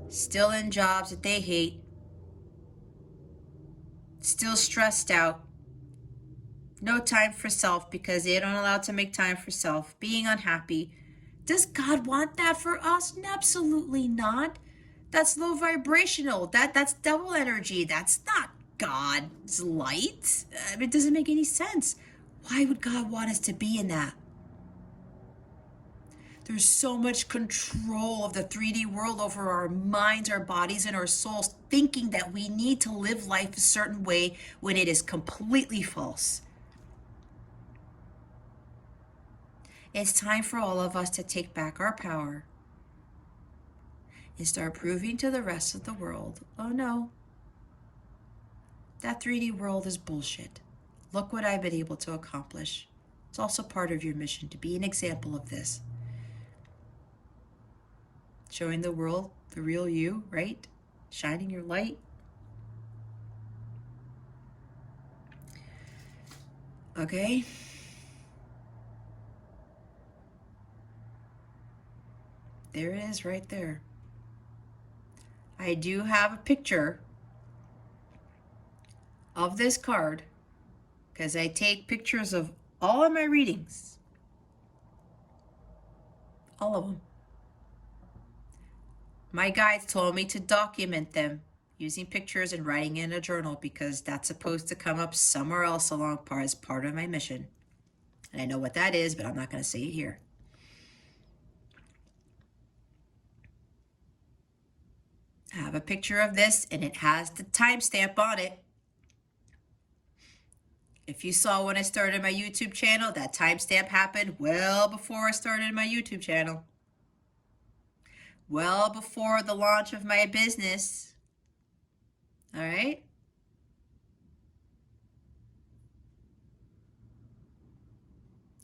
A: still in jobs that they hate, still stressed out, no time for self because they don't allow to make time for self, being unhappy. Does God want that for us? Absolutely not. That's low vibrational. That's double energy. That's not God's light. It doesn't make any sense. Why would God want us to be in that? There's so much control of the 3D world over our minds, our bodies, and our souls, thinking that we need to live life a certain way when it is completely false. It's time for all of us to take back our power and start proving to the rest of the world, oh no, that 3D world is bullshit. Look what I've been able to accomplish. It's also part of your mission to be an example of this. Showing the world the real you, right? Shining your light. Okay. There it is right there. I do have a picture of this card because I take pictures of all of my readings. All of them. My guides told me to document them using pictures and writing in a journal because that's supposed to come up somewhere else along as part of my mission. And I know what that is, but I'm not going to say it here. I have a picture of this and it has the timestamp on it. If you saw when I started my YouTube channel, that timestamp happened well before I started my YouTube channel. Well before the launch of my business. All right?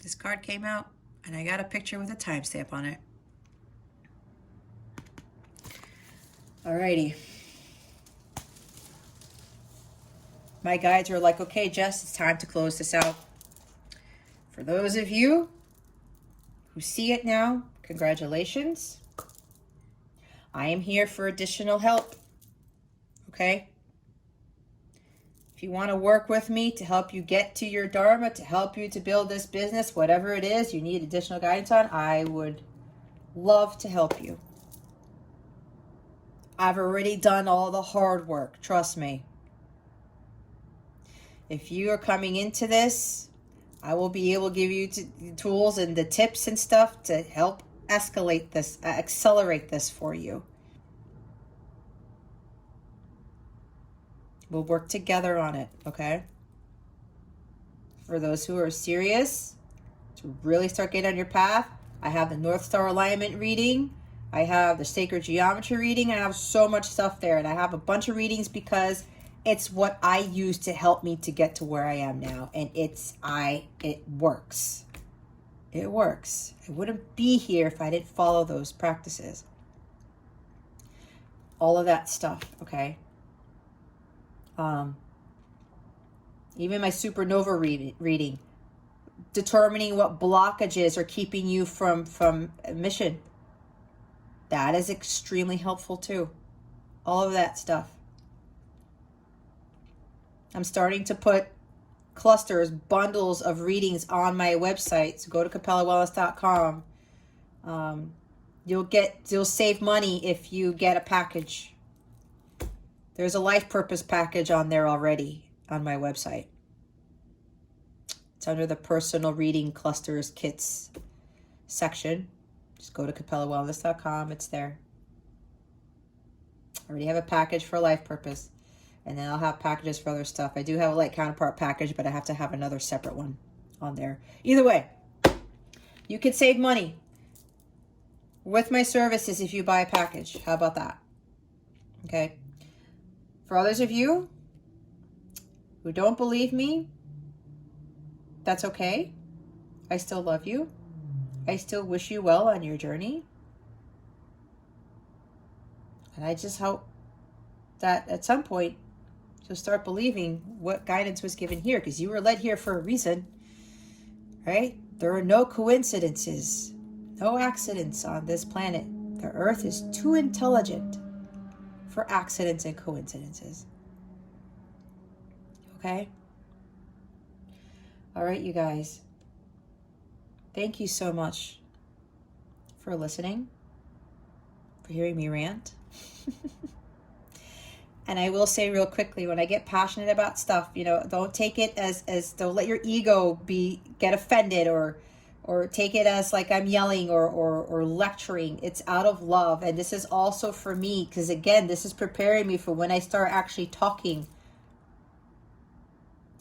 A: This card came out and I got a picture with a timestamp on it. Alrighty. My guides are like, okay, Jess, it's time to close this out. For those of you who see it now, congratulations. I am here for additional help. Okay? If you want to work with me to help you get to your Dharma, to help you to build this business, whatever it is you need additional guidance on, I would love to help you. I've already done all the hard work, trust me. If you are coming into this, I will be able to give you tools and the tips and stuff to help escalate this, accelerate this for you. We'll work together on it, okay? For those who are serious to really start getting on your path, I have the North Star alignment reading. I have the sacred geometry reading. I have so much stuff there, and I have a bunch of readings because it's what I use to help me to get to where I am now, and it works. It works. I wouldn't be here if I didn't follow those practices. All of that stuff, okay? Even my supernova reading, determining what blockages are keeping you from mission. That is extremely helpful too. All of that stuff. I'm starting to put clusters, bundles of readings on my website. So go to capellawellness.com. You'll save money if you get a package. There's a life purpose package on there already on my website. It's under the personal reading clusters kits section. Just go to capellawellness.com. It's there. I already have a package for life purpose. And then I'll have packages for other stuff. I do have a light counterpart package, but I have to have another separate one on there. Either way, you can save money with my services if you buy a package. How about that? Okay. For others of you who don't believe me, that's okay. I still love you. I still wish you well on your journey. And I just hope that at some point you'll start believing what guidance was given here, because you were led here for a reason, right? There are no coincidences, no accidents on this planet. The earth is too intelligent for accidents and coincidences. Okay? All right, you guys. Thank you so much for listening, for hearing me rant. And I will say real quickly, when I get passionate about stuff, don't take it as don't let your ego get offended or take it as like I'm yelling or lecturing. It's out of love. And this is also for me, because again, this is preparing me for when I start actually talking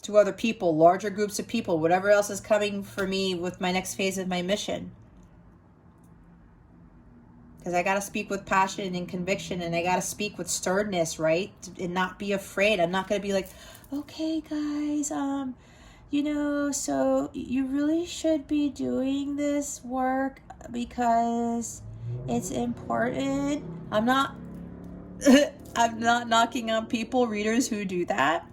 A: to other people, larger groups of people, whatever else is coming for me with my next phase of my mission. Because I got to speak with passion and conviction, and I got to speak with sternness, right? And not be afraid. I'm not going to be like, okay, guys, so you really should be doing this work because it's important. I'm not knocking on people, readers who do that.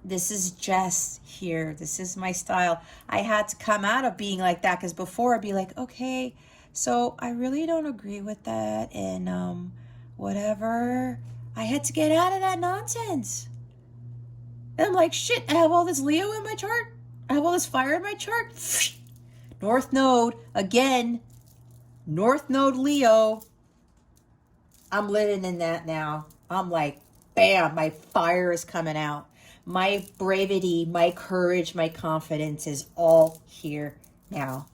A: This is Jess here. This is my style. I had to come out of being like that, because before I'd be like, okay, so I really don't agree with that, and whatever. I had to get out of that nonsense. And I'm like, shit, I have all this Leo in my chart. I have all this fire in my chart. North Node, again. North Node Leo. I'm living in that now. I'm like, bam, my fire is coming out. My bravery, my courage, my confidence is all here now.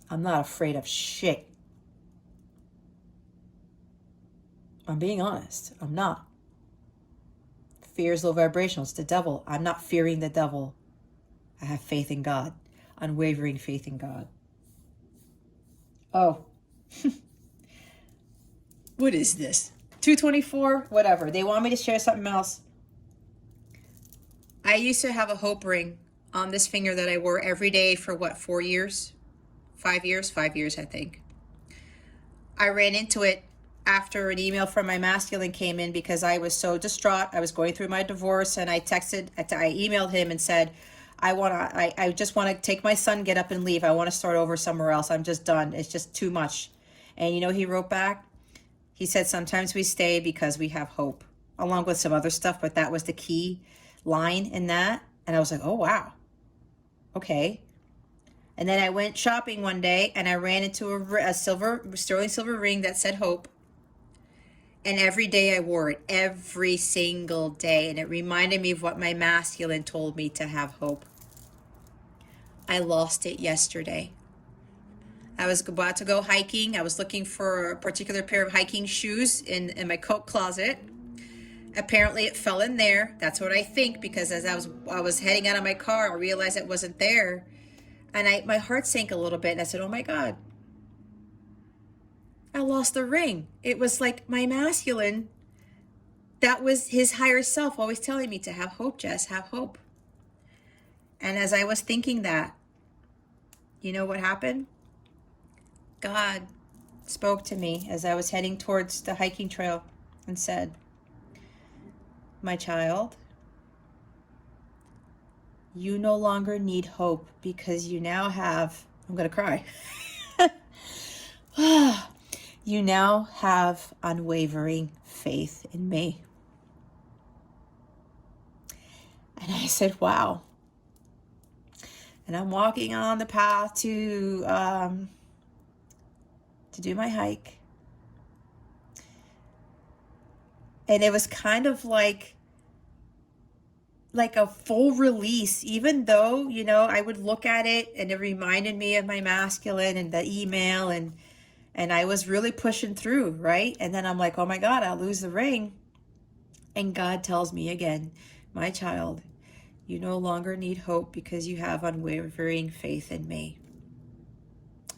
A: I'm not afraid of shit. I'm being honest. I'm not. Fear is low vibrational. It's the devil. I'm not fearing the devil. I have faith in God. Unwavering faith in God. Oh. What is this? 224? Whatever. They want me to share something else. I used to have a hope ring on this finger that I wore every day for 4 years? 5 years? 5 years, I think. I ran into it after an email from my masculine came in because I was so distraught. I was going through my divorce, and I emailed him and said, I just want to take my son, get up and leave. I want to start over somewhere else. I'm just done. It's just too much. And he wrote back? He said, sometimes we stay because we have hope, along with some other stuff, but that was the key line in that. And I was like, oh, wow. Okay. And then I went shopping one day and I ran into a sterling silver ring that said hope. And every day I wore it, every single day. And it reminded me of what my masculine told me to have hope. I lost it yesterday. I was about to go hiking. I was looking for a particular pair of hiking shoes in my coat closet. Apparently it fell in there. That's what I think, because as I was heading out of my car, I realized it wasn't there. And my heart sank a little bit, and I said, oh my God, I lost the ring. It was like my masculine. That was his higher self always telling me to have hope, Jess, have hope. And as I was thinking that, you know what happened? God spoke to me as I was heading towards the hiking trail and said, my child, you no longer need hope because you now have, I'm going to cry. You now have unwavering faith in me. And I said, wow. And I'm walking on the path to do my hike. And it was kind of like a full release, even though, you know, I would look at it and it reminded me of my masculine and the email, and I was really pushing through, right? And then I'm like, oh my God, I'll lose the ring. And God tells me again, my child, you no longer need hope because you have unwavering faith in me.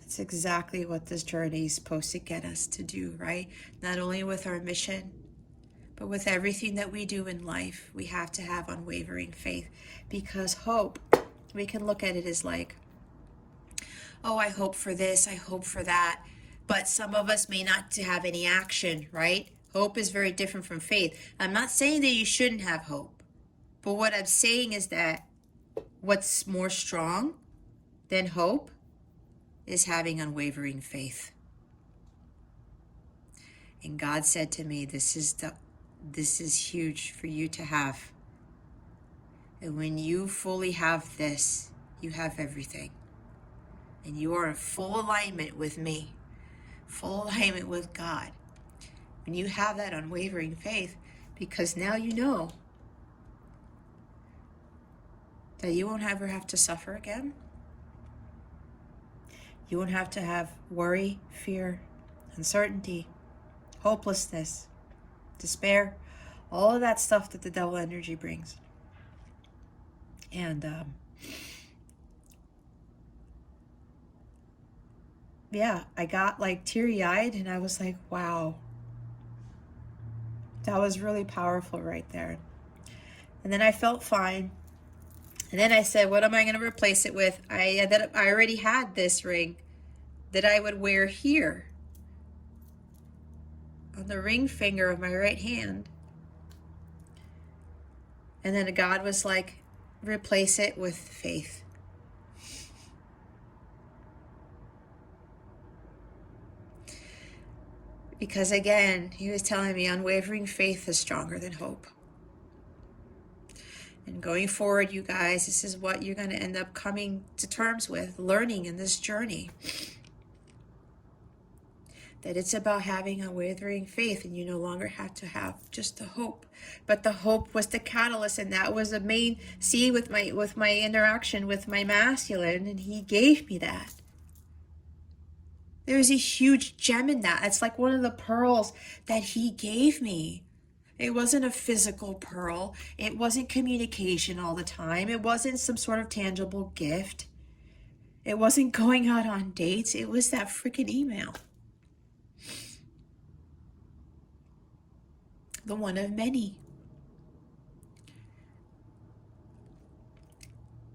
A: It's exactly what this journey is supposed to get us to do, right? Not only with our mission, but with everything that we do in life, we have to have unwavering faith, because hope, we can look at it as like, oh, I hope for this, I hope for that. But some of us may not have any action, right? Hope is very different from faith. I'm not saying that you shouldn't have hope, but what I'm saying is that what's more strong than hope is having unwavering faith. And God said to me, this is huge for you to have. And when you fully have this, you have everything. And you are in full alignment with me, full alignment with God. When you have that unwavering faith, because now you know that you won't ever have to suffer again. You won't have to have worry, fear, uncertainty, hopelessness, despair, all of that stuff that the devil energy brings. And yeah, I got like teary-eyed and I was like, wow, that was really powerful right there. And then I felt fine. And then I said, what am I going to replace it with? I already had this ring that I would wear here on the ring finger of my right hand. And then God was like, replace it with faith. Because again, he was telling me unwavering faith is stronger than hope. And going forward, you guys, this is what you're going to end up coming to terms with, learning in this journey. That it's about having unwavering faith, and you no longer have to have just the hope. But the hope was the catalyst, and that was the main seed with my interaction with my masculine, and he gave me that. There's a huge gem in that. It's like one of the pearls that he gave me. It wasn't a physical pearl. It wasn't communication all the time. It wasn't some sort of tangible gift. It wasn't going out on dates. It was that freaking email. The one of many.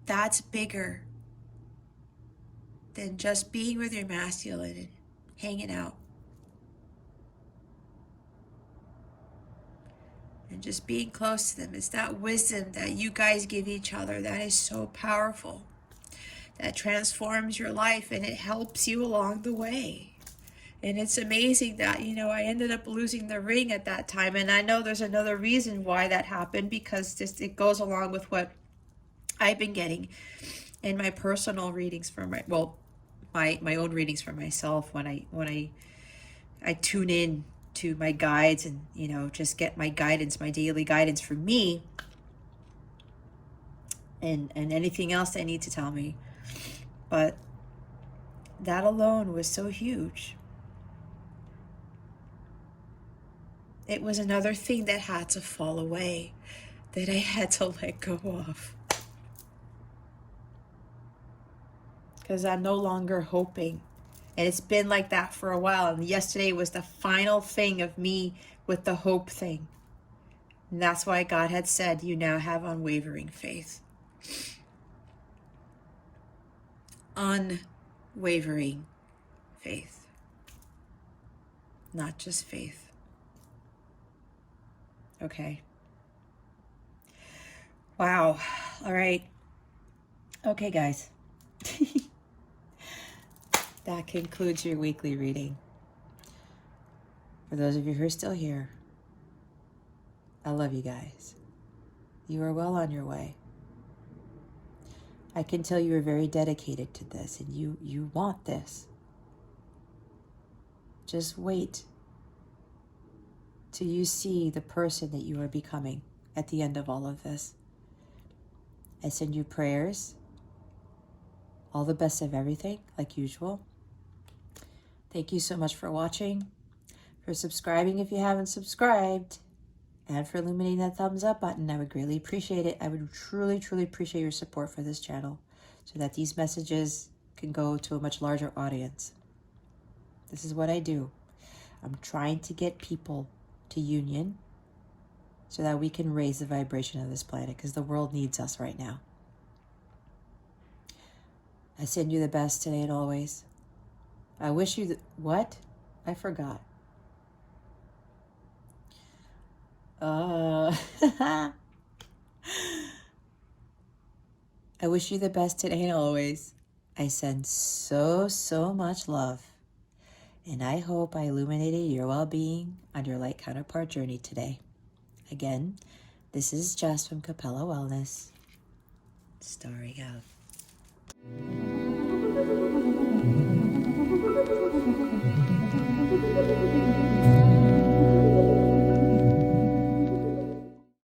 A: That's bigger than just being with your masculine and hanging out. And just being close to them. It's that wisdom that you guys give each other that is so powerful. That transforms your life and it helps you along the way. And it's amazing that, you know, I ended up losing the ring at that time. And I know there's another reason why that happened, because it goes along with what I've been getting in my personal readings for my own readings for myself, when I tune in to my guides and, you know, just get my guidance, my daily guidance for me, and anything else they need to tell me. But that alone was so huge. It was another thing that had to fall away, that I had to let go of. Because I'm no longer hoping. And it's been like that for a while. And yesterday was the final thing of me with the hope thing. And that's why God had said, you now have unwavering faith. Unwavering faith. Not just faith. Okay. Wow. All right. Okay, guys. That concludes your weekly reading. For those of you who are still here, I love you guys. You are well on your way. I can tell you are very dedicated to this, and you want this. Just wait till you see the person that you are becoming at the end of all of this. I send you prayers, all the best of everything, like usual. Thank you so much for watching, for subscribing if you haven't subscribed, and for illuminating that thumbs up button. I would greatly appreciate it. I would truly, truly appreciate your support for this channel so that these messages can go to a much larger audience. This is what I do. I'm trying to get people to union so that we can raise the vibration of this planet, because the world needs us right now. I send you the best today and always. I wish you what? I forgot. I wish you the best today and always. I send so, so much love. And I hope I illuminated your well-being on your light counterpart journey today. Again, this is Jess from Capella Wellness, starring out.